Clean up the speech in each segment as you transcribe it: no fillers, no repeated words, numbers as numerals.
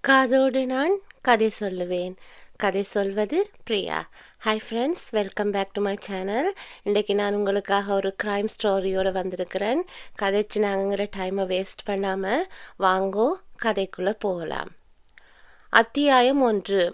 காதோடு நான் கதை சொல்லுவேன். கதை சொல்வது Priya. Hi friends, welcome back to my channel. இன்றைக்கி நான் உங்களுக்காக ஒரு க்ரைம் ஸ்டோரியோடு வந்திருக்கிறேன். கதைச்சு நாங்கள் டைமை வேஸ்ட் பண்ணாமல் வாங்கோ கதைக்குள்ளே போகலாம். அத்தியாயம் 1.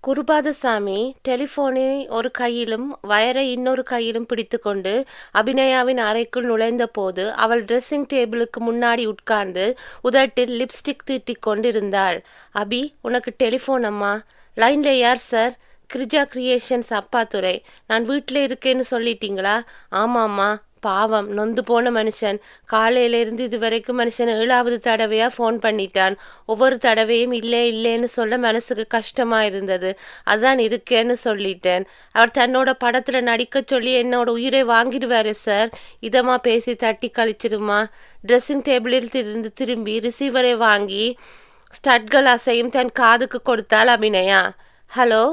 குருபாதசாமி டெலிஃபோனை ஒரு கையிலும் வயரை இன்னொரு கையிலும் பிடித்து கொண்டு அபிநயாவின் அறைக்குள் நுழைந்த போது அவள் ட்ரெஸ்ஸிங் டேபிளுக்கு முன்னாடி உட்கார்ந்து உதட்டில் லிப்ஸ்டிக் தீட்டிக் கொண்டிருந்தாள். அபி, உனக்கு டெலிஃபோன் அம்மா. லைன்ல யார் சார்? கிரிஜா கிரியேஷன்ஸ் அப்பாத்துரை. நான் வீட்டில் இருக்கேன்னு சொல்லிட்டீங்களா? ஆமாம்மா. பாவம், நொந்து போன மனுஷன். காலையிலேருந்து இதுவரைக்கும் மனுஷன் 7வது தடவையாக ஃபோன் பண்ணிட்டான். ஒவ்வொரு தடவையும் இல்லேன்னு சொல்ல மனசுக்கு கஷ்டமாக இருந்தது. அதான் இருக்கேன்னு சொல்லிட்டேன். அவர் தன்னோட படத்தில் நடிக்க சொல்லி என்னோட உயிரை வாங்கிடுவாரு சார். இதமாக பேசி தட்டி கழிச்சிடுமா. ட்ரெஸ்ஸிங் டேபிளில் இருந்து திரும்பி ரிசீவரை வாங்கி ஸ்டட்கள் அசையும் தன் காதுக்கு கொடுத்தாள் அபிநயா. ஹலோ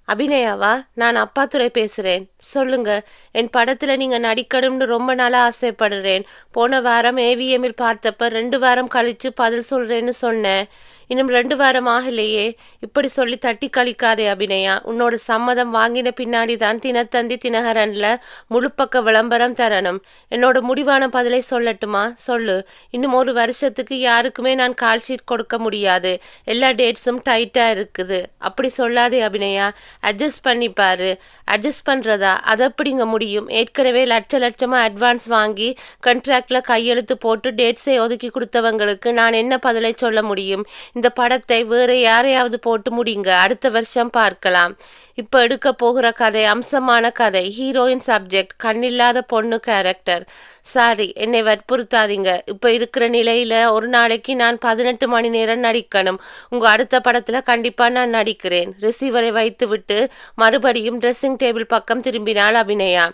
அபிநயாவா? நான் அப்பாத்துரை பேசுகிறேன். சொல்லுங்க. என் படத்தில் நீங்கள் நடிக்கணும்னு ரொம்ப நாளாக ஆசைப்படுறேன். போன வாரம் ஏவிஎம்மில் பார்த்தப்ப 2 வாரம் கழித்து பதில் சொல்கிறேன்னு சொன்னேன். இன்னும் 2 வாரம் ஆகலையே. இப்படி சொல்லி தட்டி கழிக்காதே அபிநயா. உன்னோட சம்மதம் வாங்கின பின்னாடி தான் தினத்தந்தி தினகரனில் முழுப்பக்க விளம்பரம் தரணும். என்னோட முடிவான பதிலை சொல்லட்டுமா? சொல்லு. இன்னும் 1 வருஷத்துக்கு யாருக்குமே நான் கால் ஷீட் கொடுக்க முடியாது. எல்லா டேட்ஸும் டைட்டாக இருக்குது. அப்படி சொல்லாதே அபிநயா. அட்ஜஸ்ட் பண்ணிப்பாரு. அட்ஜஸ்ட் பண்ணுறதா? அது எப்படிங்க முடியும்? ஏற்கனவே லட்சமாக அட்வான்ஸ் வாங்கி கண்ட்ராக்டில் கையெழுத்து போட்டு டேட்ஸை ஒதுக்கி கொடுத்தவங்களுக்கு நான் என்ன பதிலை சொல்ல முடியும்? இந்த படத்தை வேற யாரையாவது போட்டு முடிங்க. அடுத்த வருஷம் பார்க்கலாம். இப்போ எடுக்க போகிற கதை அம்சமான கதை. ஹீரோயின் சப்ஜெக்ட் கண்ணில்லாத பொண்ணு கேரக்டர். சாரி, என்னை வற்புறுத்தாதீங்க. இப்போ இருக்கிற நிலையில் ஒரு நாளைக்கு நான் 18 மணி நேரம் நடிக்கணும். உங்கள் அடுத்த படத்தில் கண்டிப்பாக நான் நடிக்கிறேன். ரிசீவரை வைத்து விட்டு மறுபடியும் ட்ரெஸ்ஸிங் டேபிள் பக்கம் திரும்பினாள் அபிநயா.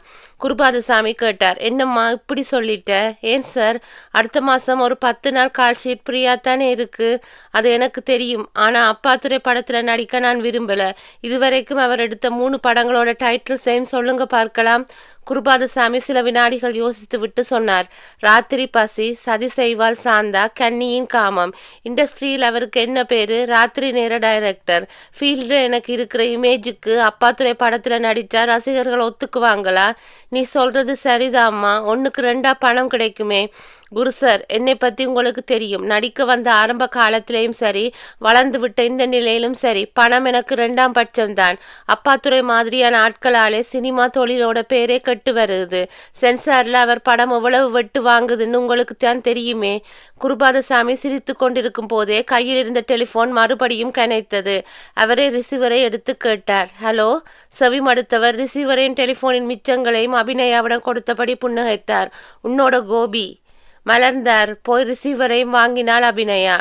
குருபாதசாமி கேட்டார். என்னம்மா இப்படி சொல்லிட்ட? ஏன் சார்? அடுத்த மாதம் ஒரு 10 நாள் கால் ஷீட் ஃப்ரீயாக தானே இருக்குது. அது எனக்கு தெரியும். ஆனால் அப்பாத்துரை படத்தில் நடிக்க நான் விரும்பலை. இதுவரைக்கும் அவர் எடுத்த 3 படங்களோட டைட்டில் சேம் சொல்லுங்க பார்க்கலாம். குருபாதசாமி சில வினாடிகள் யோசித்து விட்டு சொன்னார். ராத்திரி பசி, சதி செய்வாள் சாந்தா, கன்னியின் காமம். இண்டஸ்ட்ரியில் அவருக்கு என்ன பேரு? ராத்திரி நேர டைரக்டர். ஃபீல்டில் எனக்கு இருக்கிற இமேஜுக்கு அப்பாத்துரை படத்தில் நடித்தா ரசிகர்கள் ஒத்துக்குவாங்களா? நீ சொல்கிறது சரிதாம்மா. 1க்கு 2 பணம் கிடைக்குமே. குரு சார், என்னை பற்றி உங்களுக்கு தெரியும். நடிக்க வந்த ஆரம்ப காலத்திலையும் சரி, வளர்ந்து விட்ட இந்த நிலையிலும் சரி, பணம் எனக்கு 2ஆம் பட்சம்தான். அப்பாத்துரை மாதிரியான ஆட்களாலே சினிமா தொழிலோட பேரே கெட்டு வருது. சென்சாரில் அவர் படம் எவ்வளவு வெட்டு வாங்குதுன்னு உங்களுக்கு தான் தெரியுமே. குருபாதசாமி சிரித்து கொண்டிருக்கும் போதே கையில் இருந்த டெலிஃபோன் மறுபடியும் கனைத்தது. அவரே ரிசீவரை எடுத்து கேட்டார். ஹலோ. செவி மடுத்தவர் ரிசீவரின் டெலிஃபோனின் மிச்சங்களையும் அபிநயாவிடம் கொடுத்தபடி புன்னகைத்தார். உன்னோட கோபி. மலர்ந்தார். போய் ரிசீவரையும் வாங்கினாள் அபிநயா.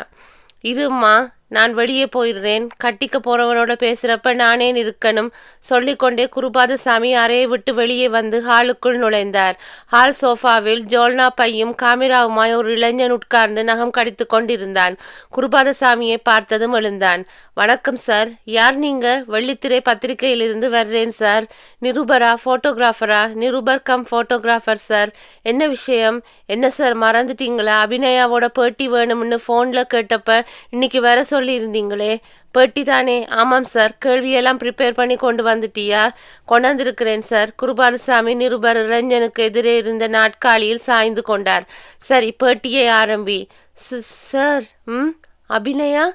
இரும்மா, நான் வெளியே போயிடுறேன். கட்டிக்க போகிறவனோட பேசுகிறப்ப நானே இருக்கணும் சொல்லிக்கொண்டே குருபாதசாமி அறையை விட்டு வெளியே வந்து ஹாலுக்குள் நுழைந்தார். ஹால் சோஃபாவில் ஜோல்னா பையும் காமிராவுமாய் ஒரு இளைஞன் உட்கார்ந்து நகம் கடித்து கொண்டிருந்தான். குருபாதசாமியை பார்த்ததும் எழுந்தான். வணக்கம் சார். யார் நீங்க? வெள்ளித்திரை பத்திரிகையிலிருந்து வர்றேன் சார். நிருபரா? ஃபோட்டோகிராஃபரா? நிருபர் கம் ஃபோட்டோகிராஃபர் சார். என்ன விஷயம்? என்ன சார் மறந்துட்டீங்களா? அபிநயாவோட பேட்டி வேணும்னு ஃபோனில் கேட்டப்ப இன்னைக்கு வர சொல்லியிருந்தீங்களே. பேட்டி தானே? ஆமாம் சார். கேள்வியெல்லாம் ப்ரிப்பேர் பண்ணி கொண்டு வந்துட்டியா? கொண்டாந்துருக்கிறேன் சார். குருபாதசாமி நிருபர் இளைஞனுக்கு எதிரே இருந்த நாட்காலியில் சாய்ந்து கொண்டார். சரி, பேட்டியை ஆரம்பி. சார். அபிநயா?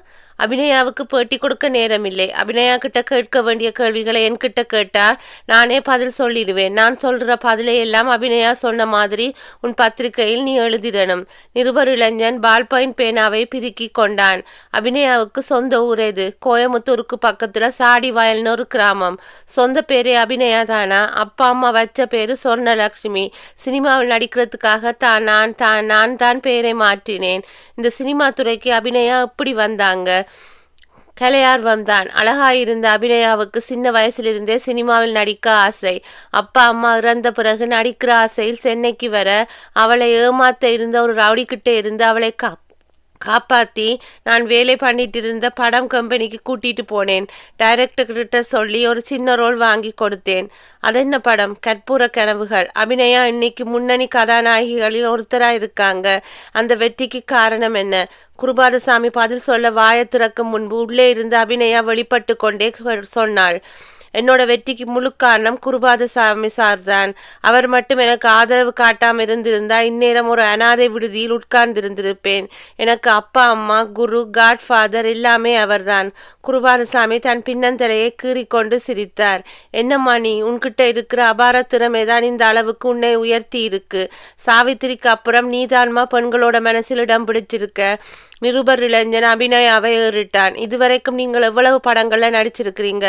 அபிநயாவுக்கு பேட்டி கொடுக்க நேரமில்லை. அபிநயா கிட்ட கேட்க வேண்டிய கேள்விகளை என்கிட்ட கேட்டா நானே பதில் சொல்லிடுவேன். நான் சொல்கிற பதிலை எல்லாம் அபிநயா சொன்ன மாதிரி உன் பத்திரிகையில் நீ எழுதிடணும். நிருபர் இளைஞன் பால் பாயிண்ட் பேனாவை பிதுக்கி கொண்டான். அபிநயாவுக்கு சொந்த ஊர் எது? கோயமுத்தூருக்கு பக்கத்தில் சாடி வயல்னு ஒரு கிராமம். சொந்த பேரே அபிநயா தானா? அப்பா அம்மா வச்ச பேரு சொர்ணலட்சுமி. சினிமாவில் நடிக்கிறதுக்காக நான் தான் பேரை மாற்றினேன். இந்த சினிமா துறைக்கு அபிநயா எப்படி வந்தாங்க? கலையார்வம்தான். அழகாயிருந்த அபிநயாவுக்கு சின்ன வயசிலிருந்தே சினிமாவில் நடிக்க ஆசை. அப்பா அம்மா இறந்த பிறகு நடிக்கிற ஆசையில் சென்னைக்கு வர அவளை ஏமாத்த இருந்த ஒரு ரவுடிக்கிட்டே இருந்து அவளை காப்பாற்றி நான் வேலை பண்ணிட்டு இருந்த படம் கம்பெனிக்கு கூட்டிட்டு போனேன். டைரக்டர்கிட்ட சொல்லி ஒரு சின்ன ரோல் வாங்கி கொடுத்தேன். அது என்ன படம்? கற்பூர கனவுகள். அபிநயா இன்னைக்கு முன்னணி கதாநாயகிகளில் ஒருத்தரா இருக்காங்க. அந்த வெற்றிக்கு காரணம் என்ன? குருபாதசாமி பதில் சொல்ல வாயை திறக்கும் முன்பு உள்ளே இருந்து அபிநயா வெளிப்பட்டு கொண்டே சொன்னாள். என்னோட வெற்றிக்கு முழு காரணம் குருபாதசாமி சார்தான். அவர் மட்டும் எனக்கு ஆதரவு காட்டாமல் இருந்திருந்தா இந்நேரம் ஒரு அனாதை விடுதியில் உட்கார்ந்திருந்திருப்பேன். எனக்கு அப்பா, அம்மா, குரு, காட்ஃபாதர் எல்லாமே அவர்தான். குருபாதசாமி தன் பின்னந்தரையை கீறிக்கொண்டு சிரித்தார். என்னம்மா நீ? உன்கிட்ட இருக்கிற அபார திறமைதான் இந்த அளவுக்கு உன்னை உயர்த்தி இருக்கு. சாவித்திரிக்கு அப்புறம் நீதான்மா பெண்களோட மனசில் இடம் பிடிச்சிருக்க. நிருபர் இளைஞன் அபிநயாவை ஏறிட்டான். இதுவரைக்கும் நீங்கள் எவ்வளவு படங்கள்ல நடிச்சிருக்கிறீங்க?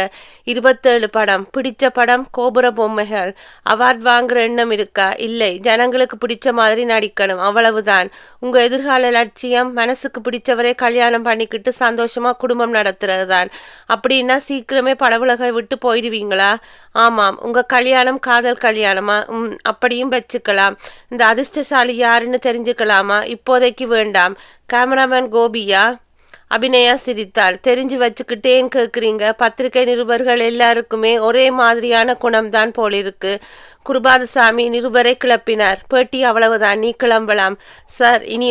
27 படம். பிடிச்ச படம்? கோபுர பொம்மைகள். அவார்ட் வாங்குற எண்ணம் இருக்கா? இல்லை. ஜனங்களுக்கு பிடிச்ச மாதிரி நடிக்கணும், அவ்வளவுதான். உங்க எதிர்கால லட்சியம் மனசுக்கு பிடிச்சவரை கல்யாணம் பண்ணிக்கிட்டு சந்தோஷமா குடும்பம் நடத்துறது தான். அப்படின்னா சீக்கிரமே படவுலகை விட்டு போயிடுவீங்களா? ஆமாம். உங்க கல்யாணம் காதல் கல்யாணமா? அப்படியும் வச்சுக்கலாம். இந்த அதிர்ஷ்டசாலி யாருன்னு தெரிஞ்சுக்கலாமா? இப்போதைக்கு வேண்டாம். கேமராமேன் கோபியா? அபிநயா சிரித்தாள். தெரிஞ்சு வச்சுக்கிட்டேன்னு கேட்குறீங்க? பத்திரிகை நிருபர்கள் எல்லாருக்குமே ஒரே மாதிரியான குணம்தான் போலிருக்கு. குருபாதசாமி நிருபரை கிளப்பினார். பேட்டி அவ்வளவுதான், நீ கிளம்பலாம். சார், இனி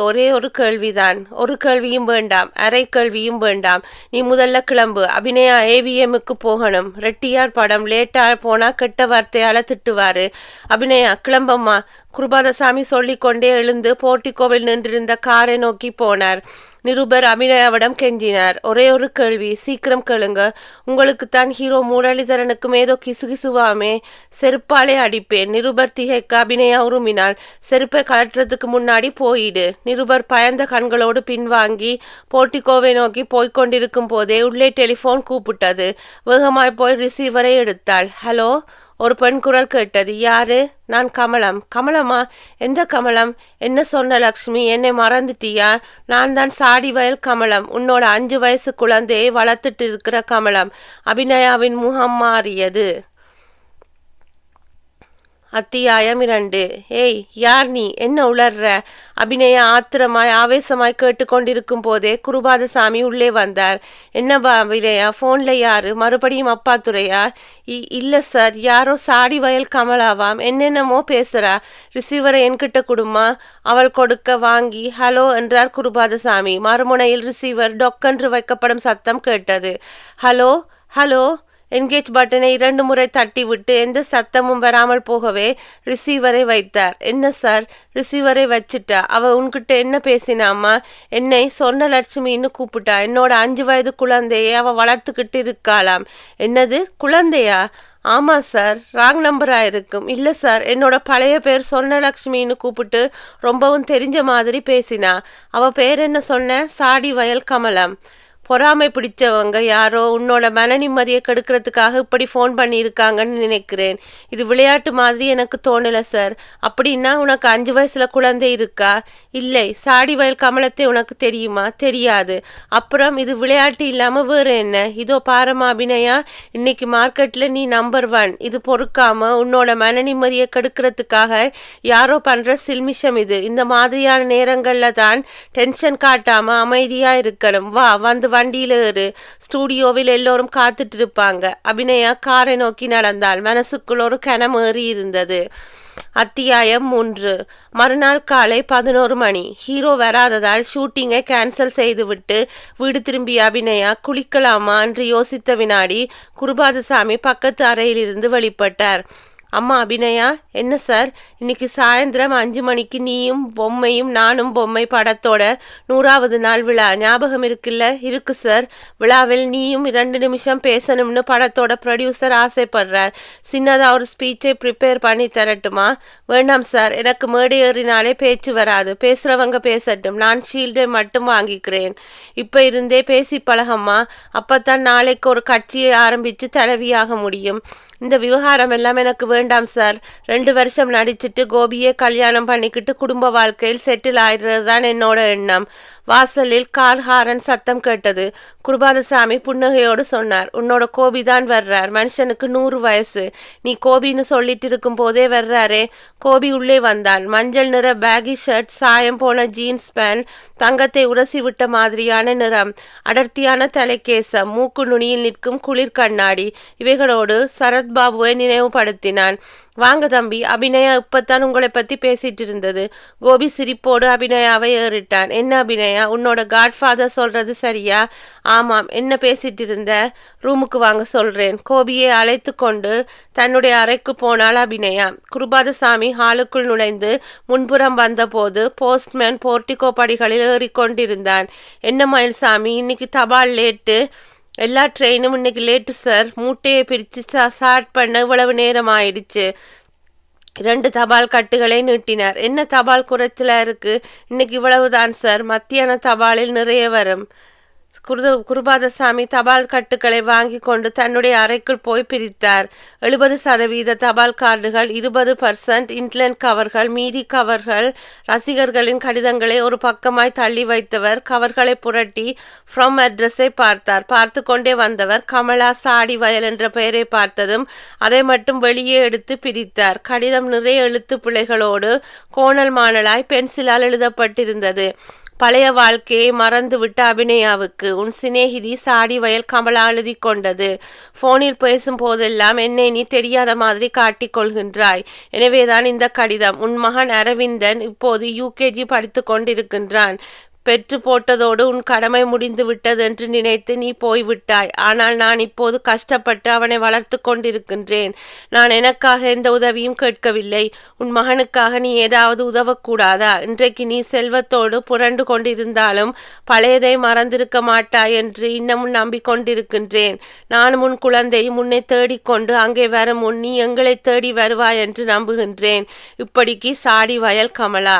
ஒரே ஒரு கேள்விதான். ஒரு கேள்வியும் வேண்டாம், அரை கேள்வியும் வேண்டாம். நீ முதல்ல கிளம்பு. அபிநயா ஏவிஎம்முக்கு போகணும். ரெட்டியார் படம் லேட்டா போனா கெட்ட வார்த்தையால திட்டுவாரு. அபிநயா கிளம்பம்மா. குருபாதசாமி சொல்லிக்கொண்டே எழுந்து போர்ட்டிகோவில் நின்றிருந்த காரை நோக்கி போனார். நிருபர் அபிநயாவிடம் கெஞ்சினார். ஒரே ஒரு கேள்வி, சீக்கிரம் கேளுங்க. உங்களுக்குத்தான் ஹீரோ முரளிதரனுக்கும் ஏதோ கிசுகிசுவாமே. செருப்பாலே அடிப்பேன். நிருபர் திகைக்க அபிநயா உருமினாள். செருப்பை கலட்டுறதுக்கு முன்னாடி போயிடு. நிருபர் பயந்த கண்களோடு பின்வாங்கி போர்ட்டிகோவை நோக்கி போய்கொண்டிருக்கும் போதே உள்ளே டெலிஃபோன் கூப்பிட்டது. வேகமாய் போய் ரிசீவரை எடுத்தாள். ஹலோ? ஒரு பெண் குரல் கேட்டது. யாரு? நான் கமலம். கமலமா? எந்த கமலம்? என்ன சொன்ன லக்ஷ்மி? என்னை மறந்துட்டியா? நான் தான் சாடிவயல் கமலம், உன்னோட 5 வயசு குழந்தையை வளர்த்துட்டு இருக்கிற கமலம். அபிநயாவின் முகம் மாறியது. அத்தியாயம் 2. ஏய், யார் நீ? என்ன உளர்ற? அபிநயா ஆத்திரமாய் ஆவேசமாய் கேட்டுக்கொண்டிருக்கும் போதே குருபாதசாமி உள்ளே வந்தார். என்னப்பா அபிநயா, ஃபோன்ல யாரு? மறுபடியும் அப்பாத்துறையா? இல்லை சார், யாரோ சாடி வயல் கமலாவாம். என்னென்னமோ பேசுறா. ரிசீவரை என்கிட்ட கொடுமா. அவள் கொடுக்க வாங்கி ஹலோ என்றார் குருபாதசாமி. மறுமுனையில் ரிசீவர் டொக்கென்று வைக்கப்படும் சத்தம் கேட்டது. Hello hello. என்கேஜ் பட்டனை 2 முறை தட்டிவிட்டு எந்த சத்தமும் வராமல் போகவே ரிசீவரை வைத்தார். என்ன சார்? ரிசீவரை வச்சுட்டா. அவ உன்கிட்ட என்ன பேசினாமா? என்னை சொர்ணலட்சுமின்னு கூப்பிட்டா. என்னோட 5 வயது குழந்தையை அவ வளர்த்துக்கிட்டு இருக்காளாம். என்னது, குழந்தையா? ஆமாம் சார், ராங் நம்பராக இருக்கும். இல்லை சார், என்னோட பழைய பேர் சொர்ணலட்சுமின்னு கூப்பிட்டு ரொம்பவும் தெரிஞ்ச மாதிரி பேசினா. அவள் பேர் என்ன சொன்ன? சாடி வயல் கமலம். பொறாமை பிடிச்சவங்க யாரோ உன்னோட மன நிம்மதியை கெடுக்கிறதுக்காக இப்படி ஃபோன் பண்ணியிருக்காங்கன்னு நினைக்கிறேன். இது விளையாட்டு மாதிரி எனக்கு தோணலை சார். அப்படின்னா உனக்கு 5 வயசுல குழந்தை இருக்கா? இல்லை. சாடி வயல் கமலத்தை உனக்கு தெரியுமா? தெரியாது. அப்புறம் இது விளையாட்டு இல்லாமல் வேறு என்ன? இதோ பாரமா அபிநயா, இன்னைக்கு மார்க்கெட்டில் நீ நம்பர் 1. இது பொறுக்காம உன்னோட மன நிம்மதியை கெடுக்கிறதுக்காக யாரோ பண்ணுற சில்மிஷம் இது. இந்த மாதிரியான நேரங்களில் தான் டென்ஷன் காட்டாமல் அமைதியாக இருக்கணும். வந்து வண்டியில ஏறு. ஸ்டூடியோவில் எல்லோரும் காத்துட்டு இருப்பாங்க. அபிநயா காரை நோக்கி நடந்தாள். மனசுக்குள் ஒரு கனம் ஏறி இருந்தது. அத்தியாயம் 3. மறுநாள் காலை 11 மணி. ஹீரோ வராததால் ஷூட்டிங்கை கேன்சல் செய்துவிட்டு வீடு திரும்பிய அபிநயா குளிக்கலாமா என்று யோசித்த வினாடி குருபாதசாமி பக்கத்து அறையிலிருந்து வெளிப்பட்டார். அம்மா அபிநயா. என்ன சார்? இன்னைக்கு சாயந்தரம் 5 மணிக்கு நீயும் பொம்மையும் நானும் பொம்மை படத்தோட 100வது நாள் விழா. ஞாபகம் இருக்குல்ல? இருக்கு சார். விழாவில் நீயும் 2 நிமிஷம் பேசணும்னு படத்தோட ப்ரொடியூசர் ஆசைப்படுறார். சின்னதாக ஒரு ஸ்பீச்சை ப்ரிப்பேர் பண்ணி தரட்டுமா? வேண்டாம் சார், எனக்கு மேடை ஏறினாலே பேச்சு வராது. பேசுகிறவங்க பேசட்டும், நான் ஷீல்டை மட்டும் வாங்கிக்கிறேன். இப்போ இருந்தே பேசி பழகம்மா. அப்போத்தான் நாளைக்கு ஒரு கட்சியை ஆரம்பித்து தலைவியாக முடியும். இந்த விவகாரம் எல்லாம் எனக்கு வேண்டாம் சார். 2 வருஷம் நடிச்சுட்டு கோபியை கல்யாணம் பண்ணிக்கிட்டு குடும்ப வாழ்க்கையில் செட்டில் ஆயிடுறது தான் என்னோட எண்ணம். வாசலில் கார் ஹாரன் சத்தம் கேட்டது. குருபாதசாமி புன்னகையோடு சொன்னார், உன்னோட கோபிதான் வர்றார். மனுஷனுக்கு 100 வயசு. நீ கோபின்னு சொல்லிட்டு இருக்கும் போதே வர்றாரே. கோபி உள்ளே வந்தான். மஞ்சள் நிற பேகி ஷர்ட், சாயம் போன ஜீன்ஸ் பேண்ட், தங்கத்தை உரசி விட்ட மாதிரியான நிறம், அடர்த்தியான தலைக்கேசம், மூக்கு நுனியில் நிற்கும் குளிர் கண்ணாடி, இவைகளோடு சரத்பாபுவை நினைவுபடுத்தினான். வாங்க தம்பி, அபிநயா இப்பத்தான் உங்களை பத்தி பேசிட்டு இருந்தது. கோபி சிரிப்போடு அபிநயாவை ஏறிட்டான். என்ன அபிநயா, உன்னோட காட்ஃபாதர் சொல்றது சரியா? ஆமாம். என்ன பேசிட்டு இருந்த? ரூமுக்கு வாங்க சொல்றேன். கோபியை அழைத்து கொண்டு தன்னுடைய அறைக்கு போனாள் அபிநயா. குருபாதசாமி ஹாலுக்குள் நுழைந்து முன்புறம் வந்தபோது போஸ்ட்மேன் போர்ட்டிகோ படிகளில் ஏறிக்கொண்டிருந்தான். என்ன மயில்சாமி, இன்னைக்கு தபால் லேட்டு? எல்லா ட்ரெயினும் இன்னைக்கு லேட்டு சார். மூட்டையை பிரித்து ஸ்டார்ட் பண்ண இவ்வளவு நேரம் ஆயிடுச்சு. 2 தபால் கட்டுகளை நீட்டினார். என்ன தபால் குறைச்சலா இருக்கு? இன்னைக்கு இவ்வளவுதான் சார். மத்தியான தபாலில் நிறைய வரும். குருபாதசாமி தபால் கட்டுக்களை வாங்கி கொண்டு தன்னுடைய அறைக்குள் போய் பிரித்தார். 70% தபால் கார்டுகள், 20% இன்லண்ட் கவர்கள், மீதி கவர்கள் ரசிகர்களின் கடிதங்களை ஒரு பக்கமாய் தள்ளி வைத்தவர் கவர்களை புரட்டி ஃப்ரம் அட்ரஸை பார்த்தார். பார்த்து கொண்டே வந்தவர் கமலா சாடி வயல் என்ற பெயரை பார்த்ததும் அதை மட்டும் வெளியே எடுத்து பிரித்தார். கடிதம் நிறைய எழுத்து பிழைகளோடு கோணல் மாணலாய் பென்சிலால் எழுதப்பட்டிருந்தது. பழைய வாழ்க்கையை மறந்துவிட்ட அபிநயாவுக்கு, உன் சிநேகிதி சாடி வயல் கமலா எழுதி கொண்டது. போனில் பேசும் போதெல்லாம் என்னை நீ தெரியாத மாதிரி காட்டிக் கொள்கின்றாய். எனவேதான் இந்த கடிதம். உன் மகன் அரவிந்தன் இப்போது UKG படித்து கொண்டிருக்கின்றான். பெற்று போட்டதோடு உன் கடமை முடிந்து விட்டது என்று நினைத்து நீ போய்விட்டாய். ஆனால் நான் இப்போது கஷ்டப்பட்டு அவனை வளர்த்து கொண்டிருக்கின்றேன். நான் எனக்காக எந்த உதவியும் கேட்கவில்லை. உன் மகனுக்காக நீ ஏதாவது உதவக்கூடாதா? இன்றைக்கு நீ செல்வத்தோடு புரண்டு கொண்டிருந்தாலும் பழையதை மறந்திருக்க மாட்டாய் என்று இன்னமும் நம்பிக்கொண்டிருக்கின்றேன். நானும் உன் குழந்தை முன்னை தேடிக்கொண்டு அங்கே வரும் முன் நீ எங்களை தேடி வருவாய் என்று நம்புகின்றேன். இப்படிக்கு சாடி வயல் கமலா.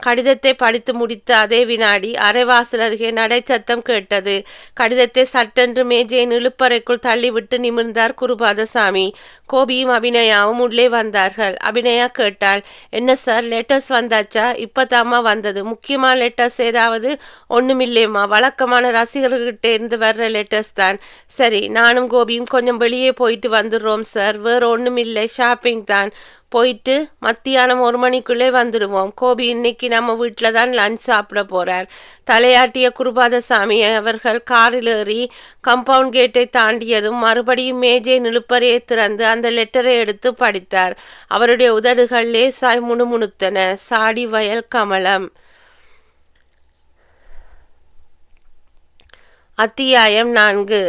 கடிதத்தை படித்து முடித்த அதே வினாடி அரைவாசல் அருகே நடை சத்தம் கேட்டது. கடிதத்தை சட்டென்று மேஜையின் இழுப்பறைக்குள் தள்ளிவிட்டு நிமிர்ந்தார் குருபாதசாமி. கோபியும் அபிநயாவும் உள்ளே வந்தார்கள். அபிநயா கேட்டாள், என்ன சார், லெட்டர்ஸ் வந்தாச்சா? இப்பதாம்மா வந்தது. முக்கியமான லெட்டர்ஸ் ஏதாவது? ஒண்ணுமில்லையம்மா, வழக்கமான ரசிகர்கிட்ட இருந்து வர்ற லெட்டர்ஸ் தான். சரி, நானும் கோபியும் கொஞ்சம் வெளியே போயிட்டு வந்துடுறோம் சார். வேறு ஒண்ணுமில்லை, ஷாப்பிங் தான். போயிட்டு மத்தியானம் 1 மணிக்குள்ளே வந்துடுவோம். கோபி இன்னைக்கு நம்ம வீட்டில் தான் லஞ்ச் சாப்பிட போறார். தலையாட்டிய குருபாதசாமி அவர்கள் காரில் ஏறி கம்பவுண்ட் கேட்டை தாண்டியதும் மறுபடியும் மேஜை நிலுப்பறையை திறந்து அந்த லெட்டரை எடுத்து படித்தார். அவருடைய உதடுகள் லேசாய் முணுமுணுத்தன. சாடி வயல் கமலம். அத்தியாயம் 4.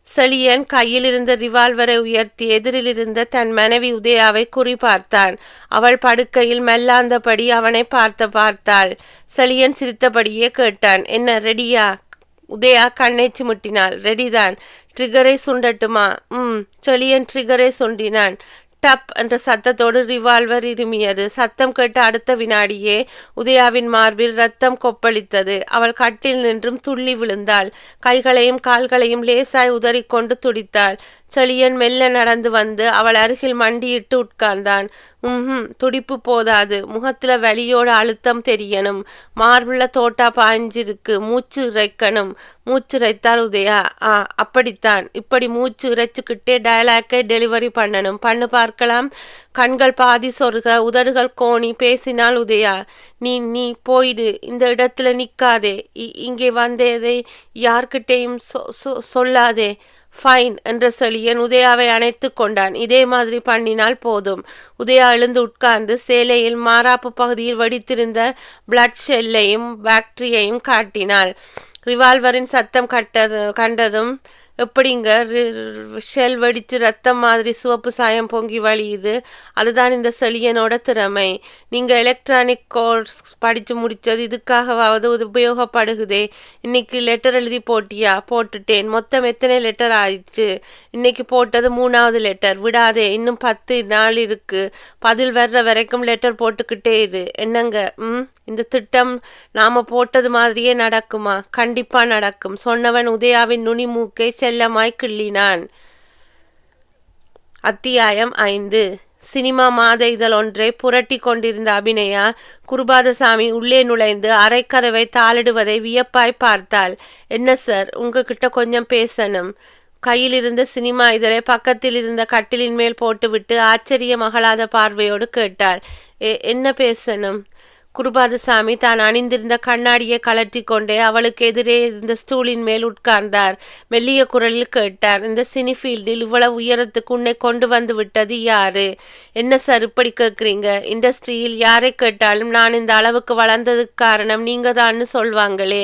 செழியன் கையில் இருந்த ரிவால்வரை உயர்த்தி எதிரில் இருந்த தன் மனைவி உதயாவை குறிபார்த்தான். அவள் படுக்கையில் மெல்லாந்தபடி அவனை பார்த்தாள். செழியன் சிரித்தபடியே கேட்டான், என்ன ரெடியா? உதயா கண்ணை சிமிட்டினாள். ரெடிதான். ட்ரிகரை சுண்டட்டுமா? செழியன் ட்ரிகரை சுண்டினான். டப் என்ற சத்தத்தோடு ரிவால்வர் இருமியது. சத்தம் கேட்ட அடுத்த வினாடியே உதயாவின் மார்பில் ரத்தம் கொப்பளித்தது. அவள் கட்டில் நின்றும் துள்ளி விழுந்தாள். கைகளையும் கால்களையும் லேசாய் உதறிக்கொண்டு துடித்தாள். செழியன் மெல்ல நடந்து வந்து அவள் அருகில் மண்டியிட்டு உட்கார்ந்தான். துடிப்பு போதாது, முகத்துல வலியோட அழுத்தம் தெரியணும். மார்புள்ள தோட்டா பாய்ஞ்சிருக்கு. மூச்சு இறைக்கணும். மூச்சு இறைத்தாள் உதயா. அப்படித்தான். இப்படி மூச்சு இறைச்சுக்கிட்டே டயலாக்கை டெலிவரி பண்ணணும். பண்ணு பார்க்கலாம். கண்கள் பாதி சொருக, உதடுகள் கோணி பேசினாள் உதயா. நீ போயிடு. இந்த இடத்துல நிக்காதே. இங்கே வந்ததை யார்கிட்டையும் சொல்லாதே. ஃபைன் என்ற செழியன் உதயாவை அணைத்து கொண்டான். இதே மாதிரி பண்ணினால் போதும். உதயா எழுந்து உட்கார்ந்து சேலையில் மாராப்பு பகுதியில் வெடித்திருந்த பிளட் ஷெல்லையும் பாக்டீரியையும் காட்டினாள். ரிவால்வரின் சத்தம் கண்டதும், எப்படிங்க? ஷெல் வெடித்து ரத்தம் மாதிரி சிவப்பு சாயம் பொங்கி வழியுது. அதுதான் இந்த செழியனோட திறமை. நீங்கள் எலக்ட்ரானிக் கோர்ஸ் படித்து முடித்தது இதுக்காகவாவது உபயோகப்படுகுதே. இன்னைக்கு லெட்டர் எழுதி போட்டியா? போட்டுட்டேன். மொத்தம் எத்தனை லெட்டர் ஆயிடுச்சு? இன்னைக்கு போட்டது 3வது லெட்டர். விடாதே, இன்னும் 10 நாள் இருக்கு. பதில் வர்ற வரைக்கும் லெட்டர் போட்டுக்கிட்டே இரு. என்னங்க, இந்த திட்டம் நாம போட்டது மாதிரியே நடக்குமா? கண்டிப்பா நடக்கும். சொன்னவன் உதயாவின் நுனி மூக்கை செல்லமாய் கிள்ளினான். அத்தியாயம் 5. சினிமா மாத இதழ் ஒன்றை புரட்டி கொண்டிருந்த அபிநயா குருபாதசாமி உள்ளே நுழைந்து அரைக்கதவை தாளிடுவதை வியப்பாய் பார்த்தாள். என்ன சார், உங்ககிட்ட கொஞ்சம் பேசணும். கையில் இருந்த சினிமா இதழை பக்கத்தில் இருந்த கட்டிலின் மேல் போட்டுவிட்டு ஆச்சரிய மகளாத பார்வையோடு கேட்டாள். என்ன பேசணும்? குருபாதசாமி தான் அணிந்திருந்த கண்ணாடியை கலற்றி கொண்டே அவளுக்கு எதிரே இருந்த ஸ்டூலின் மேல் உட்கார்ந்தார். மெல்லிய குரலில் கேட்டார். இந்த சினிஃபீல்டில் இவ்வளவு உயரத்துக்கு உன்னை கொண்டு வந்து விட்டது யாரு? என்ன சார் இப்படி கேட்குறீங்க? இண்டஸ்ட்ரியில் யாரை கேட்டாலும் நான் இந்த அளவுக்கு வளர்ந்ததுக்கு காரணம் நீங்க தான்னு சொல்வாங்களே.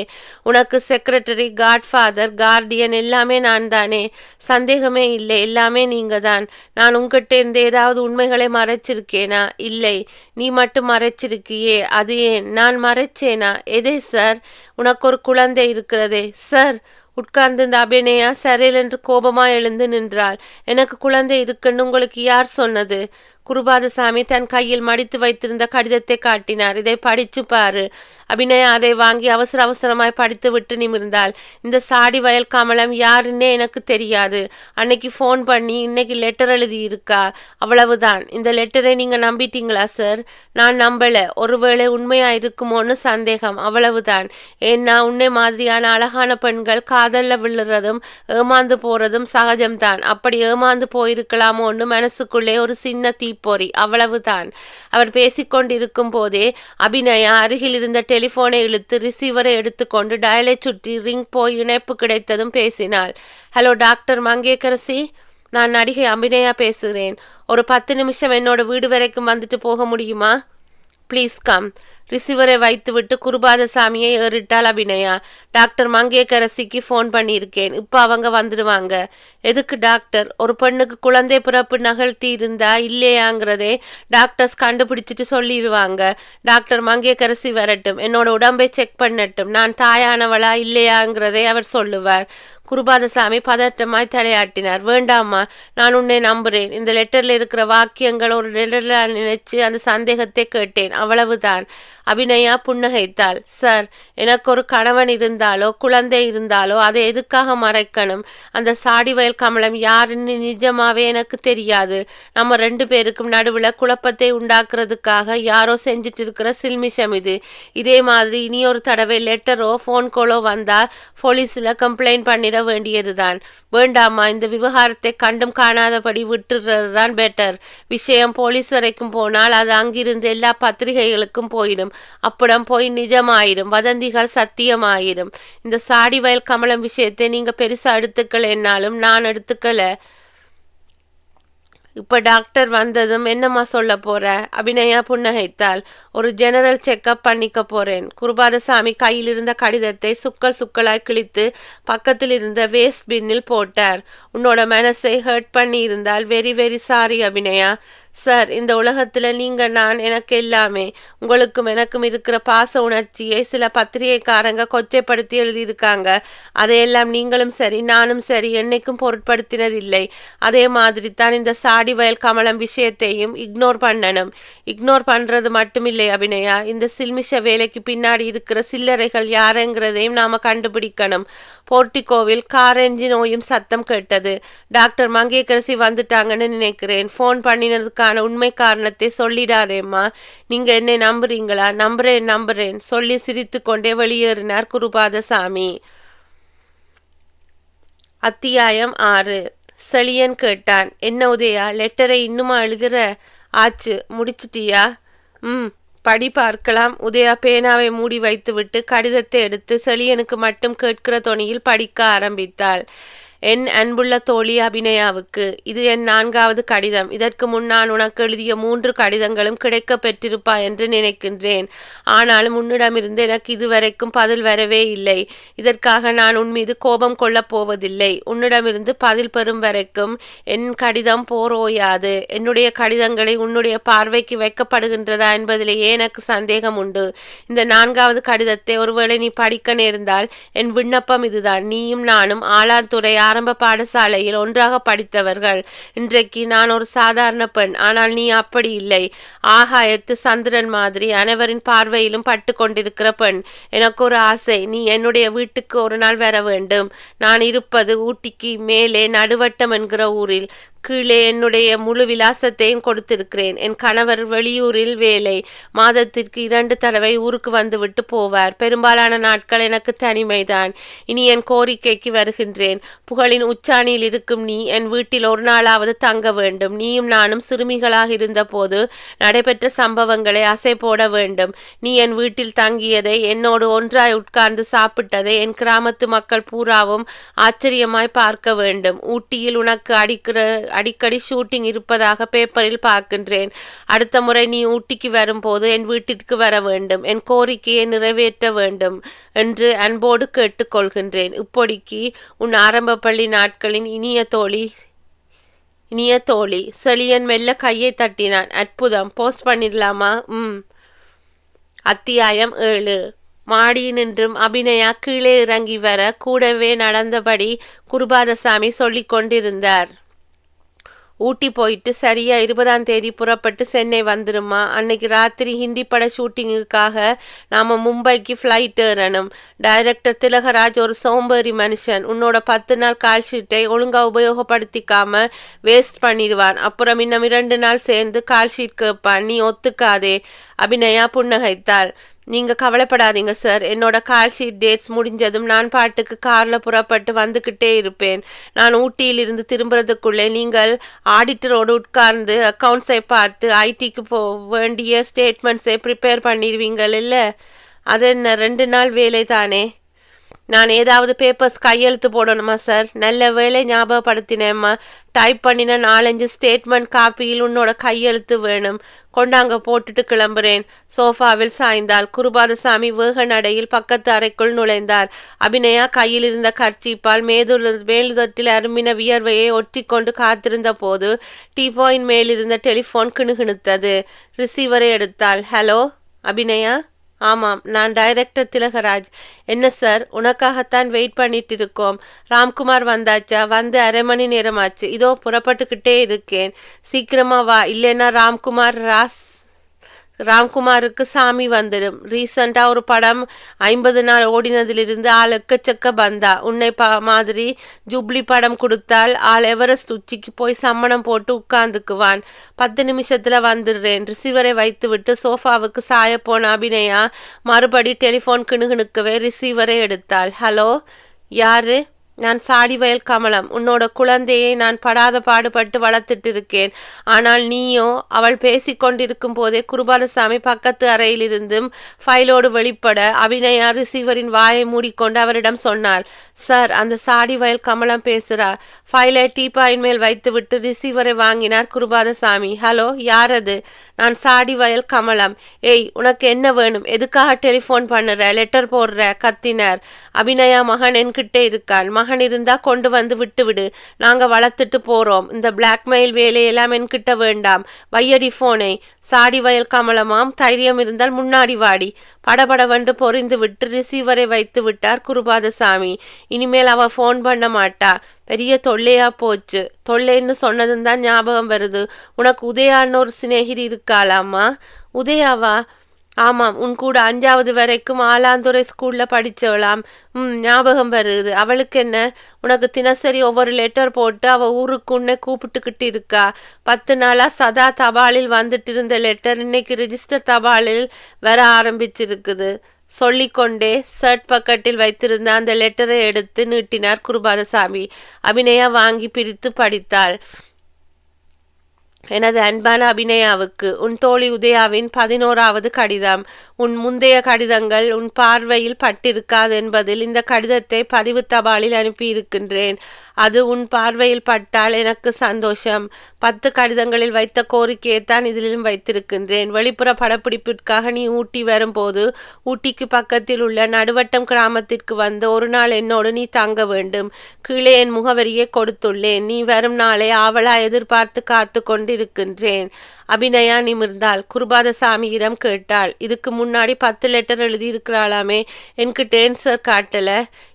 உனக்கு செக்ரட்டரி, காட்ஃபாதர், கார்டியன் எல்லாமே நான் தானே. சந்தேகமே இல்லை, எல்லாமே நீங்க தான். நான் உங்ககிட்ட இருந்து ஏதாவது உண்மைகளை மறைச்சிருக்கேனா? இல்லை, நீ மட்டும் மறைச்சிருக்கியே, அது ஏன்? நான் மறைச்சேனா? எதே சார்? உனக்கு ஒரு குழந்தை இருக்கிறதே சார். உட்கார்ந்திருந்த அபிநயா சரையில் என்று கோபமாய் எழுந்து நின்றாள். எனக்கு குழந்தை இருக்குன்னு உங்களுக்கு யார் சொன்னது? குருபாதசாமி தன் கையில் மடித்து வைத்திருந்த கடிதத்தை காட்டினார். இதை படிச்சு பாரு. அபிநயா அதை வாங்கி அவசர அவசரமாய் படித்து விட்டு நிமிர்ந்தாள். இந்த சாடி வயல் கமலம் யாருன்னே எனக்கு தெரியாது. அன்னைக்கு ஃபோன் பண்ணி இன்னைக்கு லெட்டர் எழுதி இருக்கா, அவ்வளவுதான். இந்த லெட்டரை நீங்க நம்பிட்டீங்களா சார்? நான் நம்பல. ஒருவேளை உண்மையா இருக்குமோன்னு சந்தேகம், அவ்வளவுதான். ஏன்னா உன்னை மாதிரியான அழகான பெண்கள் காதல்ல விழுறதும் ஏமாந்து போறதும் சகஜம்தான். அப்படி ஏமாந்து போயிருக்கலாமோன்னு மனசுக்குள்ளே ஒரு சின்ன தீப்பொறி, அவ்வளவுதான். அவர் பேசிக்கொண்டிருக்கும் போதே அபிநயா அருகில் இருந்த டெலிபோனை இழுத்து ரிசீவரை எடுத்துக்கொண்டு டயலை சுற்றி ரிங் போய் இணைப்பு கிடைத்ததும் பேசினாள். ஹலோ டாக்டர் மங்கேக்கரசி, நான் நடிகை அபிநயா பேசுகிறேன். ஒரு 10 நிமிஷம் என்னோட வீடு வரைக்கும் வந்துட்டு போக முடியுமா? Please come. ரிசீவரை வைத்துவிட்டு குருபாதசாமியை ஏறிட்டாள் அபிநயா. டாக்டர் மங்கேக்கரசிக்கு ஃபோன் பண்ணியிருக்கேன், இப்போ அவங்க வந்துடுவாங்க. எதுக்கு டாக்டர்? ஒரு பெண்ணுக்கு குழந்தை பிறப்பு நிகழ்த்தி இருந்தா இல்லையாங்கிறதே டாக்டர்ஸ் கண்டுபிடிச்சிட்டு சொல்லிடுவாங்க. டாக்டர் மங்கேக்கரசி வரட்டும், என்னோட உடம்பை செக் பண்ணட்டும், நான் தாயானவளா இல்லையாங்கிறதை அவர் சொல்லுவார். குருபாதசாமி பதற்றமாய் தலையாட்டினார். வேண்டாமா, நான் உன்னை நம்புறேன். இந்த லெட்டர்ல இருக்கிற வாக்கியங்கள் ஒரு லெட்டர்ல நினைச்சு அந்த சந்தேகத்தை கேட்டேன், அவ்வளவுதான். அபிநயா புன்னகைத்தாள். சார், எனக்கு ஒரு கணவன் இருந்தாலோ குழந்தை இருந்தாலோ அதை எதுக்காக மறைக்கணும்? அந்த சாடி வயல் கமலம் யாருன்னு நிஜமாவே எனக்கு தெரியாது. நம்ம 2 பேருக்கும் நடுவில் குழப்பத்தை உண்டாக்குறதுக்காக யாரோ செஞ்சிட்டு இருக்கிற சில்மிஷம் இது. இதே மாதிரி இனி ஒரு தடவை லெட்டரோ ஃபோன் காலோ வந்தா போலீஸில் கம்ப்ளைண்ட் பண்ணிட வேண்டியதுதான். வேண்டாமா, இந்த விவகாரத்தை கண்டும் காணாதபடி விட்டுறது தான் பெட்டர். விஷயம் போலீஸ் வரைக்கும் போனால் அது அங்கிருந்து எல்லா பத்திரிகைகளுக்கும் போயிடும். அப்புறம் போய் நிஜமாயிடும், வதந்திகள் சத்தியமாயிடும். இந்த சாடி வயல் கமலம் விஷயத்தை நீங்க பெருசா எடுத்துக்கல, என்னாலும் நான் எடுத்துக்கல. இப்போ டாக்டர் வந்ததும் என்னம்மா சொல்ல போற? அபிநயா புன்னகைத்தாள். ஒரு ஜெனரல் செக்கப் பண்ணிக்க போறேன். குருபாதசாமி கையில் இருந்த கடிதத்தை சுக்கல் சுக்கலாய் கிழித்து பக்கத்தில் இருந்த வேஸ்ட் பின்னில் போட்டார். உன்னோட மனசை ஹர்ட் பண்ணி இருந்தால் very very sorry Abhinaya. Sir, இந்த உலகத்தில் நீங்கள் நான் எனக்கு எல்லாமே. உங்களுக்கும் எனக்கும் இருக்கிற பாச உணர்ச்சியை சில பத்திரிகைக்காரங்க கொச்சைப்படுத்தி எழுதியிருக்காங்க. அதையெல்லாம் நீங்களும் சரி நானும் சரி என்னைக்கும் பொருட்படுத்தினதில்லை. அதே மாதிரி தான் இந்த சாடி வயல் கமலம் விஷயத்தையும் இக்னோர் பண்ணணும். இக்னோர் பண்ணுறது மட்டுமில்லை அபிநயா, இந்த சில்மிஷ வேலைக்கு பின்னாடி இருக்கிற சில்லறைகள் யாருங்கிறதையும் நாம் கண்டுபிடிக்கணும். போர்ட்டிகோவில் கார் என்ஜின் ஓயும் சத்தம் கேட்டது. டாக்டர் மங்கேக்கரசி வந்துட்டாங்கன்னு நினைக்கிறேன். ஃபோன் பண்ணினதுக்கு உண்மை காரணத்தை சொல்லிடாதேம்மா. நீங்க என்னை நம்புறீங்களா? நம்புறேன் சொல்லி சிரித்து கொண்டே வெளியேறினார் குருபாதசாமி. அத்தியாயம் 6. செழியன் கேட்டான். என்ன உதயா, லெட்டரை இன்னுமா எழுதுற? ஆச்சு, முடிச்சிட்டியா? படி பார்க்கலாம். உதயா பேனாவை மூடி வைத்துவிட்டு கடிதத்தை எடுத்து செழியனுக்கு மட்டும் கேட்கிற தொனியில் படிக்க ஆரம்பித்தாள். என் அன்புள்ள தோழி அபிநயாவுக்கு இது என் 4வது கடிதம். இதற்கு முன் நான் உனக்கு எழுதிய 3 கடிதங்களும் கிடைக்க பெற்றிருப்பா என்று நினைக்கின்றேன். ஆனாலும் உன்னிடமிருந்து எனக்கு இதுவரைக்கும் பதில் வரவே இல்லை. இதற்காக நான் உன் மீது கோபம் கொள்ளப் போவதில்லை. உன்னிடமிருந்து பதில் பெறும் வரைக்கும் என் கடிதம் போரோயாது. என்னுடைய கடிதங்களை உன்னுடைய பார்வைக்கு வைக்கப்படுகின்றதா என்பதிலேயே எனக்கு சந்தேகம் உண்டு. இந்த 4வது கடிதத்தை ஒருவேளை நீ படிக்க நேர்ந்தால் என் விண்ணப்பம் இதுதான். நீயும் நானும் ஆலாத்துறை ஆரம்ப பாடசாலையில் ஒன்றாக படித்தவர்கள். இன்றைக்கு நான் ஒரு சாதாரண பெண், ஆனால் நீ அப்படி இல்லை. ஆகாயத்து சந்திரன் மாதிரி அனைவரின் பார்வையிலும் பட்டு கொண்டிருக்கிற பெண். எனக்கு ஒரு ஆசை, நீ என்னுடைய வீட்டுக்கு ஒரு நாள் வர வேண்டும். நான் இருப்பது ஊட்டிக்கு மேலே நடுவட்டம் என்கிற ஊரில். கீழே என்னுடைய முழு விலாசத்தையும் கொடுத்திருக்கிறேன். என் கணவர் வெளியூரில் வேலை. மாதத்திற்கு 2 தடவை ஊருக்கு வந்துவிட்டு போவார். பெரும்பாலான நாட்கள் எனக்கு தனிமைதான். இனி என் கோரிக்கைக்கு வருகின்றேன். புகழின் உச்சாணியில் இருக்கும் நீ என் வீட்டில் ஒரு நாளாவது தங்க வேண்டும். நீயும் நானும் சிறுமிகளாக இருந்தபோது நடைபெற்ற சம்பவங்களை அசை போட வேண்டும். நீ என் வீட்டில் தங்கியதை, என்னோடு ஒன்றாய் உட்கார்ந்து சாப்பிட்டதை என் கிராமத்து மக்கள் பூராவும் ஆச்சரியமாய் பார்க்க வேண்டும். ஊட்டியில் உனக்கு அடிக்கடி ஷூட்டிங் இருப்பதாக பேப்பரில் பார்க்கின்றேன். அடுத்த முறை நீ ஊட்டிக்கு வரும்போது என் வீட்டிற்கு வர வேண்டும். என் கோரிக்கையை நிறைவேற்ற வேண்டும் என்று அன்போடு கேட்டுக்கொள்கின்றேன். இப்படிக்கு உன் ஆரம்ப பள்ளி நாட்களின் இனிய தோழி. செழியன் மெல்ல கையை தட்டினான். அற்புதம், போஸ்ட் பண்ணிடலாமா? அத்தியாயம் 7. மாடியினின்றும் அபிநயா கீழே இறங்கி வர கூடவே நடந்தபடி குருபாதசாமி சொல்லிக் கொண்டிருந்தார். ஊட்டி போயிட்டு சரியா 20ஆம் தேதி புறப்பட்டு சென்னை வந்துருமா? அன்னைக்கு ராத்திரி ஹிந்தி பட ஷூட்டிங்குக்காக நாம மும்பைக்கு ஃப்ளைட் ஏறணும். டைரக்டர் திலகராஜ் ஒரு சோம்பேறி மனுஷன். உன்னோட 10 நாள் கால் ஷீட்டை ஒழுங்கா உபயோகப்படுத்திக்காம வேஸ்ட் பண்ணிடுவான். அப்புறம் இன்னும் 2 நாள் சேர்ந்து கால் ஷீட் கேட்பான். நீ ஒத்துக்காதே. அபிநயா புன்னகைத்தாள். நீங்கள் கவலைப்படாதீங்க சார். என்னோட கால் ஷீட் டேட்ஸ் முடிஞ்சதும் நான் பாட்டுக்கு காரில் புறப்பட்டு வந்துக்கிட்டே இருப்பேன். நான் ஊட்டியிலிருந்து திரும்புறதுக்குள்ளே நீங்கள் ஆடிட்டரோடு உட்கார்ந்து அக்கௌண்ட்ஸை பார்த்து ஐடிக்கு வேண்டிய ஸ்டேட்மெண்ட்ஸை ப்ரிப்பேர் பண்ணிடுவீங்கள் இல்லை? அது என்ன 2 நாள் வேலை தானே? நான் ஏதாவது பேப்பர்ஸ் கையெழுத்து போடணுமா சார்? நல்ல வேலை ஞாபகப்படுத்தினேம்மா. டைப் பண்ணின 4-5 ஸ்டேட்மெண்ட் காப்பியில் உன்னோட கையெழுத்து வேணும். கொண்டாங்க, போட்டுட்டு கிளம்புறேன். சோஃபாவில் சாய்ந்தாள். குருபாதசாமி வேக நடையில் பக்கத்து அறைக்குள் நுழைந்தார். அபிநயா கையில் இருந்த கர்ச்சீப்பால் மேலுதட்டில் அருமின வியர்வையை ஒற்றி கொண்டு காத்திருந்த போது டீபாயின் மேலிருந்த டெலிஃபோன் கிணுகிணுத்தது. ரிசீவரை எடுத்தாள். ஹலோ அபிநயா. ஆமாம், நான் டைரக்டர் திலகராஜ். என்ன சார், உனக்காகத்தான் வெயிட் பண்ணிட்டு இருக்கோம். ராம்குமார் வந்தாச்சா? வந்து 1/2 மணி நேரமாச்சு. இதோ புறப்பட்டுக்கிட்டே இருக்கேன். சீக்கிரமா வா, இல்லைன்னா ராம்குமாருக்கு சாமி வந்துடும். ரீசண்டாக ஒரு படம் 50 நாள் ஓடினதிலிருந்து ஆள் எக்கச்சக்க பந்தா. உன்னை மாதிரி ஜூப்ளி படம் கொடுத்தால் ஆள் எவரெஸ்ட் உச்சிக்கு போய் சம்மணம் போட்டு உட்கார்ந்துக்குவான். 10 நிமிஷத்தில் வந்துடுறேன். ரிசீவரை வைத்துவிட்டு சோஃபாவுக்கு சாய போன அபிநயா மறுபடி டெலிஃபோன் கிணுகிணுக்கவே ரிசீவரை எடுத்தாள். ஹலோ, யாரு? நான் சாடிவயல் கமலம். உன்னோட குழந்தையை நான் படாத பாடுபட்டு வளர்த்துட்டு இருக்கேன். ஆனால் நீயோ? அவள் பேசிக்கொண்டிருக்கும் போதே குருபாலசாமி பக்கத்து அறையிலிருந்தும் ஃபைலோடு வெளிப்பட அபிநயா ரிசீவரின் வாயை மூடிக்கொண்டு அவரிடம் சொன்னாள். சார், அந்த சாடிவயல் கமலம் பேசுறா. ஃபைலை டீப்பாயின் மேல் வைத்துவிட்டு ரிசீவரை வாங்கினார் குருபாதசாமி. ஹலோ, யார் அது? நான் சாடிவயல் கமலம். ஏய், உனக்கு என்ன வேணும்? எதுக்காக டெலிஃபோன் பண்ணுற? லெட்டர் போடுற? கத்தினார். அபிநயா மகன் என்கிட்டே இருக்கான். மகன் இருந்தா கொண்டு வந்து விட்டுவிடு. நாங்க வளர்த்துட்டு போறோம். இந்த பிளாக்மெயில் வேலையெல்லாம் என்கிட்ட வேண்டாம். வையடி போனை. சாடி வயல் கமலமாம். தைரியம் இருந்தால் முன்னாடி வாடி. படபடவென்று பொறிந்து விட்டு ரிசீவரை வைத்து விட்டார் குருபாதசாமி. இனிமேல் அவ ஃபோன் பண்ண மாட்டா. பெரிய தொல்லையா போச்சு. தொல்லைன்னு சொன்னதும் தான் ஞாபகம் வருது. உனக்கு உதயான்னு ஒரு சிநேகிதி இருக்காளாமா? உதயாவா? ஆமாம், உன் கூட 5வது வரைக்கும் ஆலாந்துறை ஸ்கூலில் படித்தவளாம். ஞாபகம் வருது. அவளுக்கு என்ன? உனக்கு தினசரி ஒவ்வொரு லெட்டர் போட்டு அவள் ஊருக்கு உன்னை கூப்பிட்டுக்கிட்டு இருக்கா. 10 நாளாக சதா தபாலில் வந்துட்டு இருந்த லெட்டர் இன்னைக்கு ரிஜிஸ்டர் தபாலில் வர ஆரம்பிச்சிருக்குது. சொல்லிக்கொண்டே ஷர்ட் பக்கெட்டில் வைத்திருந்த அந்த லெட்டரை எடுத்து நீட்டினார் குருபாதசாமி. அபிநயா வாங்கி பிரித்து படித்தாள். எனது அன்பான அபிநயாவுக்கு உன் தோழி உதயாவின் 11வது கடிதம். உன் முந்தைய கடிதங்கள் உன் பார்வையில் பட்டிருக்காது என்பதில் இந்த கடிதத்தை பதிவு தபாலில் அனுப்பியிருக்கின்றேன். அது உன் பார்வையில் பட்டால் எனக்கு சந்தோஷம். 10 கடிதங்களில் வைத்த கோரிக்கையைத்தான் இதிலும் வைத்திருக்கின்றேன். வெளிப்புற படப்பிடிப்பிற்காக நீ ஊட்டி வரும்போது ஊட்டிக்கு பக்கத்தில் உள்ள நடுவட்டம் கிராமத்திற்கு வந்து ஒரு நாள் என்னோடு நீ தங்க வேண்டும். கீழே என் முகவரியை கொடுத்துள்ளேன். நீ வரும் நாளை ஆவலா எதிர்பார்த்து காத்து கொண்டு இருக்கின்றேன். அபிநயா நிமிர்ந்தாள். குருபாதசாமியிடம் கேட்டாள். இதுக்கு முன்னாடி 10 லெட்டர் எழுதியிருக்கிறாளாமே, என்கிட்ட சார் காட்டல.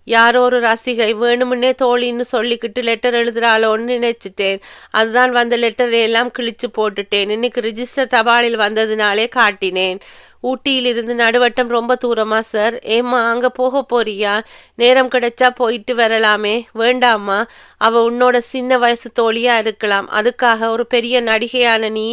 யாரோ ஒரு ரசிகை வேணுமுன்னே தோழின்னு சொல்லிக்கிட்டு லெட்டர் எழுதுறாளோன்னு நினைச்சிட்டேன். அதுதான் வந்த லெட்டரை எல்லாம் கிழிச்சு போட்டுட்டேன். இன்னைக்கு ரிஜிஸ்டர் தபாலில் வந்ததுனாலே காட்டினேன். ஊட்டியிலிருந்து நடுவட்டம் ரொம்ப தூரமா சார்? ஏம்மா அங்கே போக போறியா? நேரம் கிடைச்சா போயிட்டு வரலாமே. வேண்டாம்மா, அவள் உன்னோட சின்ன வயசு தோழியா இருக்கலாம். அதுக்காக ஒரு பெரிய நடிகையான நீ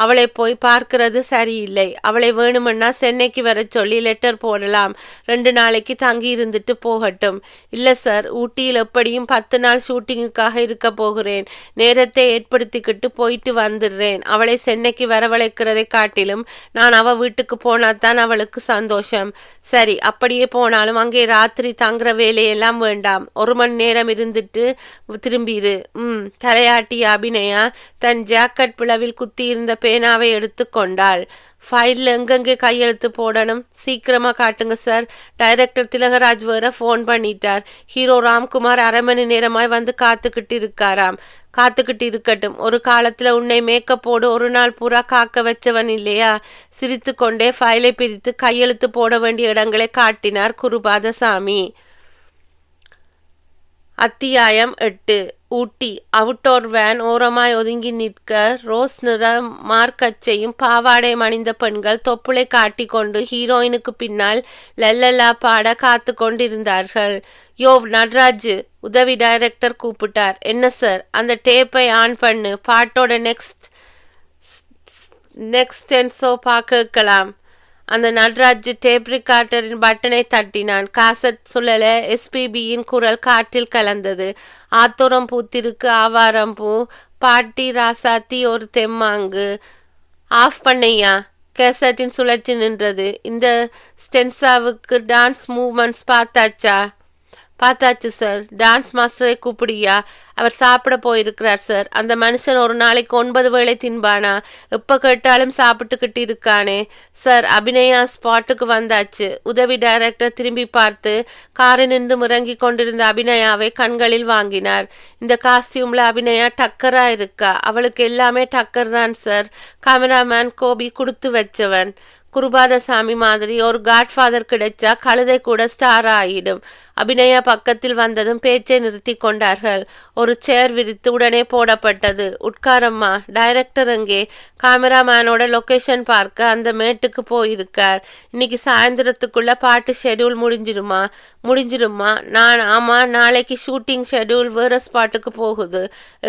அவளை போய் பார்க்கறது சரியில்லை. அவளை வேணுமென்னா சென்னைக்கு வர சொல்லி லெட்டர் போடலாம். 2 நாளைக்கு தங்கி இருந்துட்டு போகட்டும். இல்லை சார், ஊட்டியில் எப்படியும் 10 நாள் ஷூட்டிங்குக்காக இருக்க போகிறேன். நேரத்தை ஏற்படுத்திக்கிட்டு போயிட்டு வந்துடுறேன். அவளை சென்னைக்கு வரவழைக்கிறதை காட்டிலும் நான் அவள் வீட்டுக்கு போனாதான் அவளுக்கு சந்தோஷம். சரி, அப்படியே போனாலும் அங்கே ராத்திரி தங்குற வேலையெல்லாம் வேண்டாம். 1 மணி நேரம் இருந்துட்டு திரும்பிடு. தலையாட்டிய அபிநயா தன் ஜாக்கெட் பிளவில் குத்தியிருந்த பேனாவை எடுத்து கொண்டாள். ஃபைலில் எங்கெங்கே கையெழுத்து போடணும்? சீக்கிரமாக காட்டுங்க சார். டைரக்டர் திலகராஜ் வேற ஃபோன் பண்ணிட்டார். ஹீரோ ராம்குமார் 1/2 மணி நேரமாய் வந்து காத்துக்கிட்டு இருக்காராம். காத்துக்கிட்டு இருக்கட்டும். ஒரு காலத்தில் உன்னை மேக்கப்போடு ஒரு நாள் பூரா காக்க வச்சவன் இல்லையா? சிரித்து கொண்டே ஃபைலை பிரித்து கையெழுத்து போட வேண்டிய இடங்களை காட்டினார் குருபாதசாமி. அத்தியாயம் 8. ஊட்டி. அவுட்டோர் வேன் ஓரமாய் ஒதுங்கி நிற்க ரோஸ் நிற மார்க்கச்சையும் பாவாடை அணிந்த பெண்கள் தொப்புளை காட்டி கொண்டு ஹீரோயினுக்கு பின்னால் லல்லலா பாட காத்து கொண்டிருந்தார்கள். யோவ் நடராஜ், உதவி டைரக்டர் கூப்பிட்டார். என்ன சார்? அந்த டேப்பை ஆன் பண்ணு. பாட்டோட நெக்ஸ்ட் என்சோ பார்க்கலாம். அந்த நடராஜ் டேப் ரிகார்டரின் பட்டனை தட்டினான். காசட் சுழல எஸ்பிபியின் குரல் காற்றில் கலந்தது. ஆத்தோரம் பூத்திருக்கு ஆவாரம்பூ, பாட்டி ராசாத்தி ஒரு தெம்மாங்கு. ஆஃப் பண்ணையா. கேசட்டின் சுழற்சி நின்றது. இந்த ஸ்டென்சாவுக்கு டான்ஸ் மூவ்மெண்ட்ஸ் பார்த்தாச்சு சார். டான்ஸ் மாஸ்டரை கூப்பிடியா? அவர் சாப்பிட போயிருக்கிறார் சார். அந்த மனுஷன் ஒரு நாளைக்கு 9 வேளை தின்பானா? எப்போ கேட்டாலும் சாப்பிட்டுக்கிட்டு இருக்கானே. சார், அபிநயா ஸ்பாட்டுக்கு வந்தாச்சு. உதவி டைரக்டர் திரும்பி பார்த்து காரில் நின்று இறங்கி கொண்டிருந்த அபிநயாவை கண்களில் வாங்கினார். இந்த காஸ்டியூமில் அபிநயா டக்கரா இருக்கா? அவளுக்கு எல்லாமே டக்கர் தான் சார். கேமராமேன் கோபி கொடுத்து வச்சவன். குருபாதசாமி மாதிரி ஒரு காட்ஃபாதர் கிடைச்சா கழுதை கூட ஸ்டார் ஆயிடும். அபிநயா பக்கத்தில் வந்ததும் பேச்சை நிறுத்தி கொண்டார்கள். ஒரு சேர் விரித்து உடனே போடப்பட்டது. உட்காரம்மா. டைரக்டர் அங்கே கேமராமேனோட லொக்கேஷன் பார்க்க அந்த மேட்டுக்கு போயிருக்கார். இன்னைக்கு சாயந்தரத்துக்குள்ள பாட்டு ஷெட்யூல் முடிஞ்சிருமா? ஆமா, நாளைக்கு ஷூட்டிங் ஷெட்யூல் வேற ஸ்பாட்டுக்கு போகுது.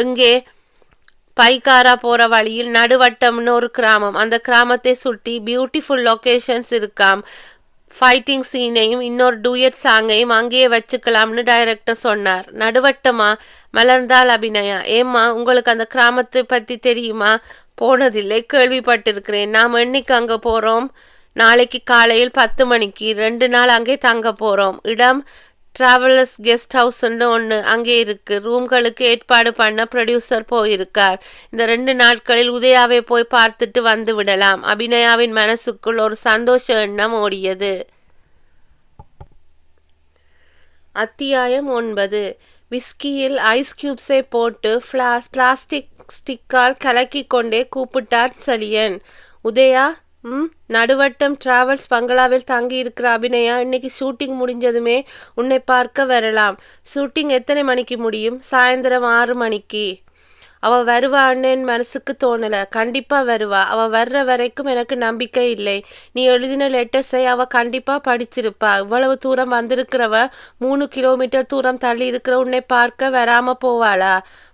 எங்கே? பைக்காரா போற வழியில் நடுவட்டம்னு ஒரு கிராமம். அந்த கிராமத்தை சுற்றி பியூட்டிஃபுல் லொகேஷன்ஸ் இருக்காம். ஃபைட்டிங் சீனையும் இன்னொரு டூயட் சாங்கையும் அங்கேயே வச்சுக்கலாம்னு டைரக்டர் சொன்னார். நடுவட்டமா? மலர்ந்தாள் அபிநயா. ஏம்மா, உங்களுக்கு அந்த கிராமத்தை பற்றி தெரியுமா? போனதில்லை, கேள்விப்பட்டிருக்கிறேன். நாம் என்னைக்கு அங்கே போகிறோம்? நாளைக்கு காலையில் 10 மணிக்கு. 2 நாள் அங்கே தங்க போகிறோம். இடம் டிராவலர்ஸ் கெஸ்ட் ஹவுஸ்ன்னு ஒன்று அங்கே இருக்கு. ரூம்களுக்கு ஏற்பாடு பண்ண ப்ரொடியூசர் போயிருக்கார். இந்த 2 நாட்களில் உதயாவை போய் பார்த்துட்டு வந்து விடலாம். அபிநயாவின் மனசுக்குள் ஒரு சந்தோஷ எண்ணம் ஓடியது. அத்தியாயம் 9. விஸ்கியில் ஐஸ் கியூப்ஸை போட்டு பிளாஸ்டிக் ஸ்டிக்கால் கலக்கி கொண்டே கூப்பிட்டார் செழியன். உதயா, நடுவட்டம் டிராவல்ஸ் பங்களாவில் தங்கி இருக்கிற அபிநயா இன்னைக்கு ஷூட்டிங் முடிஞ்சதுமே உன்னை பார்க்க வரலாம். ஷூட்டிங் எத்தனை மணிக்கு முடியும்? சாயந்தரம் 6 மணிக்கு. அவள் வருவான்னு என் மனசுக்கு தோணலை. கண்டிப்பாக வருவா. அவள் வர்ற வரைக்கும் எனக்கு நம்பிக்கை இல்லை. நீ எழுதின லெட்டர்ஸை அவள் கண்டிப்பாக படிச்சிருப்பா. இவ்வளவு தூரம் வந்திருக்கிறவ 3 கிலோமீட்டர் தூரம் தள்ளி இருக்கிற உன்னை பார்க்க வராமல் போவாளா?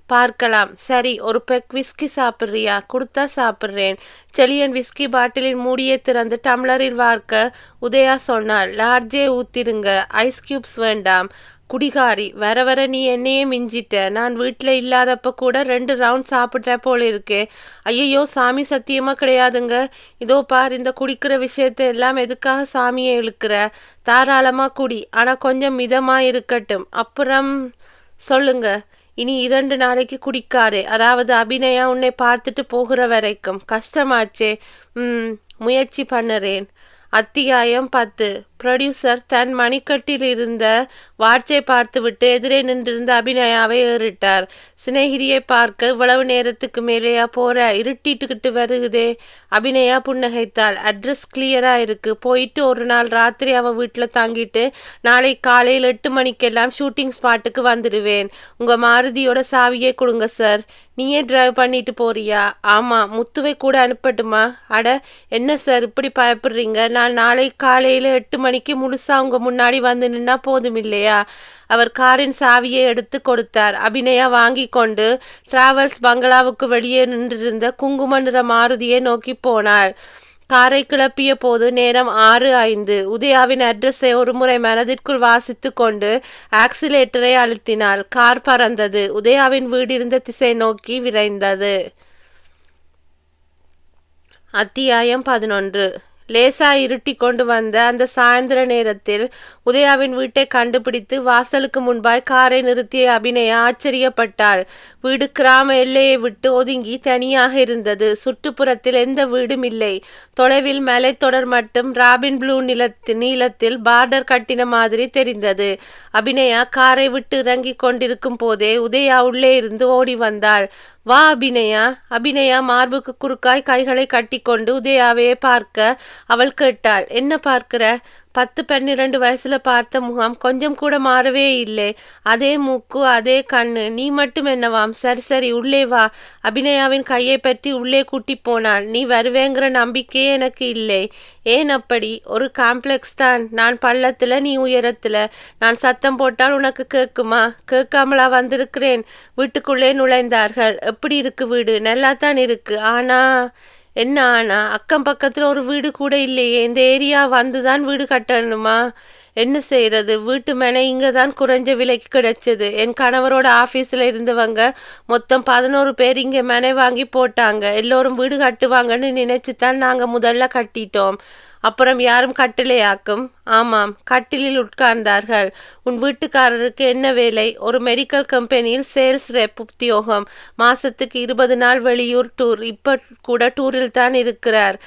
பார்க்கலாம். சரி, ஒரு பெக் விஸ்கி சாப்பிட்றியா? கொடுத்தா சாப்பிட்றேன். செழியன் விஸ்கி பாட்டிலின் மூடியை திறந்து டம்ளரில் வார்க்க உதயா சொன்னாள். லார்ஜே ஊத்திருங்க, ஐஸ் கியூப்ஸ் வேண்டாம். குடிகாரி, வர வர நீ என்னையே மிஞ்சிட்ட. நான் வீட்டில் இல்லாதப்ப கூட 2 ரவுண்ட் சாப்பிட்ட போல இருக்கே. ஐயோ சாமி, சத்தியமாக கிடையாதுங்க. இதோ பார், இந்த குடிக்கிற விஷயத்தை எல்லாம் எதுக்காக சாமியை இழுக்கிற? தாராளமாக குடி, ஆனால் கொஞ்சம் மிதமாக இருக்கட்டும். அப்புறம் சொல்லுங்க. இனி 2 நாளைக்கு குடிக்காதே. அதாவது அபிநயா உன்னை பார்த்துட்டு போகிற வரைக்கும். கஷ்டமாச்சே. முயற்சி பண்ணுறேன். அத்தியாயம் 10. புரொடியூசர் தன் மணிக்கட்டில் இருந்த வாட்சை பார்த்துவிட்டு எதிரே நின்றிருந்த அபிநயாவை ஏறிட்டார். சிநேகிதியை பார்க்க இவ்வளவு நேரத்துக்கு மேலேயா போற? இருட்டிட்டுக்கிட்டு வருகுதே. அபிநயா புன்னகைத்தாள். அட்ரஸ் கிளியரா இருக்கு. போயிட்டு ஒரு நாள் ராத்திரி அவ வீட்டில் தங்கிட்டு நாளை காலையில் 8 மணிக்கெல்லாம் ஷூட்டிங் ஸ்பாட்டுக்கு வந்துடுவேன். உங்க மாருதியோட சாவியே கொடுங்க சார். நீயே டிரைவ் பண்ணிட்டு போறியா? ஆமா. முத்துவை கூட அனுப்பட்டுமா? அட என்ன சார் இப்படி பயப்படுறீங்க? நான் நாளை காலையில் 8 மணிக்கு முழுசா உங்க முன்னாடி வந்து நின்னா போதும் இல்லையா? அவர் காரின் சாவியை எடுத்து கொடுத்தார். அபிநயா வாங்கி கொண்டு டிராவல்ஸ் பங்களாவுக்கு வெளியே நின்றிருந்த குங்கும நிற மாருதியை நோக்கி போனாள். காரை கிளப்பிய போது நேரம் 6:05. உதயாவின் அட்ரஸை ஒரு முறை மனதிற்குள் வாசித்து கொண்டு ஆக்சிலேட்டரை அழுத்தினாள். கார் பறந்தது. உதயாவின் வீடு இருந்த திசை நோக்கி விரைந்தது. அத்தியாயம் 11. லேசா இருட்டி கொண்டு வந்த அந்த சாயந்தர நேரத்தில் உதயாவின் வீட்டை கண்டுபிடித்து வாசலுக்கு முன்பாய் காரை நிறுத்திய அபிநயா ஆச்சரியப்பட்டாள். வீடு கிராம எல்லையை விட்டு ஒதுங்கி தனியாக இருந்தது. சுற்றுப்புறத்தில் எந்த வீடும் இல்லை. தொலைவில் மலைத்தொடர் மட்டும் ராபின் ப்ளூ நீளத்தில் பார்டர் கட்டின மாதிரி தெரிந்தது. அபிநயா காரை விட்டு இறங்கி கொண்டிருக்கும் போதே உதயா உள்ளே இருந்து ஓடி வந்தாள். வா அபிநயா. அபிநயா மார்புக்கு குறுக்காய் கைகளை கட்டி கொண்டு உதயாவையே பார்க்க அவள் கேட்டாள். என்ன பார்க்கிற? 10-12 வயசுல பார்த்த முகம் கொஞ்சம் கூட மாறவே இல்லை. அதே மூக்கு, அதே கண்ணு. நீ மட்டும் என்னவாம்? சரி சரி உள்ளே வா. அபிநயாவின் கையை பற்றி உள்ளே கூட்டி போனாள். நீ வருவேங்கிற நம்பிக்கையே எனக்கு இல்லை. ஏன் அப்படி? ஒரு காம்ப்ளெக்ஸ் தான். நான் பள்ளத்துல, நீ உயரத்துல. நான் சத்தம் போட்டால் உனக்கு கேட்குமா? கேட்காமலா வந்திருக்கிறேன்? வீட்டுக்குள்ளே நுழைந்தார்கள். எப்படி இருக்கு வீடு? நல்லா தான் இருக்கு. ஆனா என்ன ஆனா? அக்கம் பக்கத்தில் ஒரு வீடு கூட இல்லையே. இந்த ஏரியா வந்து தான் வீடு கட்டணுமா? என்ன செய்யறது? வீட்டு மனை இங்கே தான் குறைஞ்ச விலைக்கு கிடைச்சது. என் கணவரோட ஆஃபீஸில் இருந்தவங்க மொத்தம் 11 பேர் இங்கே மனை வாங்கி போட்டாங்க. எல்லோரும் வீடு கட்டுவாங்கன்னு நினைச்சு தான் நாங்கள் முதல்ல கட்டிட்டோம். அப்புறம் யாரும் கட்டிலையாக்கும்? ஆமாம், கட்டிலில் உட்கார்ந்தார்கள். உன் வீட்டுக்காரருக்கு என்ன வேலை? ஒரு மெடிக்கல் கம்பெனியில் சேல்ஸ் ரெப் உத்தியோகம். மாசத்துக்கு 20 நாள் வெளியூர் டூர். இப்போ கூட டூரில் தான் இருக்கிறார்.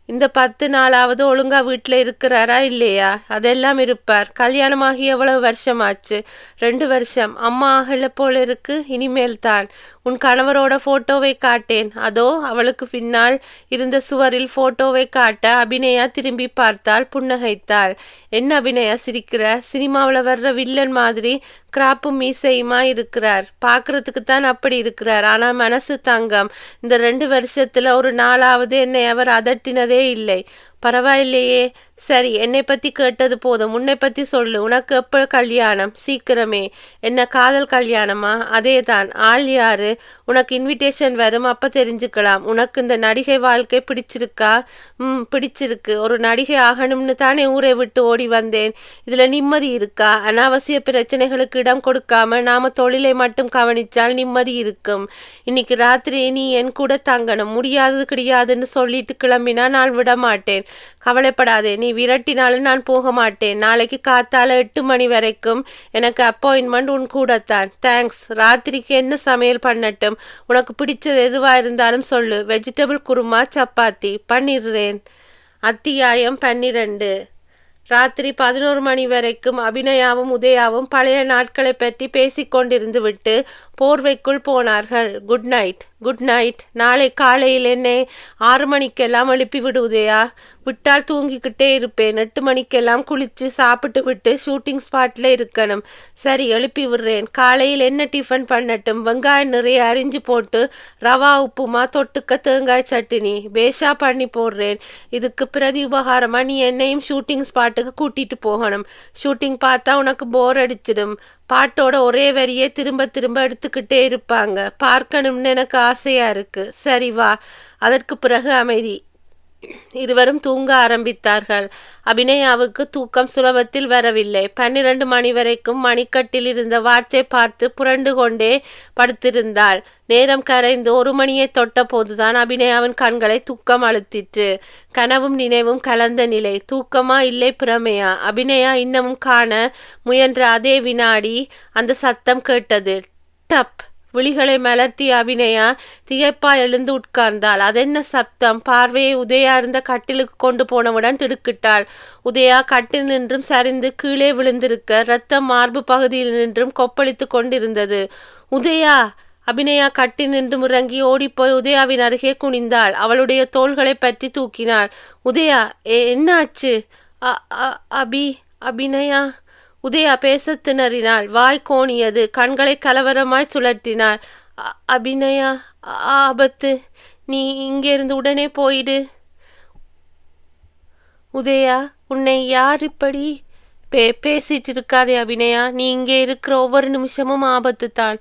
இந்த 10 நாளாவது ஒழுங்கா வீட்டில் இருக்கிறாரா இல்லையா? அதெல்லாம் இருப்பார். கல்யாணமாகி எவ்வளவு வருஷமாச்சு? 2 வருஷம். அம்மா ஆகல போல இருக்கு. இனிமேல் தான். உன் கணவரோட போட்டோவை காட்டேன். அதோ அவளுக்கு பின்னால் இருந்த சுவரில் போட்டோவை காட்ட அபிநயா திரும்பி பார்த்தாள். புன்னகைத்தாள். என்ன அபிநயா சிரிக்கிற? சினிமாவில் வர்ற வில்லன் மாதிரி கிராப்பும் மீசையுமா இருக்கிறார். பார்க்கறதுக்கு தான் அப்படி இருக்கிறார். ஆனால் மனசு தங்கம். இந்த 2 வருஷத்துல ஒரு நாளாவது என்னை அவர் அதட்டினதே இல்லை. பரவாயில்லையே. சரி, என்னை பற்றி கேட்டது போதும். உன்னை பற்றி சொல்லு. உனக்கு எப்போ கல்யாணம்? சீக்கிரமே. என்ன காதல் கல்யாணமா? அதே தான். ஆள் யாரு? உனக்கு இன்விடேஷன் வரும், அப்போ தெரிஞ்சுக்கலாம். உனக்கு இந்த நடிகை வாழ்க்கை பிடிச்சிருக்கா? பிடிச்சிருக்கு. ஒரு நடிகை ஆகணும்னு தானே ஊரை விட்டு ஓடி வந்தேன். இதில் நிம்மதி இருக்கா? அனாவசிய பிரச்சனைகளுக்கு இடம் கொடுக்காம நாம தொழிலை மட்டும் கவனிச்சால் நிம்மதி இருக்கும். இன்னைக்கு ராத்திரி நீ என் கூட தங்கணும். முடியாது கிடையாதுன்னு சொல்லிட்டு கிளம்பினா நான் விட மாட்டேன். கவலைப்படாதே. நீ விரட்டினாலும் நான் போக மாட்டேன். நாளைக்கு காத்தால 8 மணி வரைக்கும் எனக்கு அப்பாயின்மெண்ட் உன் கூடத்தான். தேங்க்ஸ். ராத்திரிக்கு என்ன சமையல் பண்ணட்டும்? உனக்கு பிடிச்சது எதுவா இருந்தாலும் சொல்லு. வெஜிடபிள் குருமா, சப்பாத்தி பண்ணிடுறேன். அத்தியாயம் 12. ராத்திரி 11 மணி வரைக்கும் அபிநயாவும் உதயாவும் பழைய நாட்களை பற்றி பேசிக்கொண்டிருந்து விட்டு போர்வைக்குள் போனார்கள். Good night. Good night. நாளை காலையில் என்னை 6 மணிக்கெல்லாம் எழுப்பி விடு உதயா. விட்டால் தூங்கிக்கிட்டே இருப்பேன். 8 மணிக்கெல்லாம் குளித்து சாப்பிட்டு விட்டு ஷூட்டிங் ஸ்பாட்டில் இருக்கணும். சரி, எழுப்பி விடுறேன். காலையில் என்ன டிஃபன் பண்ணட்டும்? வெங்காயம் நிறைய அரிஞ்சு போட்டு ரவா உப்புமா, தொட்டுக்க தேங்காய் சட்னி பேஷா பண்ணி போடுறேன். இதுக்கு பிரதி உபகாரமாக நீ என்னையும் ஷூட்டிங் ஸ்பாட்டுக்கு கூட்டிட்டு போகணும். ஷூட்டிங் பார்த்தா உனக்கு போர் அடிச்சிடும். பாட்டோட ஒரே வரியே திரும்ப திரும்ப எடுத்துக்கிட்டே இருப்பாங்க. பார்க்கணும்னு எனக்கு ஆசையா இருக்கு. சரி வா. அதற்கு பிறகு அமைதி. இருவரும் தூங்க ஆரம்பித்தார்கள். அபிநயாவுக்கு தூக்கம் சுலபத்தில் வரவில்லை. 12 மணி வரைக்கும் மணிக்கட்டில் இருந்த வாட்சை பார்த்து புரண்டு கொண்டே படுத்திருந்தாள். நேரம் கரைந்து 1 மணியை தொட்ட போதுதான் அபிநயாவின் கண்களை தூக்கம் அழுத்திற்று. கனவும் நினைவும் கலந்த நிலை. தூக்கமா இல்லை பிரமையா? அபிநயா இன்னமும் காண முயன்ற அதே வினாடி அந்த சத்தம் கேட்டது. டப். விழிகளை மலர்த்திய அபிநயா திகைப்பாய் எழுந்து உட்கார்ந்தாள். அதென்ன சத்தம்? பார்வையை உதயா இருந்த கட்டிலுக்கு கொண்டு போனவுடன் திடுக்கிட்டாள். உதயா கட்டில் நின்றும் சரிந்து கீழே விழுந்திருக்க இரத்தம் மார்பு பகுதியில் நின்றும் கொப்பளித்து கொண்டிருந்தது. உதயா! அபிநயா கட்டில் நின்று முறங்கி ஓடிப்போய் உதயாவின் அருகே குனிந்தாள். அவளுடைய தோள்களை பற்றி தூக்கினாள். உதயா, என்னாச்சு? அபிநயா. உதயா பேச திணறினாள். வாய் கோணியது. கண்களை கலவரமாய் சுழற்றினாள். அபிநயா, ஆபத்து. நீ இங்கிருந்து உடனே போயிடு. உதயா, உன்னை யார் இப்படி? பேசிட்டு இருக்காதே அபிநயா. நீ இங்கே இருக்கிற ஒவ்வொரு நிமிஷமும் ஆபத்து தான்.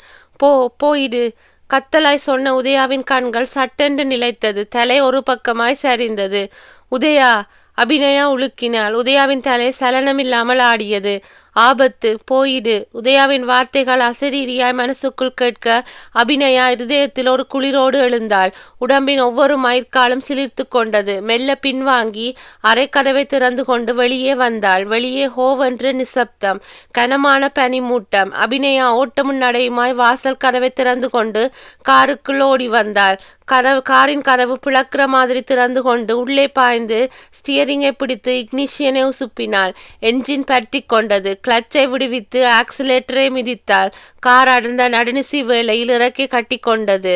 போயிடு. கத்தலாய் சொன்ன உதயாவின் கண்கள் சட்டென்று நிலைத்தது. தலை ஒரு பக்கமாய் சரிந்தது. உதயா! அபிநயா உலுக்கினாள். உதயாவின் தலை சலனமில்லாமல் ஆடியது. ஆபத்து, போயிடு. உதயாவின் வார்த்தைகள் அசரீரியாய் மனசுக்குள் கேட்க அபிநயா இருதயத்தில் ஒரு குளிரோடு எழுந்தாள். உடம்பின் ஒவ்வொரு மயிர்காலும் சிலிர்த்து கொண்டது. மெல்ல பின்வாங்கி அரைக்கதவை திறந்து கொண்டு வெளியே வந்தாள். வெளியே ஹோவென்று நிசப்தம், கனமான பனிமூட்டம். அபிநயா ஓட்டமும் நடையுமாய் வாசல் கதவை திறந்து கொண்டு காருக்குள் ஓடி வந்தாள். காரின் கதவு பிளக்கிற மாதிரி திறந்து கொண்டு உள்ளே பாய்ந்து ஸ்டியரிங்கை பிடித்து இக்னிஷியனை உசுப்பினாள். என்ஜின் பற்றி கொண்டது. கிளச்சை விடுவித்து ஆக்சிலேட்டரை மிதித்தாள். கார் அடர்ந்த நடுநிசி வேளையில் இறக்கி கட்டி கொண்டது.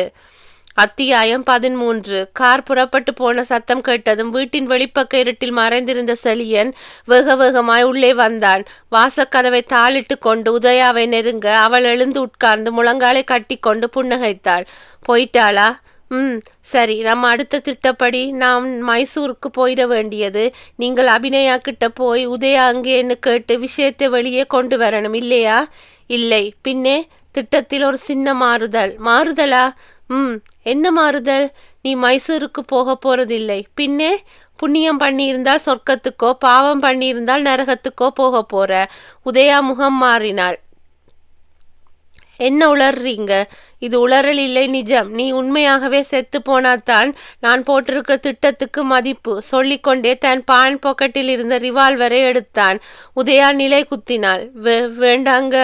அத்தியாயம் 13. கார் புறப்பட்டு போன சத்தம் கேட்டதும் வீட்டின் வெளிப்பக்க இருட்டில் மறைந்திருந்த செழியன் வேக வேகமாய் உள்ளே வந்தான். வாசக்கதவை தாளிட்டு கொண்டு உதயாவை நெருங்க அவள் எழுந்து உட்கார்ந்து முழங்காலை கட்டி கொண்டு புன்னகைத்தாள். போயிட்டாளா? சரி, நம்ம அடுத்த திட்டப்படி நாம் மைசூருக்கு போயிட வேண்டியது. நீங்கள் அபிநயா கிட்ட போய் உதயா அங்கேன்னு கேட்டு விஷயத்தை வெளியே கொண்டு வரணும், இல்லையா? இல்லை, பின்னே திட்டத்தில் ஒரு சின்ன மாறுதலா? என்ன மாறுதல்? நீ மைசூருக்கு போக போறதில்லை. பின்னே புண்ணியம் பண்ணியிருந்தால் சொர்க்கத்துக்கோ, பாவம் பண்ணியிருந்தால் நரகத்துக்கோ போக போற. உதயா முகம் மாறினாள். என்ன உளறீங்க? இது உளறல் இல்லை, நிஜம். நீ உண்மையாகவே செத்து போனாதான் நான் போட்டிருக்கிற திட்டத்துக்கு மதிப்பு. சொல்லிக்கொண்டே தன் பான் பாக்கெட்டில் இருந்த ரிவால்வரை எடுத்தான். உதயா நிலை குத்தினாள். வேண்டாங்க.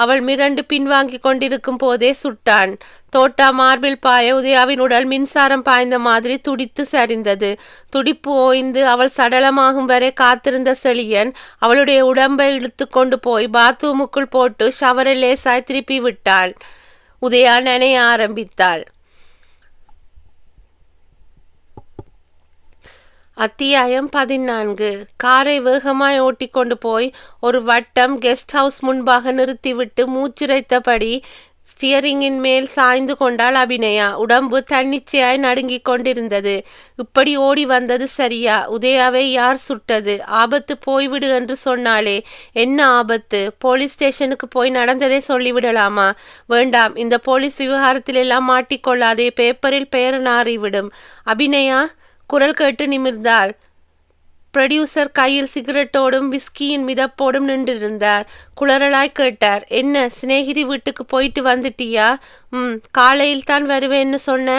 அவள் மிரண்டு பின்வாங்கி கொண்டிருக்கும் போதே சுட்டான். தோட்டா மார்பில் பாய உதயாவின் உடல் மின்சாரம் பாய்ந்த மாதிரி துடித்து சரிந்தது. துடிப்பு ஓய்ந்து அவள் சடலமாகும் வரை காத்திருந்த செழியன் அவளுடைய உடம்பை இழுத்து கொண்டு போய் பாத்ரூமுக்குள் போட்டு ஷவரை லேசாய் திருப்பி விட்டாள். உதயா நனைய ஆரம்பித்தாள். அத்தியாயம் 14. காரை வேகமாய் ஓட்டிக்கொண்டு போய் ஒரு வட்டம் கெஸ்ட் ஹவுஸ் முன்பாக நிறுத்திவிட்டு மூச்சிரைத்தபடி ஸ்டியரிங்கின் மேல் சாய்ந்து கொண்டாள் அபிநயா. உடம்பு தன்னிச்சையாய் நடுங்கிக் கொண்டிருந்தது. இப்படி ஓடி வந்தது சரியா? உதயாவை யார் சுட்டது? ஆபத்து, போய்விடு என்று சொன்னாலே. என்ன ஆபத்து? போலீஸ் ஸ்டேஷனுக்கு போய் நடந்ததை சொல்லிவிடலாமா? வேண்டாம், இந்த போலீஸ் விவகாரத்திலெல்லாம் மாட்டிக்கொள்ளாதே. பேப்பரில் பெயர் நாறிவிடும். அபிநயா குரல் கேட்டு நிமிர்ந்தாள். ப்ரொடியூசர் கையில் சிகரெட்டோடும் விஸ்கியின் மிதப்போடும் நின்றிருந்தார். குளறலாய் கேட்டார். என்ன, சிநேகிதி வீட்டுக்கு போயிட்டு வந்துட்டியா? காலையில் தான் வருவேன்னு சொன்ன.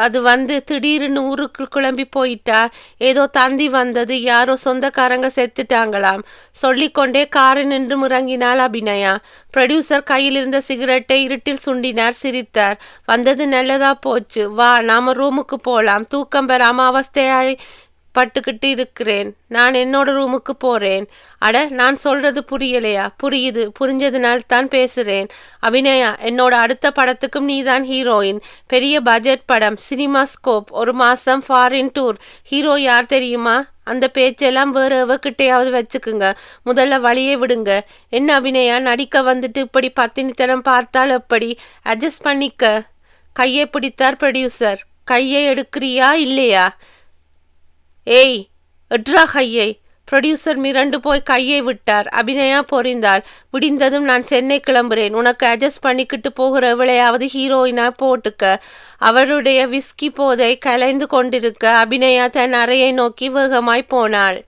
அது வந்து திடீர்னு ஊருக்கு குழம்பி போயிட்டா. ஏதோ தந்தி வந்தது, யாரோ சொந்தக்காரங்க செத்துட்டாங்களாம். சொல்லிக்கொண்டே காரில் நின்று முறங்கினாள் அபிநயா. ப்ரொடியூசர் கையில் இருந்த சிகரெட்டை இருட்டில் சுண்டினார். சிரித்தார். வந்தது நல்லதா போச்சு. வா, நாம ரூமுக்கு போலாம். தூக்கம் பெறாம அவஸ்தையாய் பட்டுக்கிட்டு இருக்கிறேன். நான் என்னோட ரூமுக்கு போறேன். அட, நான் சொல்றது புரியலையா? புரியுது. புரிஞ்சதுனால்தான் பேசுறேன். அபிநயா, என்னோட அடுத்த படத்துக்கும் நீதான் ஹீரோயின். பெரிய பட்ஜெட் படம், சினிமா ஸ்கோப், 1 மாசம் ஃபாரின் டூர். ஹீரோ யார் தெரியுமா? அந்த பேச்செல்லாம் வேற எவகிட்டையாவது வச்சுக்குங்க. முதல்ல வழியே விடுங்க. என்ன அபிநயா, நடிக்க வந்துட்டு இப்படி பத்தினித்தனம் பார்த்தால் எப்படி? அட்ஜஸ்ட் பண்ணிக்க. கையை பிடித்தார் ப்ரொடியூசர். கையை எடுக்கிறியா இல்லையா? ஏய், எட்ரா கையை. ப்ரொடியூசர் மிரண்டு போய் கையை விட்டார். அபிநயா பொறிந்தாள். விடிந்ததும் நான் சென்னை கிளம்புறேன். உனக்கு அட்ஜஸ்ட் பண்ணிக்கிட்டு போகிற எவளையாவது ஹீரோயினா போட்டுக்க. அவருடைய விஸ்கி போதை கலைந்து கொண்டிருக்க அபிநயா தன் அறையை நோக்கி வேகமாய் போனாள்.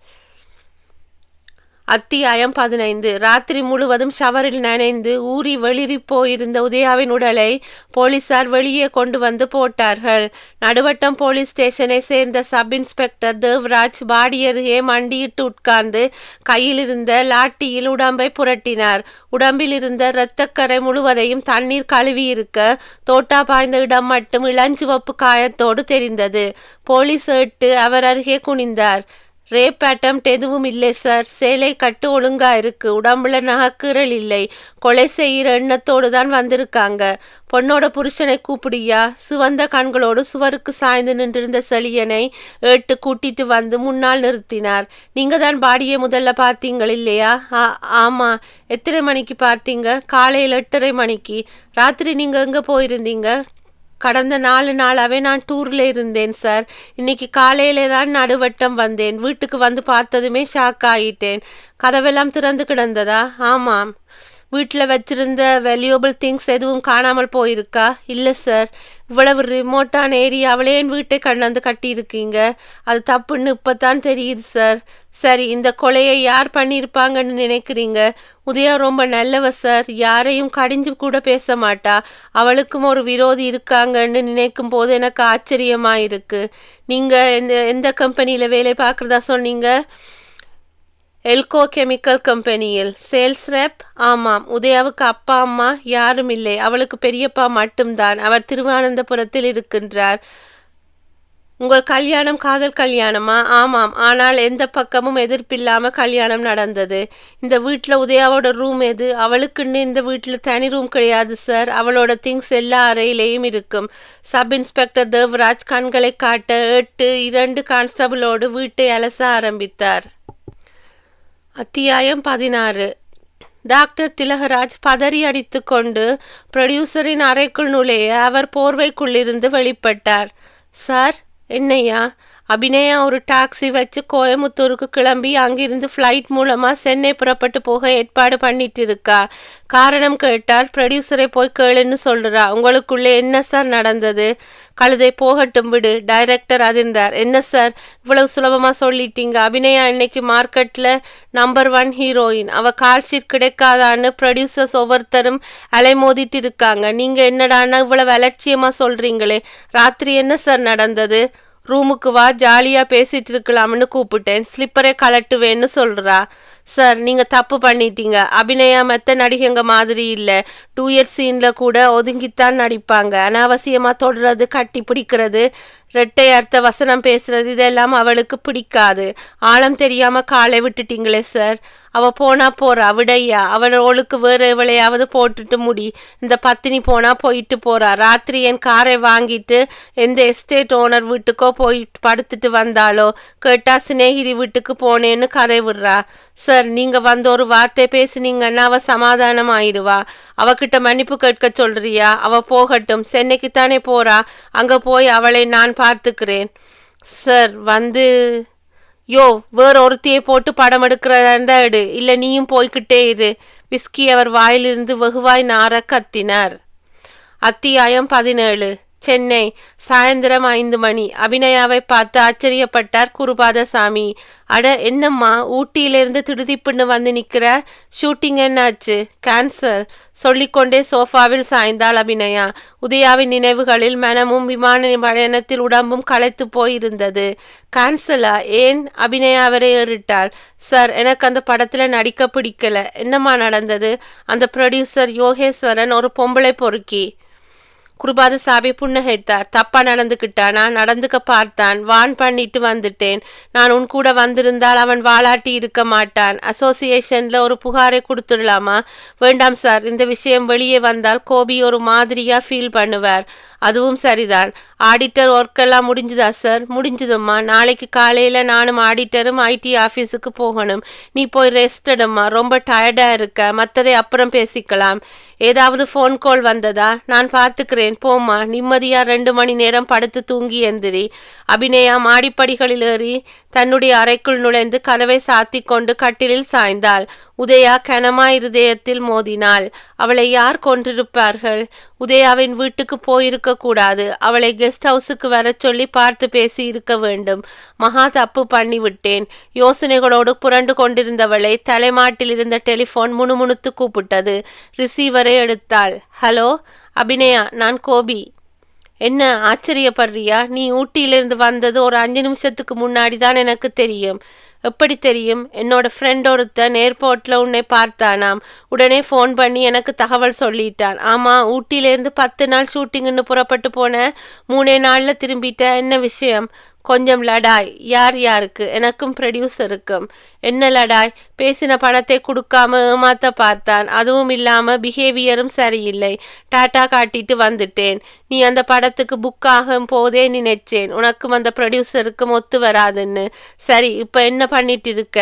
அத்தியாயம் 15. ராத்திரி முழுவதும் ஷவரில் நனைந்து ஊறி வெளிரி போயிருந்த உதயாவின் உடலை போலீசார் வெளியே கொண்டு வந்து போட்டார்கள். நடுவட்டம் போலீஸ் ஸ்டேஷனை சேர்ந்த சப் இன்ஸ்பெக்டர் தேவ்ராஜ் பாடியருகே மண்டியிட்டு உட்கார்ந்து கையில் இருந்த லாட்டியில் உடம்பை புரட்டினார். உடம்பில் இருந்த இரத்தக்கரை முழுவதையும் தண்ணீர் கழுவியிருக்க தோட்டா பாய்ந்த இடம் மட்டும் இளஞ்சிவப்பு காயத்தோடு தெரிந்தது. போலீஸ் ஏட்டு அவர் அருகே குனிந்தார். ரேப் அட்டெம்ப்ட் எதுவும் இல்லை சார். சேலை கட்டு ஒழுங்கா இருக்கு. உடம்புல நகைக்கீறல் இல்லை. கொலை செய்கிற எண்ணத்தோடு தான் வந்திருக்காங்க. பொண்ணோட புருஷனை கூப்பிடியா? சிவந்த கண்களோடு சுவருக்கு சாய்ந்து நின்றிருந்த செழியனை ஏட்டு கூட்டிட்டு வந்து முன்னால் நிறுத்தினார். நீங்க தான் பாடியை முதல்ல பார்த்தீங்கள் இல்லையா? ஆமா. எத்தனை மணிக்கு பார்த்தீங்க? காலையில் 8:30 மணிக்கு. ராத்திரி நீங்க எங்க போயிருந்தீங்க? கடந்த 4 நாளாவே நான் டூரில் இருந்தேன் சார். இன்னைக்கு காலையிலே தான் நடுவட்டம் வந்தேன். வீட்டுக்கு வந்து பார்த்ததுமே ஷாக் ஆகிட்டேன். கதவெல்லாம் திறந்து கிடந்ததா? ஆமாம். வீட்டில் வச்சிருந்த வேல்யூபிள் திங்ஸ் எதுவும் காணாமல் போயிருக்கா? இல்லை சார். இவ்வளவு ரிமோட்டான ஏரியாவிலே என் வீட்டை கொண்டாந்து கட்டியிருக்கீங்க. அது தப்புன்னு இப்போத்தான் தெரியுது சார். சரி, இந்த கொலையை யார் பண்ணியிருப்பாங்கன்னு நினைக்கிறீங்க? உதயா ரொம்ப நல்லவ சார். யாரையும் கடிஞ்சு கூட பேச மாட்டா. அவளுக்கும் ஒரு விரோதி இருக்காங்கன்னு நினைக்கும் போது எனக்கு ஆச்சரியமாயிருக்கு. நீங்கள் எந்த கம்பெனியில் வேலை பார்க்குறதா சொன்னீங்க? எல்கோ கெமிக்கல் கம்பெனியில். Sales rep? ஆமாம். உதயாவுக்கு அப்பா அம்மா யாரும் இல்லை. அவளுக்கு பெரியப்பா மட்டும்தான். அவர் திருவனந்தபுரத்தில் இருக்கின்றார். உங்கள் கல்யாணம் காதல் கல்யாணமா? ஆமாம். ஆனால் எந்த பக்கமும் எதிர்ப்பில்லாமல் கல்யாணம் நடந்தது. இந்த வீட்டில் உதயாவோட ரூம் எது? அவளுக்குன்னு இந்த வீட்டில் தனி ரூம் கிடையாது சார். அவளோட திங்ஸ் எல்லா அறையிலேயும் இருக்கும். சப் இன்ஸ்பெக்டர் தேவ்ராஜ் கண்களை காட்ட 2 கான்ஸ்டபிளோடு வீட்டை அலச ஆரம்பித்தார். அத்தியாயம் 16. டாக்டர் திலகராஜ் பதறி அடித்து கொண்டு ப்ரொடியூசரின் அறைக்குள் நுழைய அவர் போர்வைக்குள்ளிருந்து வெளிப்பட்டார். சார், என்னையா? அபிநயா ஒரு டாக்ஸி வச்சு கோயமுத்தூருக்கு கிளம்பி அங்கிருந்து ஃப்ளைட் மூலமாக சென்னை புறப்பட்டு போக ஏற்பாடு பண்ணிட்டு இருக்கா. காரணம் கேட்டால் ப்ரொடியூசரை போய் கேளுன்னு சொல்கிறா. உங்களுக்குள்ளே என்ன சார் நடந்தது? கழுதை போகட்டும் விடு. டைரக்டர் அதிர்ந்தார். என்ன சார் இவ்வளவு சுலபமாக சொல்லிட்டீங்க? அபிநயா இன்னைக்கு மார்க்கெட்டில் நம்பர் 1 ஹீரோயின். அவள் கால்ஷீட் கிடைக்காதான்னு ப்ரொடியூசர்ஸ் ஒவ்வொருத்தரும் அலைமோதிட்டு இருக்காங்க. நீங்கள் என்னடான்னா இவ்வளவு அலட்சியமாக சொல்கிறீங்களே. ராத்திரி என்ன சார் நடந்தது? ரூமுக்கு வா, ஜாலியாக பேசிகிட்டு இருக்கலாம்னு கூப்பிட்டேன். ஸ்லிப்பரை கலட்டுவேன்னு சொல்கிறா. சார், நீங்கள் தப்பு பண்ணிட்டீங்க. அபிநயா மெத்த நடிகங்க மாதிரி இல்லை. 2 இயர்ஸ் சீனில் கூட ஒதுங்கித்தான் நடிப்பாங்க. அனாவசியமாக தொடுறது, கட்டி பிடிக்கிறது, ரெட்டை அர்த்த வசனம் பேசுறது இதெல்லாம் அவளுக்கு பிடிக்காது. ஆழம் தெரியாமல் காலை விட்டுட்டீங்களே சார். அவள் போனா போறா, விடையா. அவளுக்கு வேறு எவளையாவது போட்டுட்டு முடி. இந்த பத்தினி போனா போயிட்டு போறா. ராத்திரி என் காரை வாங்கிட்டு எந்த எஸ்டேட் ஓனர் வீட்டுக்கோ போய் படுத்துட்டு வந்தாலோ. கேட்டா சிநேகிதி வீட்டுக்கு போனேன்னு கதை விடுறா. சார், நீங்கள் வந்து ஒரு வார்த்தை பேசுனீங்கன்னா அவள் சமாதானம் ஆயிடுவா. அவகிட்ட மன்னிப்பு கேட்க சொல்றியா? அவள் போகட்டும். சென்னைக்குத்தானே போறா. அங்கே போய் அவளை நான் பார்த்துக்கிறேன். சார், வந்து வேற ஒருத்தியை போட்டு படம் எடுக்கிறதா இருந்தா எடு. இல்லை நீயும் போய்கிட்டே இரு. விஸ்கி அவர் வாயிலிருந்து வெகுவாய் நார கத்தினார். அத்தியாயம் 17. சென்னை. சாயந்தரம் 5 மணி. அபிநயாவை பார்த்து ஆச்சரியப்பட்டார் குருபாதசாமி. அட, என்னம்மா ஊட்டியிலிருந்து திடுதிப்புன்னு வந்து நிற்கிற? ஷூட்டிங் என்னாச்சு? கேன்சல். சொல்லிக்கொண்டே சோஃபாவில் சாய்ந்தாள் அபிநயா. உதயாவின் நினைவுகளில் மனமும் விமான பயணத்தில் உடம்பும் களைத்து போயிருந்தது. கேன்சலா? ஏன்? அபிநயா அவரை ஏறிட்டாள். சார், எனக்கு அந்த படத்தில் நடிக்க பிடிக்கல. என்னம்மா நடந்தது? அந்த ப்ரொடியூசர் யோகேஸ்வரன் ஒரு பொம்பளை பொறுக்கி. குருபாதசாமி புன்னகைத்தார். தப்பா நடந்துக்கிட்டானா? நடந்துக்க பார்த்தான். வான் பண்ணிட்டு வந்துட்டேன். நான் உன் கூட வந்திருந்தால் அவன் வாலாட்டி இருக்க மாட்டான். அசோசியேஷன்ல ஒரு புகாரை கொடுத்துடலாமா? வேண்டாம் சார். இந்த விஷயம் வெளியே வந்தால் கோபி ஒரு மாதிரியா ஃபீல் பண்ணுவார். அதுவும் சரிதான். ஆடிட்டர் ஒர்க்கெல்லாம் முடிஞ்சுதா சார்? முடிஞ்சுதும்மா. நாளைக்கு காலையில் நானும் ஆடிட்டரும் ஐடி ஆஃபீஸுக்கு போகணும். நீ போய் ரெஸ்ட் எடும்மா. ரொம்ப டயர்டாக இருக்க. மற்றதை அப்புறம் பேசிக்கலாம். ஏதாவது ஃபோன் கால் வந்ததா? நான் பார்த்துக்கிறேன். போம்மா. நிம்மதியாக 2 மணி நேரம் படுத்து தூங்கி எந்திரி. அபிநயா மாடிப்படிகளில் ஏறி தன்னுடைய அறைக்குள் நுழைந்து கதவை சாத்தி கொண்டு கட்டிலில் சாய்ந்தாள். உதயா கனமாய் இருதயத்தில் மோதினாள். அவளை யார் கொன்றிருப்பார்கள்? உதயாவின் வீட்டுக்கு போயிருக்க கூடாது. அவளை கெஸ்ட் ஹவுஸுக்கு வரச் சொல்லி பார்த்து பேசி இருக்க வேண்டும். மகா தப்பு பண்ணிவிட்டேன். யோசனைகளோடு புரண்டு கொண்டிருந்தவளை தலைமாட்டில் இருந்த டெலிஃபோன் முணுமுணுத்து கூப்பிட்டது. ரிசீவரை எடுத்தாள். ஹலோ அபிநயா, நான் கோபி. என்ன ஆச்சரியப்படுறியா? நீ ஊட்டியிலிருந்து வந்தது ஒரு 5 நிமிஷத்துக்கு முன்னாடி தான் எனக்கு தெரியும். எப்படி தெரியும்? என்னோட ஃப்ரெண்ட் ஒருத்தன் ஏர்போர்ட்டில் உன்னை பார்த்தானாம். உடனே ஃபோன் பண்ணி எனக்கு தகவல் சொல்லிட்டான். ஆமாம், ஊட்டியிலேருந்து 10 நாள் ஷூட்டிங்குன்னு புறப்பட்டு போன 3 நாளில் திரும்பிட்ட. என்ன விஷயம்? கொஞ்சம் லடாய். யார் யாருக்கு? எனக்கும் ப்ரொடியூசருக்கும். என்ன லடாய்? பேசின பணத்தை கொடுக்காம ஏமாத்த பார்த்தான். அதுவும் இல்லாமல் பிஹேவியரும் சரியில்லை. டாட்டா காட்டிட்டு வந்துட்டேன். நீ அந்த படத்துக்கு புக் ஆகும் போதே நினைச்சேன் உனக்கும் அந்த ப்ரொடியூசருக்கும் ஒத்து வராதுன்னு. சரி, இப்போ என்ன பண்ணிட்டு இருக்க?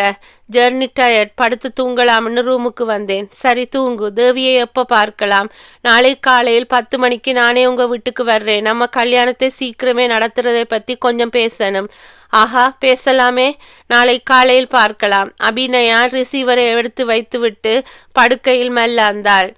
ஜெர்னி டயர்ட், படுத்து தூங்கலாம்னு ரூமுக்கு வந்தேன். சரி தூங்கு. தேவியை எப்போ பார்க்கலாம்? நாளை காலையில் 10 மணிக்கு நானே உங்கள் வீட்டுக்கு வர்றேன். நம்ம கல்யாணத்தை சீக்கிரமே நடத்துறதை பற்றி கொஞ்சம் பேசணும். ஆஹா, பேசலாமே. நாளை காலையில் பார்க்கலாம். அபிநயா ரிசீவரை எடுத்து வைத்துவிட்டு படுக்கையில் மெல்ல அந்தாள்.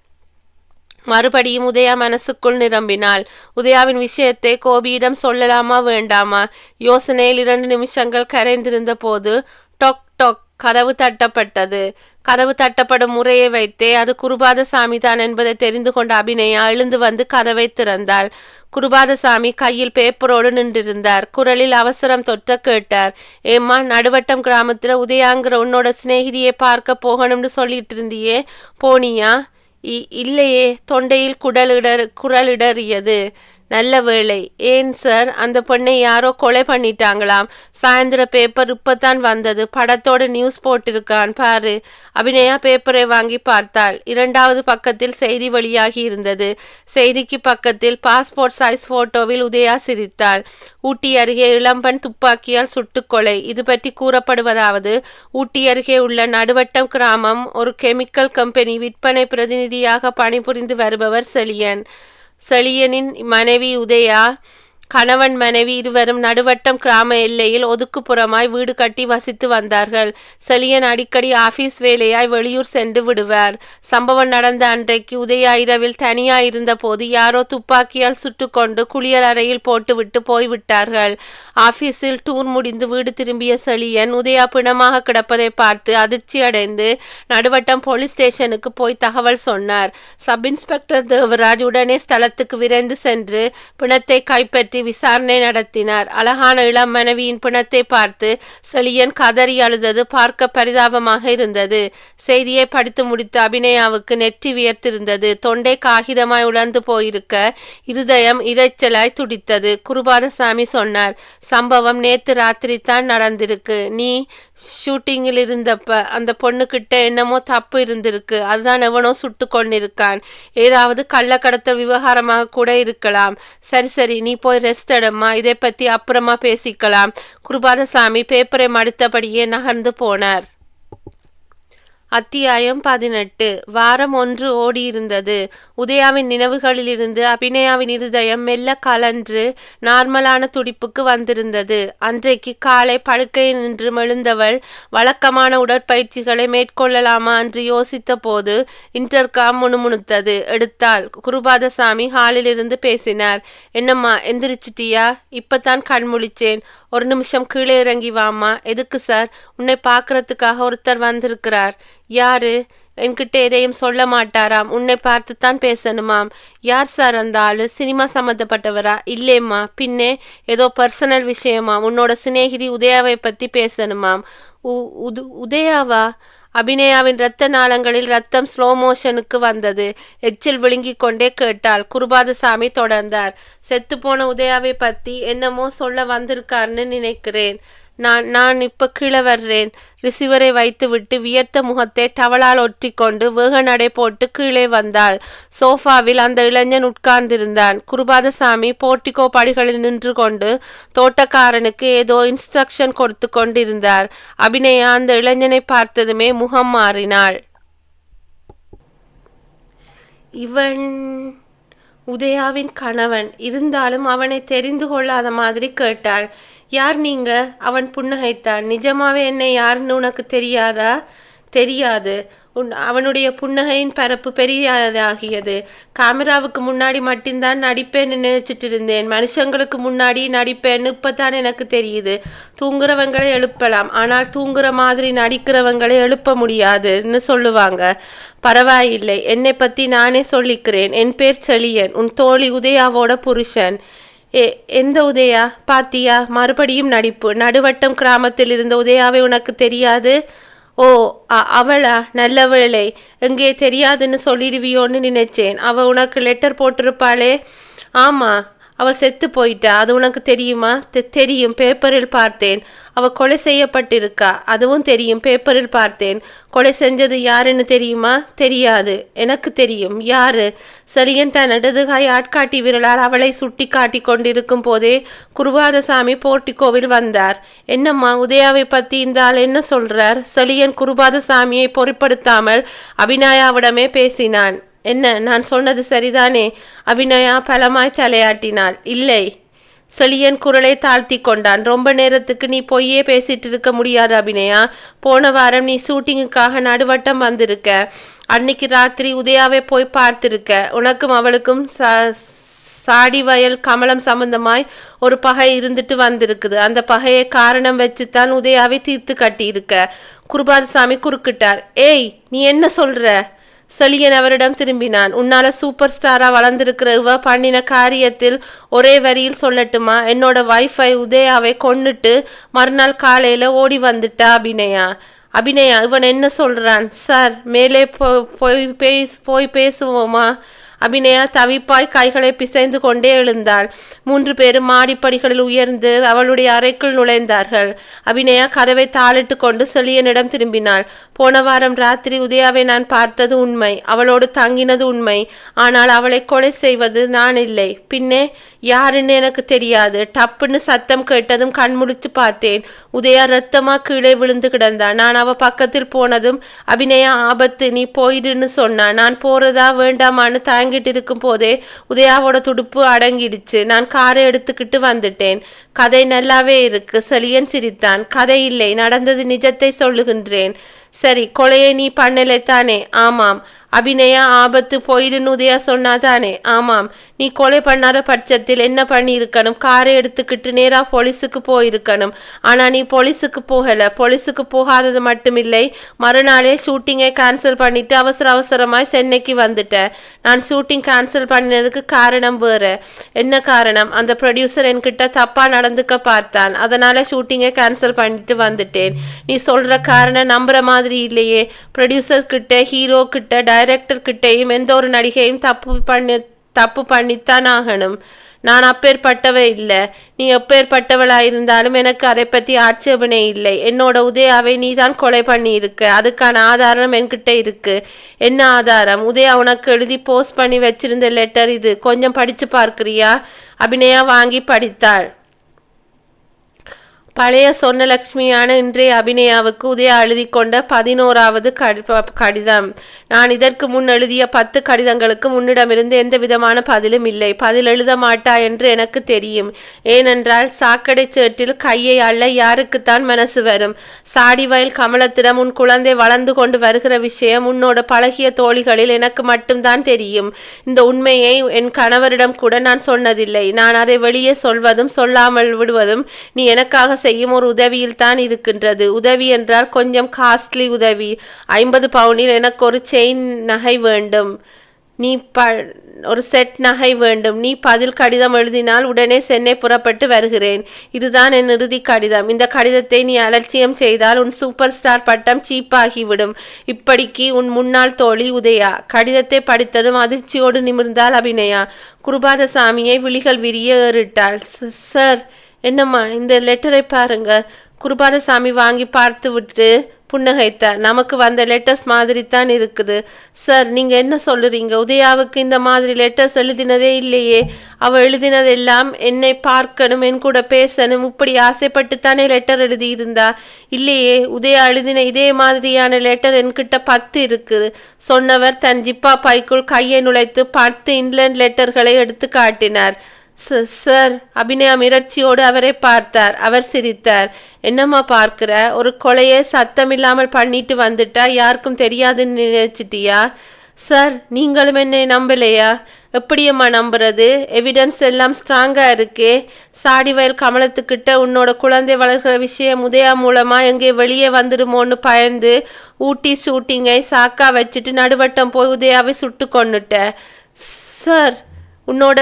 மறுபடியும் உதயா மனசுக்குள் நிரம்பினாள். உதயாவின் விஷயத்தை கோபியிடம் சொல்லலாமா வேண்டாமா? யோசனையில் 2 நிமிஷங்கள் கரைந்திருந்த போது டொக் டொக் கதவு தட்டப்பட்டது. கதவு தட்டப்படும் முறையை வைத்தே அது குருபாதசாமி தான் என்பதை தெரிந்து கொண்ட அபிநயா எழுந்து வந்து கதவை திறந்தாள். குருபாதசாமி கையில் பேப்பரோடு நின்றிருந்தார். குரலில் அவசரம் தொட்ட கேட்டார். ஏம்மா, நடுவட்டம் கிராமத்தில் உதயாங்கிற உன்னோட சிநேகிதியை பார்க்க போகணும்னு சொல்லிட்டு இருந்தியே, போனியா? இல்லையே. தொண்டையில் குரலிடறியது. நல்ல வேளை. ஏன் சார்? அந்த பொண்ணை யாரோ கொலை பண்ணிட்டாங்களாம். சாயந்தர பேப்பர் இப்பதான் வந்தது. படத்தோட நியூஸ் போட்டிருக்கான் பாரு. அபிநயா பேப்பரை வாங்கி பார்த்தாள். 2வது பக்கத்தில் செய்தி வெளியாகி இருந்தது. செய்திக்கு பக்கத்தில் பாஸ்போர்ட் சைஸ் போட்டோவில் உதயா சிரித்தாள். ஊட்டி அருகே இளம்பெண் துப்பாக்கியால் சுட்டுக்கொலை. இது பற்றி கூறப்படுவதாவது, ஊட்டி அருகே உள்ள நடுவட்டம் கிராமம் ஒரு கெமிக்கல் கம்பெனி விற்பனை பிரதிநிதியாக பணிபுரிந்து வருபவர் செழியனின் மனைவி உதயா. கணவன் மனைவி இருவரும் நடுவட்டம் கிராம எல்லையில் ஒதுக்குப்புறமாய் வீடு கட்டி வசித்து வந்தார்கள். செழியன் அடிக்கடி ஆபீஸ் வேலையாய் வெளியூர் சென்று விடுவார். சம்பவம் நடந்த அன்றைக்கு உதயா இரவில் தனியாயிருந்த போது யாரோ துப்பாக்கியால் சுட்டுக்கொண்டு குளியல் அறையில் போட்டுவிட்டு போய்விட்டார்கள். ஆபீஸில் டூர் முடிந்து வீடு திரும்பிய செழியன் உதயா பிணமாக கிடப்பதை பார்த்து அதிர்ச்சி அடைந்து நடுவட்டம் போலீஸ் ஸ்டேஷனுக்கு போய் தகவல் சொன்னார். சப் இன்ஸ்பெக்டர் தேவராஜ் உடனே ஸ்தலத்துக்கு விரைந்து சென்று பிணத்தை கைப்பற்றி விசாரணை நடத்தினார். அழகான இளம் மனைவியின் பிணத்தை பார்த்து செழியன் கதறி அழுதது பார்க்க பரிதாபமாக இருந்தது. செய்தியை படித்து முடித்த அபிநயாவுக்கு நெற்றி வியர்த்திருந்தது. தொண்டை காகிதமாய் உலர்ந்து போயிருக்க இருதயம் இரைச்சலாய் துடித்தது. குருபாதசாமி சொன்னார், சம்பவம் நேத்து ராத்திரி தான் நடந்திருக்கு. நீ ஷூட்டிங்கில் இருந்தப்ப அந்த பொண்ணுக்கிட்ட என்னமோ தப்பு இருந்திருக்கு. அதுதான் எவனோ சுட்டு கொண்டிருக்கான். ஏதாவது கள்ளக்கடத்தல் விவகாரமாக கூட இருக்கலாம். சரி நீ போய் ரெஸ்ட் எடும்மா. இதை பற்றி அப்புறமா பேசிக்கலாம். குருபாதசாமி பேப்பரை மடித்தபடியே நகர்ந்து போனார். அத்தியாயம் 18. வாரம் 1 ஓடியிருந்தது. உதயாவின் நினைவுகளிலிருந்து அபிநயாவின் இருதயம் மெல்ல கலன்று நார்மலான துடிப்புக்கு வந்திருந்தது. அன்றைக்கு காலை படுக்கையில் நின்று எழுந்தவள் வழக்கமான உடற்பயிற்சிகளை மேற்கொள்ளலாமா என்று யோசித்த போது இன்டர்காம் முணுமுணுத்தது. எடுத்தாள். குருபாதசாமி ஹாலிலிருந்து பேசினார். என்னம்மா, எந்திரிச்சிட்டியா? இப்பதான் கண் முழிச்சேன். ஒரு நிமிஷம் கீழே இறங்கி வாம்மா. எதுக்கு சார்? உன்னை பார்க்கறதுக்காக ஒருத்தர் வந்திருக்கிறார். யாரு? என்கிட்ட எதையும் சொல்ல மாட்டாராம். உன்னை பார்த்து தான் பேசணுமாம். யார் சார் அந்த ஆளு? சினிமா சம்மந்தப்பட்டவரா? இல்லேம்மா. பின்னே ஏதோ பர்சனல் விஷயமா? உன்னோட சிநேகிதி உதயாவை பற்றி பேசணுமாம். உதயாவா? அபிநயாவின் இரத்த நாளங்களில் ரத்தம் ஸ்லோ மோஷனுக்கு வந்தது. எச்சில் விழுங்கி கொண்டே கேட்டாள். குருபாதசாமி தொடர்ந்தார். செத்துப்போன உதயாவை பற்றி என்னமோ சொல்ல வந்திருக்காருன்னு நினைக்கிறேன். நான் இப்போ கீழே வர்றேன். ரிசீவரை வைத்துவிட்டு வியர்த்த முகத்தை டவலால் ஒற்றி கொண்டு வேக நடை போட்டு கீழே வந்தாள். சோஃபாவில் அந்த இளைஞன் உட்கார்ந்திருந்தான். குருபாதசாமி போர்ட்டிகோ படிகளில் நின்று கொண்டு தோட்டக்காரனுக்கு ஏதோ இன்ஸ்ட்ரக்ஷன் கொடுத்து கொண்டிருந்தார். அபிநயா அந்த இளைஞனை பார்த்ததுமே முகம் மாறினாள். இவன் உதயாவின் கணவன். இருந்தாலும் அவனை தெரிந்து கொள்ளாத மாதிரி கேட்டாள். யார் நீங்க? அவன் புன்னகைத்தான். நிஜமாவே என்னை யாருன்னு உனக்கு தெரியாதா? தெரியாது. அவனுடைய புன்னகையின் பரப்பு பெரியதாகியது. கேமராவுக்கு முன்னாடி மட்டும்தான் நடிப்பேன்னு நினைச்சிட்டு இருந்தேன். மனுஷங்களுக்கு முன்னாடி நடிப்பேன்னு இப்போத்தான் எனக்கு தெரியுது. தூங்குறவங்களை எழுப்பலாம், ஆனால் தூங்குற மாதிரி நடிக்கிறவங்களை எழுப்ப முடியாதுன்னு சொல்லுவாங்க. பரவாயில்லை, என்னை பற்றி நானே சொல்லிக்கிறேன். என் பேர் செழியன், உன் தோழி உதயாவோட புருஷன். எந்த உதயா? பாத்தியா, மறுபடியும் நடிப்பு. நடுவட்டம் கிராமத்தில் இருந்த உதயாவை உனக்கு தெரியாது? ஓ, அவளா? நல்ல வேளை. எங்கே தெரியாதுன்னு சொல்லிடுவியோன்னு நினைச்சேன். அவள் உனக்கு லெட்டர் போட்டிருப்பாளே? ஆமாம், அவள் செத்து போயிட்டா. அது உனக்கு தெரியுமா? தெரியும், பேப்பரில் பார்த்தேன். அவள் கொலை செய்யப்பட்டிருக்கா, அதுவும் தெரியும், பேப்பரில் பார்த்தேன். கொலை செஞ்சது யாருன்னு தெரியுமா? தெரியாது. எனக்கு தெரியும். யாரு? செழியன் தன் இடதுகாய் ஆட்காட்டி விரலால் அவளை சுட்டி காட்டி கொண்டிருக்கும் போதே குருபாதசாமி போர்ட்டிகோவில் வந்தார். என்னம்மா, உதயாவை பற்றி இந்த ஆள் என்ன சொல்றார்? செழியன் குருபாதசாமியை பொருட்படுத்தாமல் அபிநயாவிடமே பேசினான். என்ன, நான் சொன்னது சரிதானே? அபிநயா பலமாய் தலையாட்டினாள். இல்லை. செழியன் குரலை தாழ்த்தி கொண்டான். ரொம்ப நேரத்துக்கு நீ பொய்யே பேசிட்டு இருக்க முடியாது அபிநயா. போன வாரம் நீ ஷூட்டிங்குக்காக நடுவட்டம் வந்திருக்க. அன்னைக்கு ராத்திரி உதயாவை போய் பார்த்திருக்க. உனக்கும் அவளுக்கும் சாடி வயல் கமலம் சம்பந்தமாய் ஒரு பகை இருந்துட்டு வந்திருக்குது. அந்த பகையை காரணம் வச்சுத்தான் உதயாவை தீர்த்து கட்டியிருக்க. குருபாதசாமி குறுக்கிட்டார். ஏய், நீ என்ன சொல்ற? செழியன் அவரிடம் திரும்பினான். உன்னால சூப்பர் ஸ்டாரா வளர்ந்திருக்கிற இவ பண்ணின காரியத்தில் ஒரே வரியில் சொல்லட்டுமா? என்னோட வைஃபை உதயாவை கொன்னுட்டு மறுநாள் காலையில ஓடி வந்துட்டா அபிநயா. அபிநயா, இவன் என்ன சொல்றான்? சார், மேலே போய் பேசுவோமா? அபிநயா தவிப்பாய் கைகளை பிசைந்து கொண்டே எழுந்தாள். 3 பேரும் மாடிப்படிகளில் உயர்ந்து அவளுடைய அறைக்குள் நுழைந்தார்கள். அபிநயா கதவை தாளிட்டு கொண்டு செழியனிடம் திரும்பினாள். போன வாரம் ராத்திரி உதயாவை நான் பார்த்தது உண்மை, அவளோடு தங்கினது உண்மை. ஆனால் அவளை கொலை செய்வது நான் இல்லை. பின்னே யாருன்னு எனக்கு தெரியாது. டப்புன்னு சத்தம் கேட்டதும் கண்முழிச்சு பார்த்தேன். உதயா ரத்தமா கீழே விழுந்து கிடந்தான். நான் அவ பக்கத்தில் போனதும் அபிநயா ஆபத்து, நீ போயிடுன்னு சொன்னான். நான் போறதா வேண்டாமான்னு தாங்கிட்டு இருக்கும் போதே உதயாவோட துடுப்பு அடங்கிடுச்சு. நான் காரை எடுத்துக்கிட்டு வந்துட்டேன். கதை நல்லாவே இருக்கு. செழியன் சிரித்தான். கதை இல்லை, நடந்தது நிஜத்தை சொல்லுகின்றேன். சரி, கொலையை நீ பண்ணலை தானே? ஆமாம். அபிநயா ஆபத்து, போயிடுன்னு உதயா சொன்னாதானே? ஆமாம். நீ கொலை பண்ணாத பட்சத்தில் என்ன பண்ணியிருக்கணும்? காரை எடுத்துக்கிட்டு நேராக போலீஸுக்கு போயிருக்கணும். ஆனால் நீ போலீஸுக்கு போகலை. போலீஸுக்கு போகாதது மட்டுமில்லை, மறுநாளே ஷூட்டிங்கை கேன்சல் பண்ணிட்டு அவசரமாய் சென்னைக்கு வந்துட்டேன். நான் ஷூட்டிங் கேன்சல் பண்ணினதுக்கு காரணம் வேறு. என்ன காரணம்? அந்த ப்ரொடியூசர் என்கிட்ட தப்பாக நடந்துக்க பார்த்தான். அதனால் ஷூட்டிங்கை கேன்சல் பண்ணிட்டு வந்துட்டேன். நீ சொல்கிற காரணம் நம்புற மாதிரி இல்லையே. ப்ரொடியூசர் கிட்ட, ஹீரோ கிட்ட, டைரக்டர் கிட்டையும் எந்த ஒரு நடிகையும் தப்பு பண்ணித்தான் ஆகணும். நான் அப்பேற்பட்டவ இல்லை. நீ எப்பேற்பட்டவளாயிருந்தாலும் எனக்கு அதை பற்றி ஆட்சேபனை இல்லை. என்னோட உதயாவை நீ தான் கொலை பண்ணியிருக்க. அதுக்கான ஆதாரம் என்கிட்ட இருக்கு. என்ன ஆதாரம்? உதயா உனக்கு எழுதி போஸ்ட் பண்ணி வச்சிருந்த லெட்டர் இது. கொஞ்சம் படிச்சு பார்க்கிறியா? அபிநயா வாங்கி படித்தாள். பழைய சொர்ணலட்சுமியான இன்றைய அபிநயாவுக்கு உதயா எழுதி கொண்ட 11வது கடிதம். நான் இதற்கு முன் எழுதிய 10 கடிதங்களுக்கு உன்னிடமிருந்து எந்த விதமான பதிலும் இல்லை. பதில் எழுத மாட்டா என்று எனக்கு தெரியும். ஏனென்றால் சாக்கடை சேற்றில் கையை அள்ள யாருக்குத்தான் மனசு வரும்? சாடிவயல் கமலத்திடம் உன் குழந்தை வளர்ந்து கொண்டு வருகிற விஷயம் உன்னோட பழகிய தோழிகளில் எனக்கு மட்டும்தான் தெரியும். இந்த உண்மையை என் கணவரிடம் கூட நான் சொன்னதில்லை. நான் அதை வெளியே சொல்வதும் சொல்லாமல் விடுவதும் நீ எனக்காக செய்யும் ஒரு உதவியில் தான் இருக்கின்றது. உதவி என்றால் கொஞ்சம் காஸ்ட்லி உதவி. 50 பவுனில் எனக்கு ஒரு செயின் நகை வேண்டும். ஒரு செட் நகை வேண்டும். நீ பதில் கடிதம் எழுதினால் உடனே சென்னை புறப்பட்டு வருகிறேன். இதுதான் என் இறுதி கடிதம். இந்த கடிதத்தை நீ அலட்சியம் செய்தால் உன் சூப்பர் ஸ்டார் பட்டம் சீப்பாகிவிடும். இப்படிக்கு உன் முன்னாள் தோழி உதயா. கடிதத்தை படித்ததும் அதிர்ச்சியோடு நிமிர்ந்தாள் அபிநயா. குருபாதசாமியை விழிகள் விரிய ஏறிட்டாள். சார், என்னம்மா, இந்த லெட்டரை பாருங்க. குருபாதசாமி வாங்கி பார்த்து விட்டு புன்னகைத்தார். நமக்கு வந்த லெட்டர்ஸ் மாதிரி தான் இருக்குது. சார், நீங்கள் என்ன சொல்லுறீங்க? உதயாவுக்கு இந்த மாதிரி லெட்டர்ஸ் எழுதினதே இல்லையே. அவள் எழுதினதெல்லாம் என்னை பார்க்கணும், என் கூட பேசணும், இப்படி ஆசைப்பட்டு தானே லெட்டர் எழுதியிருந்தா. இல்லையே, உதயா எழுதின இதே மாதிரியான லெட்டர் என்கிட்ட 10 இருக்குது. சொன்னவர் தன் ஜிப்பா பைக்குள் கையை நுழைத்து 10 இங்கிலாந்து லெட்டர்களை எடுத்து காட்டினார். சார், அபிநயா மிரட்சியோடு அவரை பார்த்தார். அவர் சிரித்தார். என்னம்மா பார்க்கிற? ஒரு கொலையை சத்தமில்லாமல் பண்ணிட்டு வந்துட்டா யாருக்கும் தெரியாதுன்னு நினைச்சிட்டியா? சார், நீங்களும் என்னை நம்பலையா? எப்படியம்மா நம்புறது? எவிடன்ஸ் எல்லாம் ஸ்ட்ராங்காக இருக்கே. சாடிவயல் கமலத்துக்கிட்ட உன்னோட குழந்தை வளர்கிற விஷயம் உதயா மூலமாக எங்கே வெளியே வந்துடுமோன்னு பயந்து ஊட்டி ஷூட்டிங்கை சாக்கா வச்சுட்டு நடுவட்டம் போய் உதயாவை சுட்டு கொண்டுட்ட. சார், உன்னோட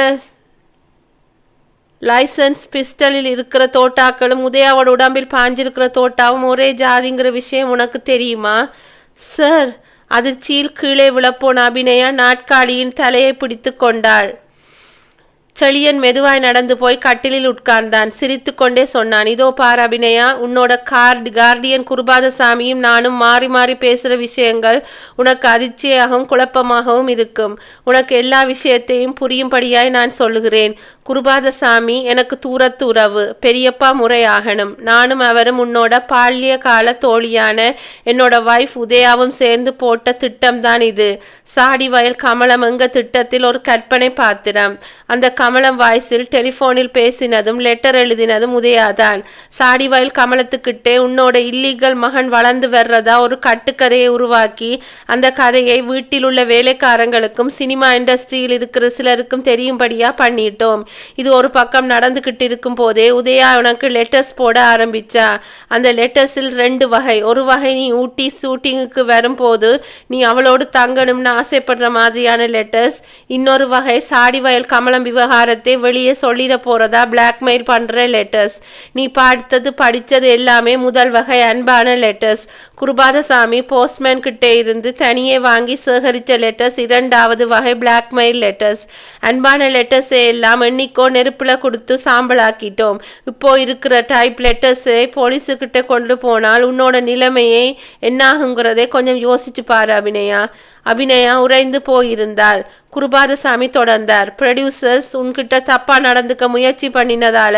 லைசன்ஸ் பிஸ்டலில் இருக்கிற தோட்டாக்களும் உதயாவோட உடம்பில் பாஞ்சிருக்கிற தோட்டாவும் ஒரே ஜாதிங்கிற விஷயம் உனக்கு தெரியுமா? சார், அதிர்ச்சியில் கீழே விழப்போன அபிநயா நாட்காலியின் தலையை பிடித்து கொண்டாள். செழியன் மெதுவாய் நடந்து போய் கட்டிலில் உட்கார்ந்தான். சிரித்து கொண்டே சொன்னான், இதோ பார் அபிநயா, உன்னோட கார்டியன் குருபாதசாமியும் நானும் மாறி மாறி பேசுகிற விஷயங்கள் உனக்கு அதிர்ச்சியாகவும் குழப்பமாகவும் இருக்கும். உனக்கு எல்லா விஷயத்தையும் புரியும்படியாய் நான் சொல்லுகிறேன். குருபாதசாமி எனக்கு தூரத்து உறவு, பெரியப்பா முறையாகணும். நானும் அவரும் உன்னோட பால்ய கால தோழியான என்னோட வைஃப் உதயாவும் சேர்ந்து போட்ட திட்டம்தான் இது. சாடிவயல் கமலம் எங்க திட்டத்தில் ஒரு கற்பனை பாத்திரம். அந்த கமலம் வாய்ஸில் டெலிஃபோனில் பேசினதும் லெட்டர் எழுதினதும் உதயாதான். சாடிவயல் கமலத்துக்கிட்டே உன்னோட இல்லீகல் மகன் வளர்ந்து வர்றதா ஒரு கட்டுக்கதையை உருவாக்கி அந்த கதையை வீட்டில் உள்ள வேலைக்காரங்களுக்கும் சினிமா இண்டஸ்ட்ரியில் இருக்கிற சிலருக்கும் தெரியும்படியா பண்ணிட்டோம். இது ஒரு பக்கம் நடந்துகிட்டு இருக்கும் போதே உதயா உனக்கு லெட்டர்ஸ் போட ஆரம்பிச்சா. அந்த லெட்டர்ஸில் 2 வகை. ஒரு வகை நீ ஊட்டி ஷூட்டிங்குக்கு வரும்போது நீ அவளோடு தங்கணும்னு ஆசைப்படுற மாதிரியான லெட்டர்ஸ். இன்னொரு வகை சாடிவயல் கமலம் விவகாரத்தை வெளியே சொல்லிட போறதா பிளாக்மெயில் பண்ற லெட்டர்ஸ். நீ படிச்சது எல்லாமே முதல் வகை அன்பான லெட்டர்ஸ். குருபாதசாமி போஸ்ட்மேன் கிட்டே இருந்து தனியே வாங்கி சேகரித்த லெட்டர்ஸ் 2வது வகை பிளாக்மெயில் லெட்டர்ஸ். அன்பான லெட்டர்ஸை எல்லாம் எண்ணிக்கோ நெருப்புல கொடுத்து சாம்பலாக்கிட்டோம். இப்போ இருக்கிற டைப் லெட்டர்ஸை போலீஸுக்கிட்ட கொண்டு போனால் உன்னோட நிலைமையை என்னாகுங்கிறதை கொஞ்சம் யோசிச்சு பாரு அபிநயா. அபிநயா உறைந்து போயிருந்தாள். குருபாதசாமி தொடர்ந்தார், ப்ரொடியூசர்ஸ் உன்கிட்ட தப்பா நடந்துக்க முயற்சி பண்ணினதால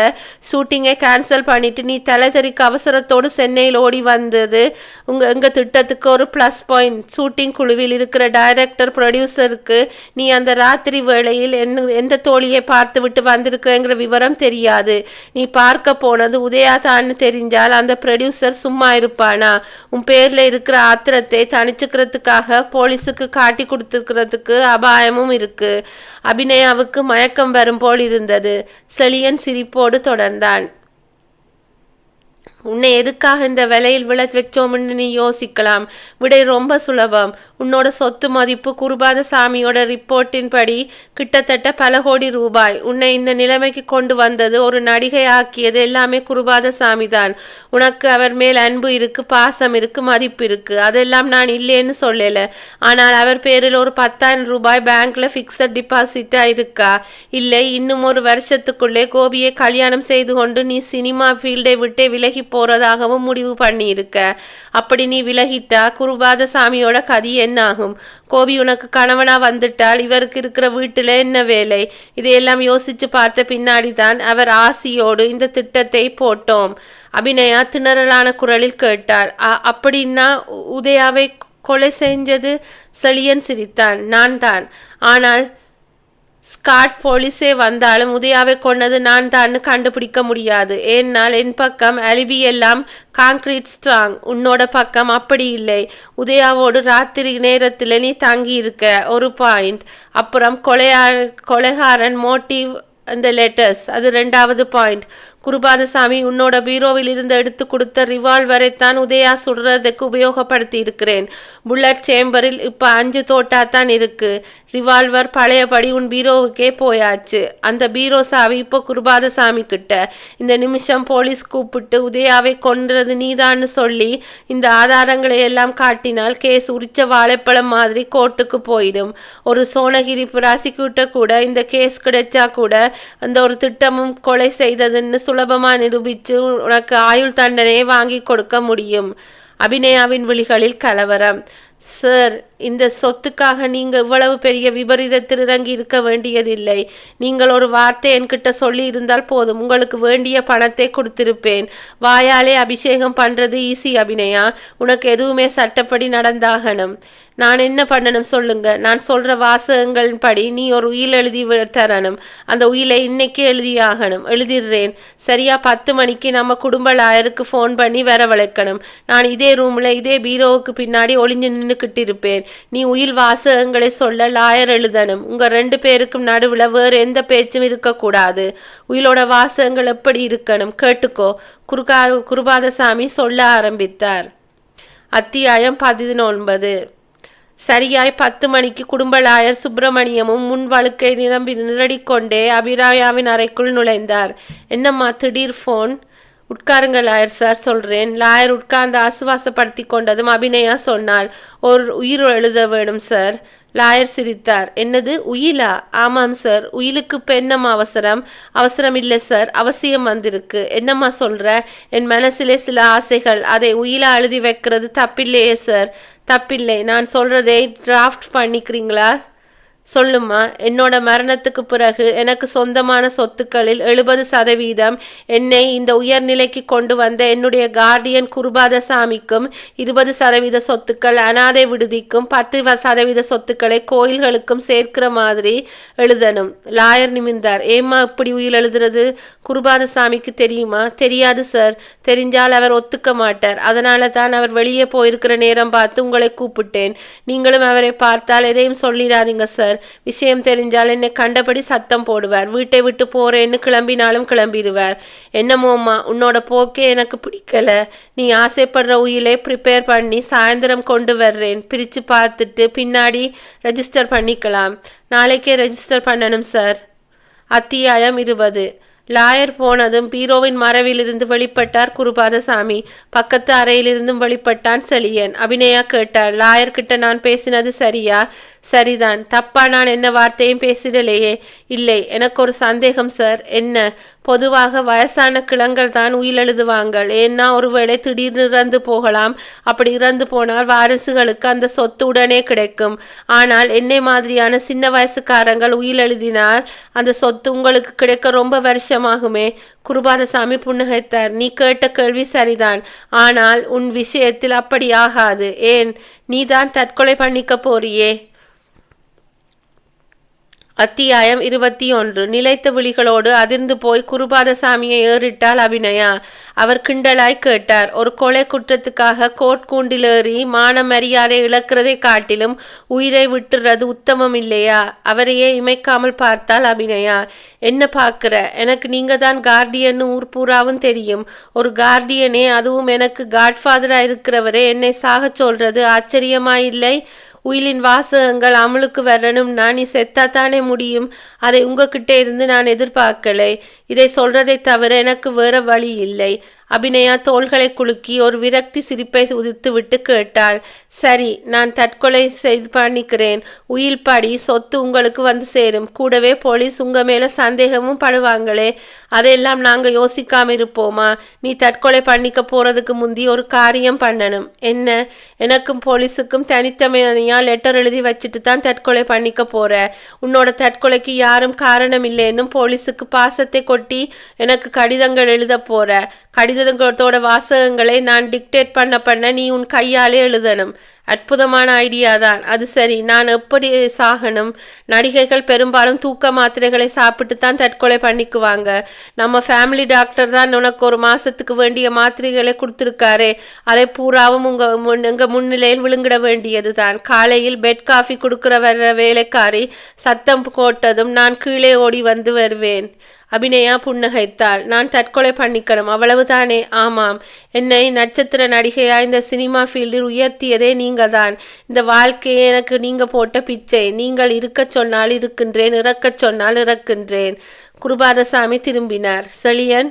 ஷூட்டிங்கை கேன்சல் பண்ணிட்டு நீ தலை தெறிக்க அவசரத்தோடு சென்னையில் ஓடி வந்தது எங்க திட்டத்துக்கு ஒரு ப்ளஸ் பாயிண்ட். ஷூட்டிங் குழுவில் இருக்கிற டைரக்டர் ப்ரொடியூசருக்கு நீ அந்த ராத்திரி வேளையில் எந்த தோழியை பார்த்து விட்டு வந்திருக்கிறேங்கிற விவரம் தெரியாது. நீ பார்க்க போனது உதயா தான்னு தெரிஞ்சால் அந்த ப்ரொடியூசர் சும்மா இருப்பானா? உன் பேர்ல இருக்கிற ஆத்திரத்தை தணிச்சுக்கிறதுக்காக போலீஸுக்கு காட்டி கொடுத்துருக்கிறதுக்கு அபாயமும் இருக்கு. அபிநயாவுக்கு மயக்கம் வரும் போல் இருந்தது. செழியன் சிரிப்போடு தொடர்ந்தான், உன்னை எதுக்காக இந்த விலையில் விழ வச்சோம்னு நீ யோசிக்கலாம். விடை ரொம்ப சுலபம். உன்னோட சொத்து மதிப்பு குருபாதசாமியோட ரிப்போர்ட்டின் படி கிட்டத்தட்ட பல கோடி ரூபாய். உன்னை இந்த நிலைமைக்கு கொண்டு வந்தது, ஒரு நடிகை ஆக்கியது எல்லாமே குருபாதசாமி தான். உனக்கு அவர் மேல் அன்பு இருக்கு, பாசம் இருக்கு, மதிப்பு இருக்கு. அதெல்லாம் நான் இல்லைன்னு சொல்லல. ஆனால் அவர் பேரில் ஒரு 10,000 ரூபாய் பேங்க்ல ஃபிக்ஸட் டிபாசிட்டா இருக்கா? இல்லை, இன்னும் ஒரு வருஷத்துக்குள்ளே கோபியை கல்யாணம் செய்து கொண்டு நீ சினிமா ஃபீல்டை விட்டே விலகி போறதாகவும் முடிவு பண்ணி இருக்க. அப்படி நீ விலகிட்டா குருபாதசாமியோட கதி என்ன ஆகும்? கோபி உனக்கு கணவனா வந்துட்டால் இவருக்கு இருக்கிற வீட்டுல என்ன வேலை? இதையெல்லாம் யோசிச்சு பார்த்த பின்னாடிதான் அவர் ஆசியோடு இந்த திட்டத்தை போட்டோம். அபிநயா திணறலான குரலில் கேட்டாள், அப்படின்னா உதயாவை கொலை செஞ்சது? செழியன் சிரித்தான், நான் தான். ஆனால் ஸ்காட் போலீஸே வந்தாலும் உதயாவை கொன்னது நான் தான் கண்டுபிடிக்க முடியாது. ஏன்னால் என் பக்கம் அலிபி எல்லாம் கான்கிரீட் ஸ்ட்ராங். உன்னோட பக்கம் அப்படி இல்லை. உதயாவோடு ராத்திரி நேரத்தில் நீ தங்கி இருக்க, ஒரு பாயிண்ட். அப்புறம் கொலைகாரன் மோட்டிவ் அந்த லெட்டர்ஸ், அது 2வது பாயிண்ட். குருபாதசாமி உன்னோட பீரோவில் இருந்து எடுத்து கொடுத்த ரிவால்வரை தான் உதயா சுடுறதுக்கு உபயோகப்படுத்தி இருக்கிறேன். புல்லட் சேம்பரில் இப்போ 5 தோட்டா தான் இருக்கு. ரிவால்வர் பழையபடி உன் பீரோவுக்கே போயாச்சு. அந்த பீரோ சாவி இப்போ குருபாதசாமி கிட்ட. இந்த நிமிஷம் போலீஸ் கூப்பிட்டு உதயாவை கொன்றது நீதான்னு சொல்லி இந்த ஆதாரங்களை எல்லாம் காட்டினால் கேஸ் உரிச்ச வாழைப்பழம் மாதிரி கோர்ட்டுக்கு போயிடும். ஒரு சோனகிரி ப்ராசிக்யூட்டர் கூட இந்த கேஸ் கிடைச்சா கூட அந்த ஒரு திட்டமும் கொலை செய்ததுன்னு சுலபமா நிரூபிச்சு உனக்கு ஆயுள் தண்டனையை வாங்கி கொடுக்க முடியும். அபிநயாவின் விழிகளில் கலவரம். சார், இந்த சொத்துக்காக நீங்கள் இவ்வளவு பெரிய விபரீதத்தில் இறங்கி இருக்க வேண்டியதில்லை. நீங்கள் ஒரு வார்த்தை என்கிட்ட சொல்லி இருந்தால் போதும், உங்களுக்கு வேண்டிய பணத்தை கொடுத்திருப்பேன். வாயாலே அபிஷேகம் பண்ணுறது ஈஸி அபிநயா, உனக்கு எதுவுமே சட்டப்படி நடந்தாகணும். நான் என்ன பண்ணணும் சொல்லுங்க. நான் சொல்கிற வாசகங்களின் படி நீ ஒரு உயில் எழுதி தரணும். அந்த உயிலை இன்னைக்கு எழுதியாகணும். எழுதிடுறேன். சரியா 10 மணிக்கு நம்ம குடும்ப லாயருக்கு ஃபோன் பண்ணி வரவழைக்கணும். நான் இதே ரூமில் இதே பீரோவுக்கு பின்னாடி ஒளிஞ்சு நின்றுக்கிட்டு இருப்பேன். நீ உயில் வாசகங்களை சொல்ல லாயர் எழுதணும். உங்கள் 2 பேருக்கும் நடுவில் வேறு எந்த பேச்சும் இருக்கக்கூடாது. உயிலோட வாசகங்கள் எப்படி இருக்கணும் கேட்டுக்கோ. குருபாதசாமி சொல்ல ஆரம்பித்தார். அத்தியாயம் 19. சரியாய் 10 மணிக்கு குடும்ப லாயர் சுப்பிரமணியமும் முன் வழுக்கை நிரடிக்கொண்டே அபிராயாவின் அறைக்குள் நுழைந்தார். என்னம்மா திடீர் ஃபோன்? உட்காருங்க லாயர் சார், சொல்கிறேன். லாயர் உட்கார்ந்து ஆசுவாசப்படுத்தி கொண்டதும் அபிநயா சொன்னாள், ஒரு உயிர் எழுத வேணும் சார். லாயர் சிரித்தார். என்னது, உயிலா? ஆமாம் சார். உயிலுக்கு இப்போ என்னம்மா அவசரம்? அவசரம் இல்லை சார், அவசியம் வந்திருக்கு. என்னம்மா சொல்கிற? என் மனசிலே சில ஆசைகள், அதை உயிலா எழுதி வைக்கிறது தப்பில்லையே சார். தப்பில்லை. நான் சொல்கிறதை டிராஃப்ட் பண்ணிக்கிறீங்களா? சொல்லுமா. என்னோட மரணத்துக்கு பிறகு எனக்கு சொந்தமான சொத்துக்களில் 70% என்னை இந்த உயர்நிலைக்கு கொண்டு வந்த என்னுடைய கார்டியன் குருபாதசாமிக்கும், 20% சொத்துக்கள் அனாதை விடுதிக்கும், 10% சொத்துக்களை கோயில்களுக்கும் சேர்க்கிற மாதிரி எழுதணும். லாயர் நிமிர்ந்தார். ஏம்மா இப்படி உயில் எழுதுறது? குருபாதசாமிக்கு தெரியுமா? தெரியாது சார். தெரிஞ்சால் அவர் ஒத்துக்க மாட்டார். அதனால தான் அவர் வெளியே போயிருக்கிற நேரம் பார்த்து உங்களை கூப்பிட்டேன். நீங்களும் அவரை பார்த்தால் எதையும் சொல்லிடாதீங்க சார். விஷயம் தெரிஞ்சால் என்னை கண்டபடி சத்தம் போடுவார். வீட்டை விட்டு போறேன்னு கிளம்பினாலும் கிளம்பிடுவார். என்னமோம்மா, உன்னோட போக்கே எனக்கு பிடிக்கல. நீ ஆசைப்படுற உயிலை ப்ரிப்பேர் பண்ணி சாயந்தரம் கொண்டு வர்றேன். பிரித்து பார்த்துட்டு பின்னாடி ரெஜிஸ்டர் பண்ணிக்கலாம். நாளைக்கே ரெஜிஸ்டர் பண்ணணும் சார். அத்தியாயம் 20. லாயர் போனதும் பீரோவின் மறைவிலிருந்து வெளிப்பட்டார் குருபாதசாமி. பக்கத்து அறையிலிருந்தும் வெளிப்பட்டான் செழியன். அபிநயா கேட்டார், லாயர்கிட்ட நான் பேசினது சரியா? சரிதான். தப்பா நான் என்ன வார்த்தையும் பேசிடலையே? இல்லை. எனக்கு ஒரு சந்தேகம் சார். என்ன? பொதுவாக வயசான கிழங்கள் தான் உயில் எழுதுவாங்க. ஏன்னா ஒருவேளை திடீர்னு இறந்து போகலாம். அப்படி இறந்து போனால் வாரிசுகளுக்கு அந்த சொத்து உடனே கிடைக்கும். ஆனால் என்னை மாதிரியான சின்ன வயசுக்காரங்கள் உயில் எழுதினால் அந்த சொத்து உங்களுக்கு கிடைக்க ரொம்ப வருஷமாகுமே. குருபாதசாமி புன்னகைத்தார். நீ கேட்ட கேள்வி சரிதான். ஆனால் உன் விஷயத்தில் அப்படி ஆகாது. ஏன்? நீதான் தற்கொலை பண்ணிக்க போறியே. அத்தியாயம் 21. நிலைத்த விழிகளோடு அதிர்ந்து போய் குருபாதசாமியை ஏறிட்டாள் அபிநயா. அவர் கிண்டலாய் கேட்டார், ஒரு கொலை குற்றத்துக்காக கோர்ட் கூண்டிலேறி மான மரியாதை இழக்கிறதை காட்டிலும் உயிரை விட்டுறது உத்தமம் இல்லையா? அவரையே இமைக்காமல் பார்த்தாள் அபிநயா. என்ன பார்க்குற? எனக்கு நீங்கள் தான் கார்டியன்னு ஊர் பூராவும் தெரியும். ஒரு கார்டியனே, அதுவும் எனக்கு காட்ஃபாதராக இருக்கிறவரே என்னை சாகச் சொல்றது ஆச்சரியமா இல்லை? உயிலின் வாசகங்கள் அமலுக்கு வரணும்னா நீ செத்தாத்தானே முடியும். அதை உங்ககிட்ட இருந்து நான் எதிர்பார்க்கலை. இதை சொல்றதை தவிர எனக்கு வேற வழி இல்லை. அபிநயா தோள்களை குலுக்கி ஒரு விரக்தி சிரிப்பை உதித்து விட்டு கேட்டாள். சரி, நான் தற்கொலை செய்து பண்ணிக்கிறேன். உயில் படி சொத்து உங்களுக்கு வந்து சேரும். கூடவே போலீஸ் உங்க மேல சந்தேகமும் படுவாங்களே, அதையெல்லாம் நாங்க யோசிக்காம இருப்போமா? நீ தற்கொலை பண்ணிக்க போறதுக்கு முந்தி ஒரு காரியம் பண்ணணும். என்ன? எனக்கும் போலீஸுக்கும் தனித்தமையா லெட்டர் எழுதி வச்சுட்டு தான் தற்கொலை பண்ணிக்க போற. உன்னோட தற்கொலைக்கு யாரும் காரணம் இல்லைன்னும் போலீஸுக்கு பாசத்தை கொட்டி எனக்கு கடிதங்கள் எழுத போற. கடிதத்தோட வாசகங்களை நான் டிக்டேட் பண்ண நீ உன் கையாலே எழுதணும். அற்புதமான ஐடியா தான். அது சரி, நான் எப்படி சாகணும்? நடிகைகள் பெரும்பாலும் தூக்க மாத்திரைகளை சாப்பிட்டு தான் தற்கொலை பண்ணிக்குவாங்க. நம்ம ஃபேமிலி டாக்டர் தான் உனக்கு ஒரு மாசத்துக்கு வேண்டிய மாத்திரைகளை கொடுத்துருக்காரே, அதை பூராவும் உங்க முன்னிலையில் விழுங்கிட வேண்டியது தான். காலையில் பெட் காஃபி கொடுக்குற வர்ற வேலைக்காரி சத்தம் போட்டதும் நான் கீழே ஓடி வந்து வருவேன். அபிநயா புன்னகைத்தாள். நான் தற்கொலை பண்ணிக்கணும், அவ்வளவுதானே? ஆமாம். என்னை நட்சத்திர நடிகையா இந்த சினிமா ஃபீல்டில் உயர்த்தியதே நீங்க தான். இந்த வாழ்க்கையை எனக்கு நீங்க போட்ட பிச்சை. நீங்கள் இருக்க சொன்னால் இருக்கின்றேன், இறக்க சொன்னால் இறக்கின்றேன். குருபாதசாமி திரும்பினார். செழியன்,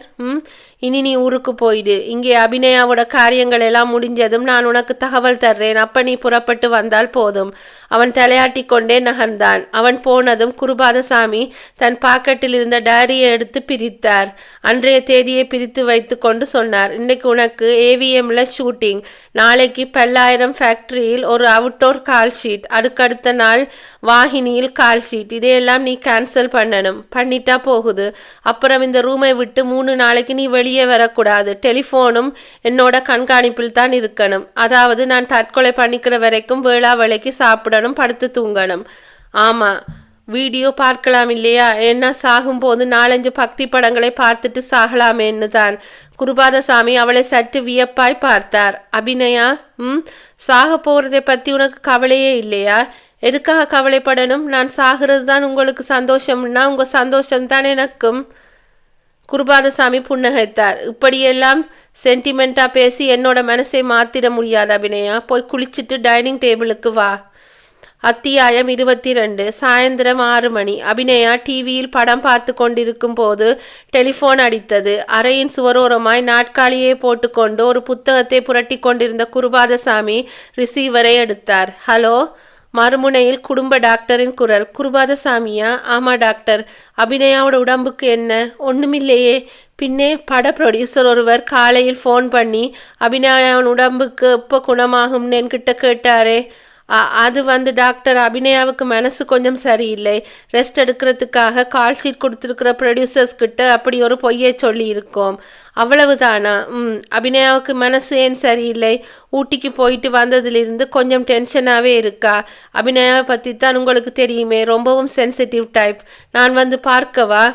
இனி நீ ஊருக்கு போயிடு. இங்கே அபிநயாவோட காரியங்கள் எல்லாம் முடிஞ்சதும் நான் உனக்கு தகவல் தர்றேன். அப்ப நீ புறப்பட்டு வந்தால் போதும். அவன் தலையாட்டி கொண்டே நகர்ந்தான். அவன் போனதும் குருபாதசாமி தன் பாக்கெட்டில் இருந்த டைரியை எடுத்து பிரித்தார். அன்றைய தேதியை பிரித்து வைத்து கொண்டு சொன்னார், இன்னைக்கு உனக்கு ஏவிஎம்ல ஷூட்டிங், நாளைக்கு பல்லாயிரம் ஃபேக்டரியில் ஒரு அவுட்டோர் கால் ஷீட், அதுக்கடுத்த நாள் வாகினியில் கால் ஷீட். இதையெல்லாம் நீ கேன்சல் பண்ணணும். பண்ணிட்டா போகுது. அப்புறம் இந்த ரூமை விட்டு 3 நாளைக்கு நீ வெளியே வரக்கூடாது. டெலிஃபோனும் என்னோட கண்காணிப்பில் தான் இருக்கணும். அதாவது நான் தற்கொலை பண்ணிக்கிற வரைக்கும் வேளா வேலைக்கு சாப்பிடணும், படுத்து தூங்கணும். ஆமா, வீடியோ பார்க்கலாம் இல்லையா? என்ன சாகும்போது 4-5 பக்தி படங்களை பார்த்துட்டு சாகலாமேன்னு தான். குருபாதசாமி அவளை சற்று வியப்பாய் பார்த்தார். அபிநயா, சாக போறதை பத்தி உனக்கு கவலையே இல்லையா? எதுக்காக கவலைப்படணும்? நான் சாகிறது தான் உங்களுக்கு சந்தோஷம்னா உங்க சந்தோஷம்தான் எனக்கும். குருபாதசாமி புன்னகைத்தார். இப்படியெல்லாம் சென்டிமெண்ட்டாக பேசி என்னோட மனசை மாற்றிட முடியாது அபிநயா. போய் குளிச்சுட்டு டைனிங் டேபிளுக்கு வா. அத்தியாயம் 22. சாயந்தரம் 6 மணி. அபிநயா டிவியில் படம் பார்த்து கொண்டிருக்கும் போது டெலிஃபோன் அடித்தது. அறையின் சுவரோரமாய் நாட்காலியை போட்டுக்கொண்டு ஒரு புத்தகத்தை புரட்டி கொண்டிருந்த குருபாதசாமி ரிசீவரை எடுத்தார். ஹலோ. மறுமுனையில் குடும்ப டாக்டரின் குரல். குருபாதசாமியா? ஆமா டாக்டர். அபிநயாவோட உடம்புக்கு என்ன? ஒண்ணுமில்லையே. பின்னே பட ப்ரொடியூசர் ஒருவர் காலையில் ஃபோன் பண்ணி அபிநயாவின் உடம்புக்கு எப்போ குணமாகும்னு என்கிட்ட கேட்டாரே. அது டாக்டர், அபிநயாவுக்கு மனசு கொஞ்சம் சரியில்லை. ரெஸ்ட் எடுக்கிறதுக்காக கால் ஷீட் கொடுத்துருக்கிற ப்ரொடியூசர்ஸ் கிட்ட அப்படி ஒரு பொய்யை சொல்லி இருக்கோம். அவ்வளவுதானா? அபிநயாவுக்கு மனசு ஏன் சரியில்லை? ஊட்டிக்கு போயிட்டு வந்ததிலிருந்து கொஞ்சம் டென்ஷனாகவே இருக்கா. அபிநயாவை பற்றி தான் உங்களுக்கு தெரியுமே, ரொம்பவும் சென்சிட்டிவ் டைப். நான் வந்து பார்க்கவா?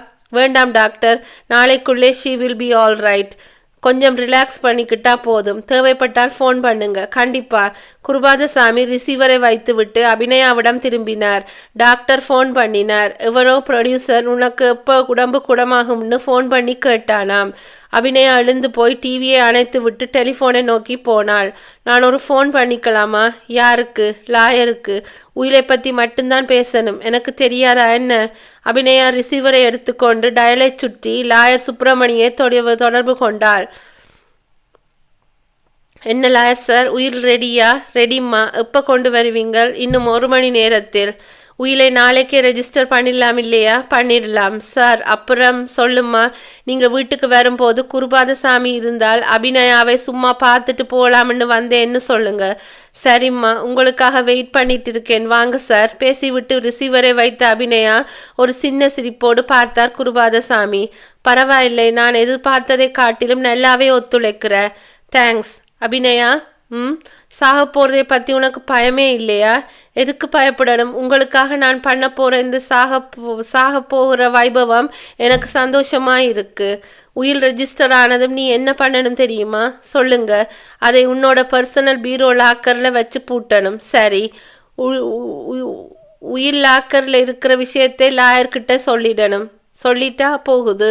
வேண்டாம் டாக்டர், நாளைக்குள்ளே she will be all right. கொஞ்சம் ரிலாக்ஸ் பண்ணிக்கிட்டா போதும். தேவைப்பட்டால் ஃபோன் பண்ணுங்க. கண்டிப்பா. குருபாதசாமி ரிசீவரை வைத்துவிட்டு அபிநயாவிடம் திரும்பினார். டாக்டர் ஃபோன் பண்ணினார். எவரோ ப்ரொடியூசர் உனக்கு எப்போ உடம்பு குணமாகும்னு ஃபோன் பண்ணி கேட்டானாம். அபிநயா எழுந்து போய் டிவியை அணைத்து விட்டு டெலிஃபோனை நோக்கி போனாள். நான் ஒரு ஃபோன் பண்ணிக்கலாமா? யாருக்கு? லாயருக்கு. உயிரை பற்றி மட்டும்தான் பேசணும், எனக்கு தெரியாதா என்ன? அபிநயா ரிசீவரை எடுத்துக்கொண்டு டயலை சுற்றி லாயர் சுப்பிரமணியை தொடர்பு கொண்டாள். என்ன லாயர் சார், உயில் ரெடியா? ரெடிம்மா. எப்போ கொண்டு வருவீங்கள்? இன்னும் 1 மணி நேரத்தில். உயிலை நாளைக்கே ரெஜிஸ்டர் பண்ணிடலாம் இல்லையா? பண்ணிடலாம் சார். அப்புறம் சொல்லுமா, நீங்கள் வீட்டுக்கு வரும்போது குருபாதசாமி இருந்தால் அபிநயாவை சும்மா பார்த்துட்டு போகலாம்னு வந்தேன்னு சொல்லுங்க. சரிம்மா, உங்களுக்காக வெயிட் பண்ணிட்டு இருக்கேன், வாங்க சார். பேசிவிட்டு ரிசீவரை வைத்த அபிநயா ஒரு சின்ன சிரிப்போடு பார்த்தார் குருபாதசாமி. பரவாயில்லை, நான் எதிர்பார்த்ததை காட்டிலும் நல்லாவே ஒத்துழைக்கிற. தேங்க்ஸ். அபிநயா, சாக போகிறதை பற்றி உனக்கு பயமே இல்லையா? எதுக்கு பயப்படணும்? உங்களுக்காக நான் பண்ண போகிற இந்த சாக போகிற வைபவம் எனக்கு சந்தோஷமாக இருக்கு. உயில் ரெஜிஸ்டர் ஆனதும் நீ என்ன பண்ணணும் தெரியுமா? சொல்லுங்க. அதை உன்னோட பர்சனல் பீரோ லாக்கரில் வச்சு பூட்டணும். சரி. உயில் லாக்கரில் இருக்கிற விஷயத்தை லாயர்கிட்ட சொல்லிடணும். சொல்லிட்டா போகுது.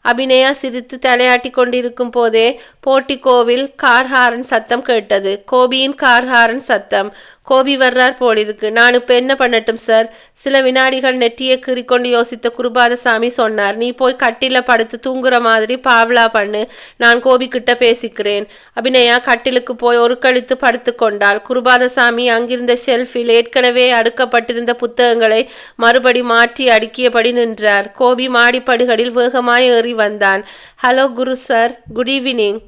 அபிநயா சிரித்து தலையாட்டி கொண்டிருக்கும் போதே போர்ட்டிகோவில் கார் ஹாரன் சத்தம் கேட்டது. கோபியின் கார் ஹாரன் சத்தம். கோபி வர்றார் போலிருக்கு. நான் இப்போ என்ன பண்ணட்டும் சார்? சில வினாடிகள் நெற்றியை கீறிக்கொண்டு யோசித்த குருபாதசாமி சொன்னார். நீ போய் கட்டில படுத்து தூங்குற மாதிரி பாவலா பண்ணு, நான் கோபி கிட்ட பேசிக்கிறேன். அபிநயா கட்டிலுக்கு போய் ஒரு கழித்து படுத்து கொண்டாள். குருபாதசாமி அங்கிருந்த ஷெல்ஃபில் ஏற்கனவே அடுக்கப்பட்டிருந்த புத்தகங்களை மறுபடி மாற்றி அடுக்கியபடி நின்றார். கோபி மாடிப்படிகளில் வேகமாய் ஏறி வந்தான். Hello Guru sir, good evening.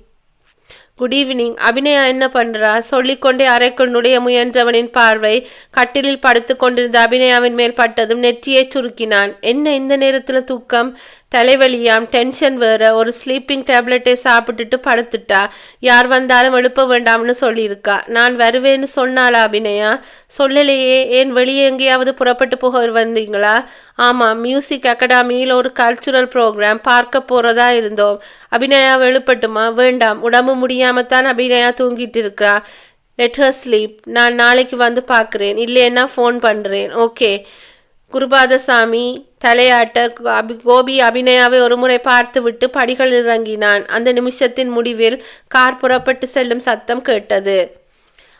Good evening. Abhinaya என்ன பண்றா? சொல்லிக்கொண்டே அறைக்குள் நுழைய முயன்றவனின் பார்வை கட்டிலில் படுத்து கொண்டிருந்த அபிநயாவின் மேல் பட்டதும் நெற்றியை சுருக்கினான். என்ன இந்த நேரத்தில் தூக்கம்? தலைவலியாம், டென்ஷன் வேற. ஒரு ஸ்லீப்பிங் டேப்லெட்டை சாப்பிட்டுட்டு படுத்துட்டா. யார் வந்தாலும் எழுப்ப வேண்டாம்னு சொல்லியிருக்கா. நான் வருவேன்னு சொன்னாளா அபிநயா? சொல்லலையே. ஏன் வெளியே எங்கேயாவது புறப்பட்டு போக வந்தீங்களா? ஆமாம், மியூசிக் அகாடமியில் ஒரு கல்ச்சுரல் ப்ரோக்ராம் பார்க்க போறதா இருந்தோம். அபிநயா எழுப்பட்டுமா? வேண்டாம், உடம்பு முடியாமத்தான் அபிநயா தூங்கிட்டு இருக்கா. Let her sleep. நான் நாளைக்கு வந்து பார்க்குறேன், இல்லைன்னா ஃபோன் பண்ணுறேன். ஓகே. குருபாதசாமி தலையாட்ட கோபி அபிநயாவை ஒருமுறை பார்த்து விட்டு படிகள் இறங்கினான். அந்த நிமிஷத்தின் முடிவில் கார் புறப்பட்டு செல்லும் சத்தம் கேட்டது.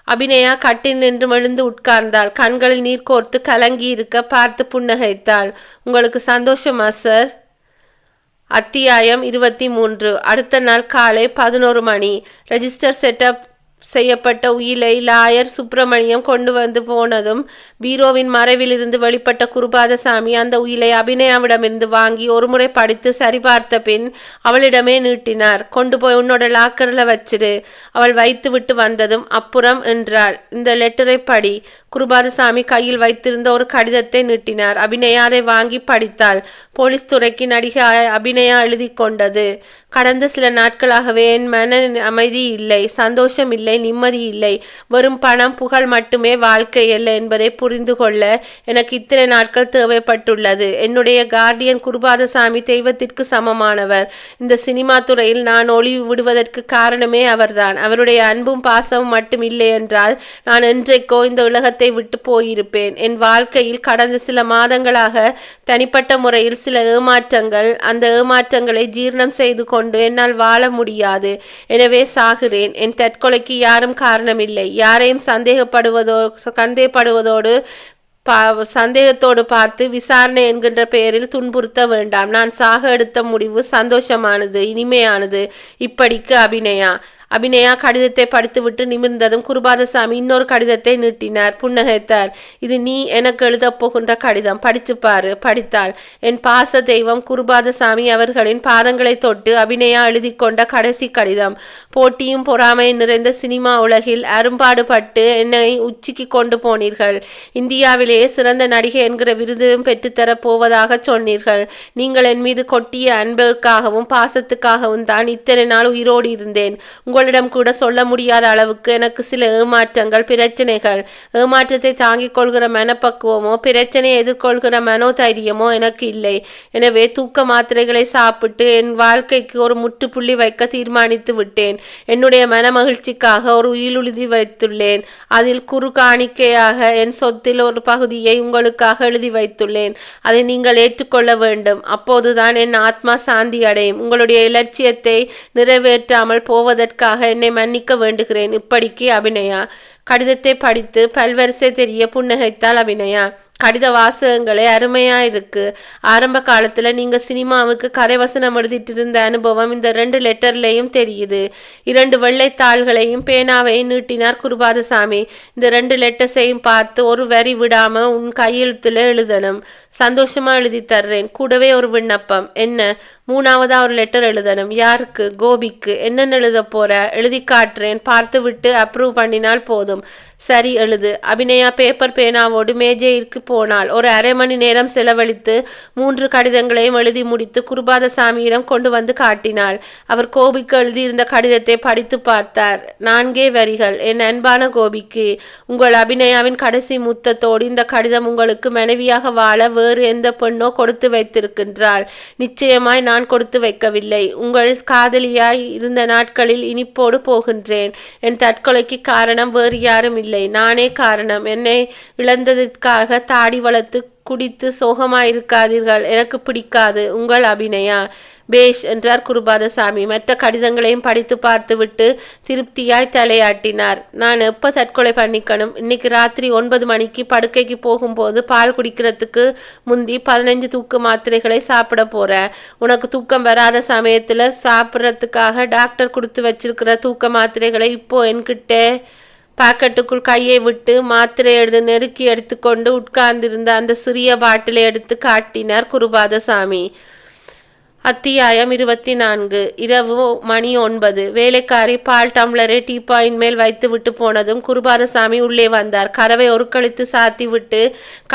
அபிநயா கட்டில் நின்று எழுந்து உட்கார்ந்தாள். கண்களில் நீர் கோர்த்து கலங்கி இருக்க பார்த்து புன்னகைத்தாள். உங்களுக்கு சந்தோஷமா சார்? அத்தியாயம் 23. அடுத்த நாள் காலை 11 மணி. ரெஜிஸ்டர் செட்டப் செய்யப்பட்ட உயிலை லாயர் சுப்பிரமணியம் கொண்டு வந்து போனதும் பீரோவின் மறைவிலிருந்து வெளிப்பட்ட குருபாதசாமி அந்த உயிலை அபிநயாவிடமிருந்து வாங்கி ஒருமுறை படித்து சரிபார்த்த பின் அவளிடமே நீட்டினார். கொண்டு போய் உன்னோட லாக்கரில் வச்சிடு. அவள் வைத்து விட்டு வந்ததும் அப்புறம் என்றாள். இந்த லெட்டரை படி. குருபாதசாமி கையில் வைத்திருந்த ஒரு கடிதத்தை நீட்டினார். அபிநயா அதை வாங்கி படித்தாள். போலீஸ் துறைக்கு நடிகை அபிநயா எழுதி கொண்டது. கடந்த சில நாட்களாகவே என் மன அமைதி இல்லை, சந்தோஷம் இல்லை, நிம்மதி இல்லை. வெறும் பணம் புகழ் மட்டுமே வாழ்க்கை அல்ல என்பதை புரிந்து கொள்ள எனக்கு இத்தனை நாட்கள் தேவைப்பட்டுள்ளது. என்னுடைய கார்டியன் குருபாதசாமி தெய்வத்திற்கு சமமானவர். இந்த சினிமா துறையில் நான் ஒளி விடுவதற்கு காரணமே அவர்தான். அவருடைய அன்பும் பாசமும் மட்டும் இல்லை என்றால் நான் என்றைக்கோ இந்த உலகத்தை விட்டு போயிருப்பேன். என் வாழ்க்கையில் கடந்த சில மாதங்களாக தனிப்பட்ட முறையில் சில ஏமாற்றங்கள், அந்த ஏமாற்றங்களை ஜீர்ணம் செய்து கொண்டு என்னால் வாழ முடியாது. எனவே சாகிறேன். என் தற்கொலைக்கு யாரும் காரணமில்லை. யாரையும் சந்தேகப்படுவதோடு சந்தேகத்தோடு பார்த்து விசாரணை என்கின்ற பெயரில் துன்புறுத்த வேண்டாம். நான் சாக எடுத்த முடிவு சந்தோஷமானது, இனிமையானது. இப்படிக்கு அபிநயா கடிதத்தை படித்துவிட்டு நிமிர்ந்ததும் குருபாதசாமி இன்னொரு கடிதத்தை நீட்டினார். புன்னகைத்தார். இது நீ எனக்கு எழுதப் போகின்ற கடிதம், படிச்சு பாரு. படித்தாள். என் பாச தெய்வம் குருபாதசாமி அவர்களின் பாதங்களை தொட்டு அபிநயா எழுதி கொண்ட கடைசி கடிதம். போட்டியும் பொறாமையும் நிறைந்த சினிமா உலகில் அரும்பாடுபட்டு என்னை உச்சிக்கு கொண்டு போனீர்கள். இந்தியாவிலேயே சிறந்த நடிகை என்கிற விருதும் பெற்றுத்தரப் போவதாக சொன்னீர்கள். நீங்கள் என் மீது கொட்டிய அன்புக்காகவும் பாசத்துக்காகவும் தான் இத்தனை நாள் உயிரோடு இருந்தேன். உங்களிடம் கூட சொல்ல முடியாத அளவுக்கு எனக்கு சில ஏமாற்றங்கள், பிரச்சனைகள். ஏமாற்றத்தை தாங்கிக் கொள்கிற மனப்பக்குவமோ பிரச்சனையை எதிர்கொள்கிற மனோதைரியமோ எனக்கு இல்லை. எனவே தூக்க மாத்திரைகளை சாப்பிட்டு என் வாழ்க்கைக்கு ஒரு முற்றுப்புள்ளி வைக்க தீர்மானித்து விட்டேன். என்னுடைய மன மகிழ்ச்சிக்காக ஒரு உயிலுழுதி வைத்துள்ளேன். அதில் குறு காணிக்கையாக என் சொத்தில் ஒரு பகுதியை உங்களுக்காக எழுதி வைத்துள்ளேன். அதை நீங்கள் ஏற்றுக்கொள்ள வேண்டும். அப்போதுதான் என் ஆத்மா சாந்தி அடையும். உங்களுடைய இலட்சியத்தை நிறைவேற்றாமல் போவதற்காக என்னை மன்னிக்க வேண்டுகிறேன். இப்படிக்கு அபிநயா. கடிதத்தை படித்து பல்வரிசை தெரிய புன்னகைத்தாள் அபிநயா. கடித வாசகங்களே அருமையா இருக்கு. ஆரம்ப காலத்துல நீங்க சினிமாவுக்கு கரைவசனம் எழுதிட்டு இருந்த அனுபவம் இந்த 2 லெட்டர்லையும் தெரியுது. 2 வெள்ளை தாள்களையும் பேனாவையும் நீட்டினார் குருபாதசாமி. இந்த 2 லெட்டர்ஸையும் பார்த்து ஒரு வரி விடாம உன் கையெழுத்துல எழுதணும். சந்தோஷமா எழுதி தர்றேன். கூடவே ஒரு விண்ணப்பம். என்ன? 3ஆவதா ஒரு லெட்டர் எழுதணும். யாருக்கு? கோபிக்கு. என்னென்னு எழுத போற? எழுதி காட்டுறேன். பார்த்து விட்டு அப்ரூவ் பண்ணினால் போதும். சரி, எழுது. அபிநயா பேப்பர் பேனாவோடு மேஜைக்கு போனாள். ஒரு அரை மணி நேரம் செலவழித்து 3 கடிதங்களையும் எழுதி முடித்து குருபாதசாமியிடம் கொண்டு வந்து காட்டினாள். அவர் கோபிக்கு எழுதியிருந்த கடிதத்தை படித்து பார்த்தார். 4 வரிகள். என் அன்பான கோபிக்கு, உங்கள் அபிநயாவின் கடைசி முத்தத்தோடு இந்த கடிதம் உங்களுக்கு மனைவியாக வாழ வேறு எந்த பெண்ணோ கொடுத்து வைத்திருக்கின்றாள். நிச்சயமாய் நான் கொடுத்து வைக்கவில்லை. உங்கள் காதலியாய் இருந்த நாட்களில் இனிப்போடு போகின்றேன். என் தற்கொலைக்கு காரணம் வேறு யாரும் இல்லை, நானே காரணம். என்னை இழந்ததற்காக தாடி வளர்த்து குடித்து சோகமாயிருக்காதீர்கள். எனக்கு பிடிக்காது. உங்கள் அபிநயா. பேஷ் என்றார் குருபாதசாமி. மற்ற கடிதங்களையும் படித்து பார்த்துவிட்டு திருப்தியாய் தலையாட்டினார். நான் எப்போ தற்கொலை பண்ணிக்கணும்? இன்னைக்கு ராத்திரி 9 மணிக்கு படுக்கைக்கு போகும்போது பால் குடிக்கிறதுக்கு முந்தி 15 தூக்க மாத்திரைகளை சாப்பிட போற. உனக்கு தூக்கம் வராத சமயத்துல சாப்பிட்றதுக்காக டாக்டர் கொடுத்து வச்சிருக்கிற தூக்க மாத்திரைகளை இப்போ என்கிட்ட பாக்கெட்டுக்குள் கையை விட்டு மாத்திரை நெருக்கி எடுத்துக்கொண்டு உட்கார்ந்திருந்த அந்த சிறிய பாட்டிலை எடுத்து காட்டினார் குருபாதசாமி. அத்தியாயம் 24. இரவு மணி 9. வேலைக்காரி பால் டம்ளரை டீப்பாயின் மேல் வைத்து விட்டு போனதும் குருபாதசாமி உள்ளே வந்தார். கதவை ஒருக்களித்து சாத்தி விட்டு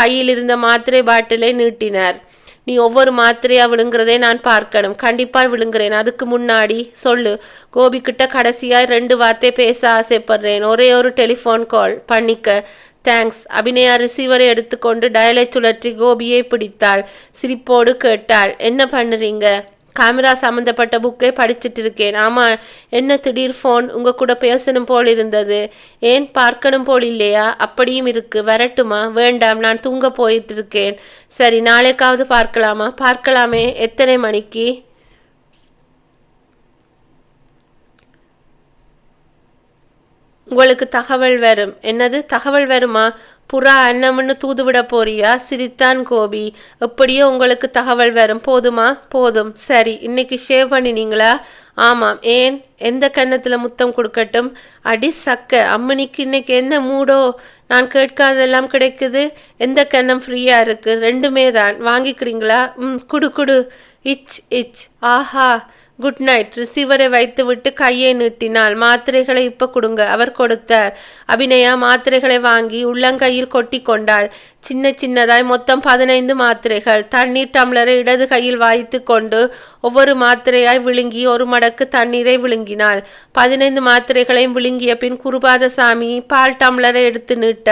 கையில் இருந்த மாத்திரை பாட்டிலை நீட்டினார். நீ ஒவ்வொரு மாத்திரையா விழுங்குறதே நான் பார்க்கணும். கண்டிப்பாக விழுங்குறேன். அதுக்கு முன்னாடி சொல்லு. கோபிக்கிட்ட கடைசியாய் 2 வார்த்தை பேச ஆசைப்படுறேன். ஒரே ஒரு டெலிஃபோன் கால் பண்ணிக்க. தேங்க்ஸ். அபிநயா ரிசீவரை எடுத்துக்கொண்டு டயலை சுழற்றி கோபியை பிடித்தாள். சிரிப்போடு கேட்டாள். என்ன பண்ணுறீங்க? கேமரா சம்மந்தப்பட்ட புக்கை படிச்சுட்டு இருக்கேன். ஆமாம், என்ன திடீர் ஃபோன்? உங்கள் கூட பேசணும் போல் இருந்தது. ஏன், பார்க்கணும் போல் இல்லையா? அப்படியும் இருக்கு. வரட்டுமா? வேண்டாம், நான் தூங்க போயிட்டு இருக்கேன். சரி, நாளைக்காவது பார்க்கலாமா? பார்க்கலாமே. எத்தனை மணிக்கு? உங்களுக்கு தகவல் வரும். என்னது தகவல் வருமா? புறா அன்னம்னு தூதுவிட போறியா? சிரித்தான் கோபி. எப்படியோ உங்களுக்கு தகவல் வரும். போதுமா? போதும். சரி, இன்னைக்கு ஷேவ் பண்ணினீங்களா? ஆமாம். ஏன்? எந்த கன்னத்தில் முத்தம் கொடுக்கட்டும்? அடி சக்க, அம்மனிக்கு இன்னைக்கு என்ன மூடோ? நான் கேட்காதெல்லாம் கிடைக்குது. எந்த கன்னம் ஃப்ரீயாக இருக்கு? ரெண்டுமே தான். வாங்கிக்கிறீங்களா? குடு குடு. இச் இச். ஆஹா, குட் நைட். ரிசீவரை வைத்துவிட்டு கையை நீட்டினாள். மாத்திரைகளை இப்போ கொடுங்க. அவர் கொடுத்தார். அபிநயா மாத்திரைகளை வாங்கி உள்ளங்கையில் கொட்டி கொண்டாள். சின்ன சின்னதாய் மொத்தம் 15 மாத்திரைகள். தண்ணீர் டம்ளரை இடது கையில் வாய்த்து கொண்டு ஒவ்வொரு மாத்திரையாய் விழுங்கி ஒரு மடக்கு தண்ணீரை விழுங்கினாள். 15 மாத்திரைகளையும் விழுங்கிய பின் குருபாதசாமி பால் டம்ளரை எடுத்து நீட்ட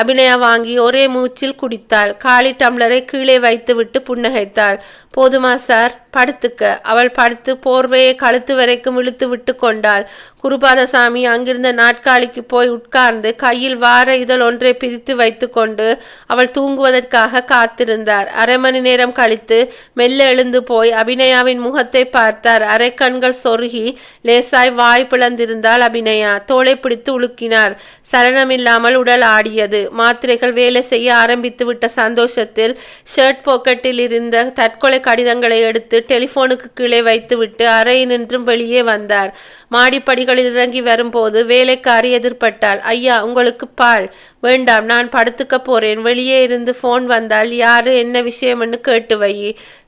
அபிநயா வாங்கி ஒரே மூச்சில் குடித்தாள். காலி டம்ளரை கீழே வைத்துவிட்டு புன்னகைத்தாள். போதுமா சார்? படுத்துக்க. அவள் படுத்து போர்வையை கழுத்து வரைக்கும் இழுத்து விட்டு கொண்டாள். குருபாதசாமி அங்கிருந்த நாட்காலிக்கு போய் உட்கார்ந்து கையில் வார இதழ் ஒன்றை பிரித்து வைத்து கொண்டு அவள் தூங்குவதற்காக காத்திருந்தார். அரை மணி நேரம் கழித்து மெல்ல எழுந்து போய் அபிநயாவின் முகத்தை பார்த்தார். அரை கண்கள் சொருகி லேசாய் வாய் பிளந்திருந்தாள் அபிநயா. தோளை பிடித்து உலுக்கினார். சலனமில்லாமல் உடல் ஆடியது. மாத்திரைகள் வேலை செய்ய ஆரம்பித்து விட்ட சந்தோஷத்தில் ஷர்ட் பாக்கெட்டில் இருந்த தற்கொலை கடிதங்களை எடுத்து டெலிஃபோனுக்கு கீழே வைத்துவிட்டு அறையினின்றும் வெளியே வந்தார். மாடிப்படிகளில் இறங்கி வரும்போது வேலைக்காரி எதிர்பட்டாள். ஐயா, உங்களுக்கு பால் வேண்டாம், நான் படுத்துக்க போறேன். வெளியே இருந்து போன் வந்தால் யாரு என்ன விஷயம்னு கேட்டு வை.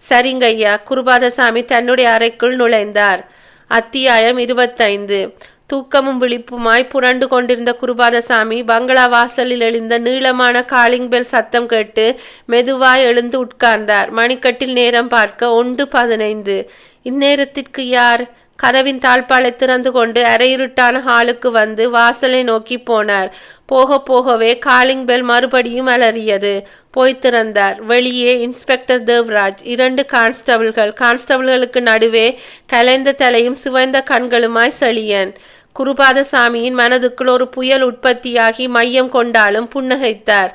சரிங்க ஐயா. குருபாதசாமி தன்னுடைய அறைக்குள் நுழைந்தார். அத்தியாயம் 25. தூக்கமும் விழிப்புமாய் புரண்டு கொண்டிருந்த குருபாதசாமி பங்களா வாசலில் எழுந்த நீளமான காலிங் பெல் சத்தம் கேட்டு மெதுவாய் எழுந்து உட்கார்ந்தார். மணிக்கட்டில் நேரம் பார்க்க 1:15. இந்நேரத்திற்கு யார்? கதவின் தாழ்பாலை திறந்து கொண்டு அரையிருட்டான ஹாலுக்கு வந்து வாசலை நோக்கி போனார். போக போகவே காலிங் பெல் மறுபடியும் அலறியது. போய் திறந்தார். வெளியே இன்ஸ்பெக்டர் தேவ்ராஜ், 2 கான்ஸ்டபிள்கள். கான்ஸ்டபிள்களுக்கு நடுவே கலைந்த தலையும் சிவந்த கண்களுமாய் செழியன். குருபாதசாமியின் மனதுக்குள் ஒரு புயல் உற்பத்தியாகி மையம் கொண்டாலும் புன்னகைத்தார்.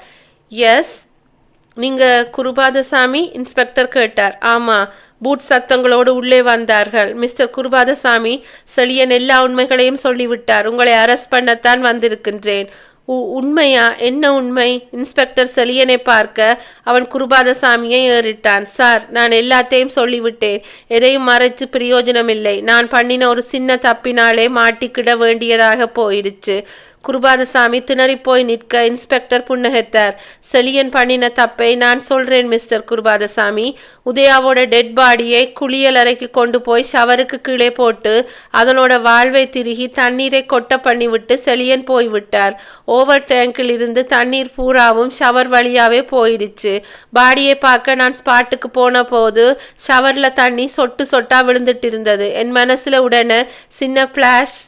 எஸ், நீங்க குருபாதசாமி? இன்ஸ்பெக்டர் கேட்டார். ஆமா. பூட் சத்தங்களோடு உள்ளே வந்தார்கள். மிஸ்டர் குருபாதசாமி, செழியன் எல்லா உண்மைகளையும் சொல்லிவிட்டார். உங்களை அரெஸ்ட் பண்ணத்தான் வந்திருக்கின்றேன். உண்மையா? என்ன உண்மை? இன்ஸ்பெக்டர் செழியனை பார்க்க அவன் குருபாதசாமியை ஏறிட்டான். சார், நான் எல்லாத்தையும் சொல்லிவிட்டேன். எதையும் மறைச்சு பிரயோஜனமில்லை. நான் பண்ணின ஒரு சின்ன தப்பினாலே மாட்டிக்கிட வேண்டியதாக போயிடுச்சு. குருபாதசாமி திணறி போய் நிற்க இன்ஸ்பெக்டர் புன்னகைத்தார். செழியன் பண்ணின தப்பை நான் சொல்றேன் மிஸ்டர் குருபாதசாமி. உதயாவோட டெட் பாடியை குளியல் அறைக்கு கொண்டு போய் ஷவருக்கு கீழே போட்டு அதனோட வாழ்வை திருகி தண்ணீரை கொட்ட பண்ணிவிட்டு செழியன் போய்விட்டார். ஓவர் டேங்கில் இருந்து தண்ணீர் பூராவும் ஷவர் வழியாவே போயிடுச்சு. பாடியை பார்க்க நான் ஸ்பாட்டுக்கு போன போது ஷவர்ல தண்ணி சொட்டு சொட்டா விழுந்துட்டு இருந்தது. என் மனசுல உடனே சின்ன ஃபிளாஷ்.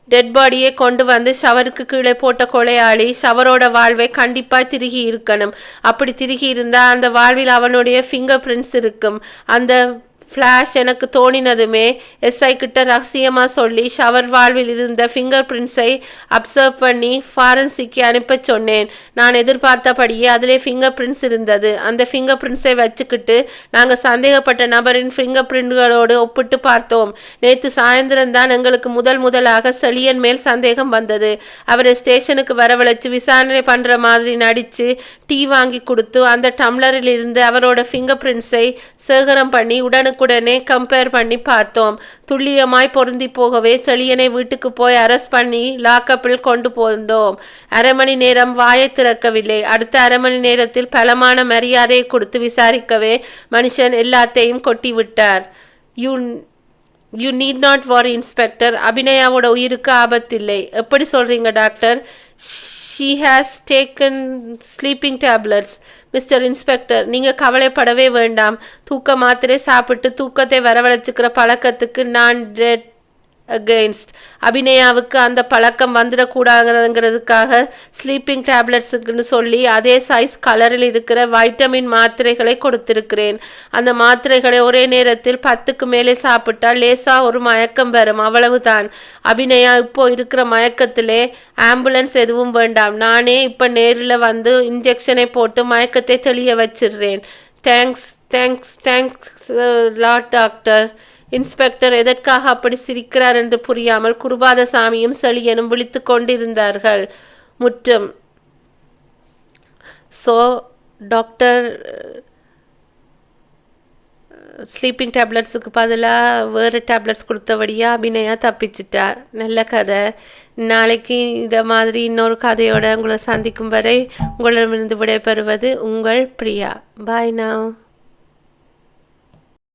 டெட் பாடியை கொண்டு வந்து ஷவருக்கு கீழே போட்ட கொலையாளி ஷவரோட வாழ்வை கண்டிப்பாக திருகி இருக்கணும். அப்படி திருகி இருந்தால் அந்த வாழ்வில் அவனுடைய ஃபிங்கர் பிரிண்ட்ஸ் இருக்கும். அந்த ஃப்ளாஷ் எனக்கு தோணினதுமே எஸ்ஐ கிட்ட ரகசியமாக சொல்லி ஷவர் வாழ்வில் இருந்த ஃபிங்கர் பிரிண்ட்ஸை அப்சர்வ் பண்ணி ஃபாரன்சிக்கு அனுப்ப சொன்னேன். நான் எதிர்பார்த்தபடியே அதிலே ஃபிங்கர் பிரிண்ட்ஸ் இருந்தது. அந்த ஃபிங்கர் பிரிண்ட்ஸை வச்சுக்கிட்டு நாங்கள் சந்தேகப்பட்ட நபரின் ஃபிங்கர் பிரிண்ட்களோடு ஒப்பிட்டு பார்த்தோம். நேற்று சாயந்தரம் தான் எங்களுக்கு முதலாக செழியன் மேல் சந்தேகம் வந்தது. அவரை ஸ்டேஷனுக்கு வரவழைச்சு விசாரணை பண்ணுற மாதிரி நடித்து டீ வாங்கி கொடுத்து அந்த டம்ளரில் இருந்து அவரோட ஃபிங்கர் பிரிண்ட்ஸை சேகரம் பண்ணி உடனுக்குடனே கம்பேர் பண்ணி பார்த்தோம். துல்லியமாய் பொருந்தி போகவே செழியனை வீட்டுக்கு போய் அரெஸ்ட் பண்ணி லாக்கப்பில் கொண்டு போந்தோம். அரை மணி நேரம் வாயை திறக்கவில்லை. அடுத்த அரை மணி நேரத்தில் பலமான மரியாதையை கொடுத்து விசாரிக்கவே மனுஷன் எல்லாத்தையும் கொட்டி விட்டார். You need not worry inspector. அபிநயாவோட உயிருக்கு ஆபத்தில்லை. எப்படி சொல்றீங்க doctor? She has taken sleeping tablets. Mister inspector, நீங்கள் கவலைப்படவே வேண்டாம். தூக்க மாத்திரை சாப்பிட்டு தூக்கத்தை வரவழைச்சிக்கிற பழக்கத்துக்கு நான் டெட் அகெயின்ஸ்ட். அபிநயாவுக்கு அந்த பழக்கம் வந்துடக்கூடாதுங்கிறதுக்காக ஸ்லீப்பிங் டேப்லெட்ஸுக்குன்னு சொல்லி அதே சைஸ் கலரில் இருக்கிற வைட்டமின் மாத்திரைகளை கொடுத்திருக்கிறேன். அந்த மாத்திரைகளை ஒரே நேரத்தில் 10க்கு மேலே சாப்பிட்டால் லேசாக ஒரு மயக்கம் வரும், அவ்வளவுதான். அபிநயா இப்போ இருக்கிற மயக்கத்திலே ஆம்புலன்ஸ் எதுவும் வேண்டாம். நானே இப்போ நேரில் வந்து இன்ஜெக்ஷனை போட்டு மயக்கத்தை தெளிய வச்சிடுறேன். Thanks lot doctor. இன்ஸ்பெக்டர் எதற்காக அப்படி சிரிக்கிறார் என்று புரியாமல் குருபாதசாமியும் செழியனும் விழித்து கொண்டிருந்தார்கள். முற்றும். ஸோ டாக்டர் ஸ்லீப்பிங் டேப்லெட்ஸுக்கு பதிலாக வேறு டேப்லெட்ஸ் கொடுத்தபடியாக அபிநயா தப்பிச்சிட்டா. நல்ல கதை. நாளைக்கு இதை மாதிரி இன்னொரு கதையோடு உங்களை சந்திக்கும் வரை உங்களிடமிருந்து விடைபெறுவது உங்கள் பிரியா. பாய் now.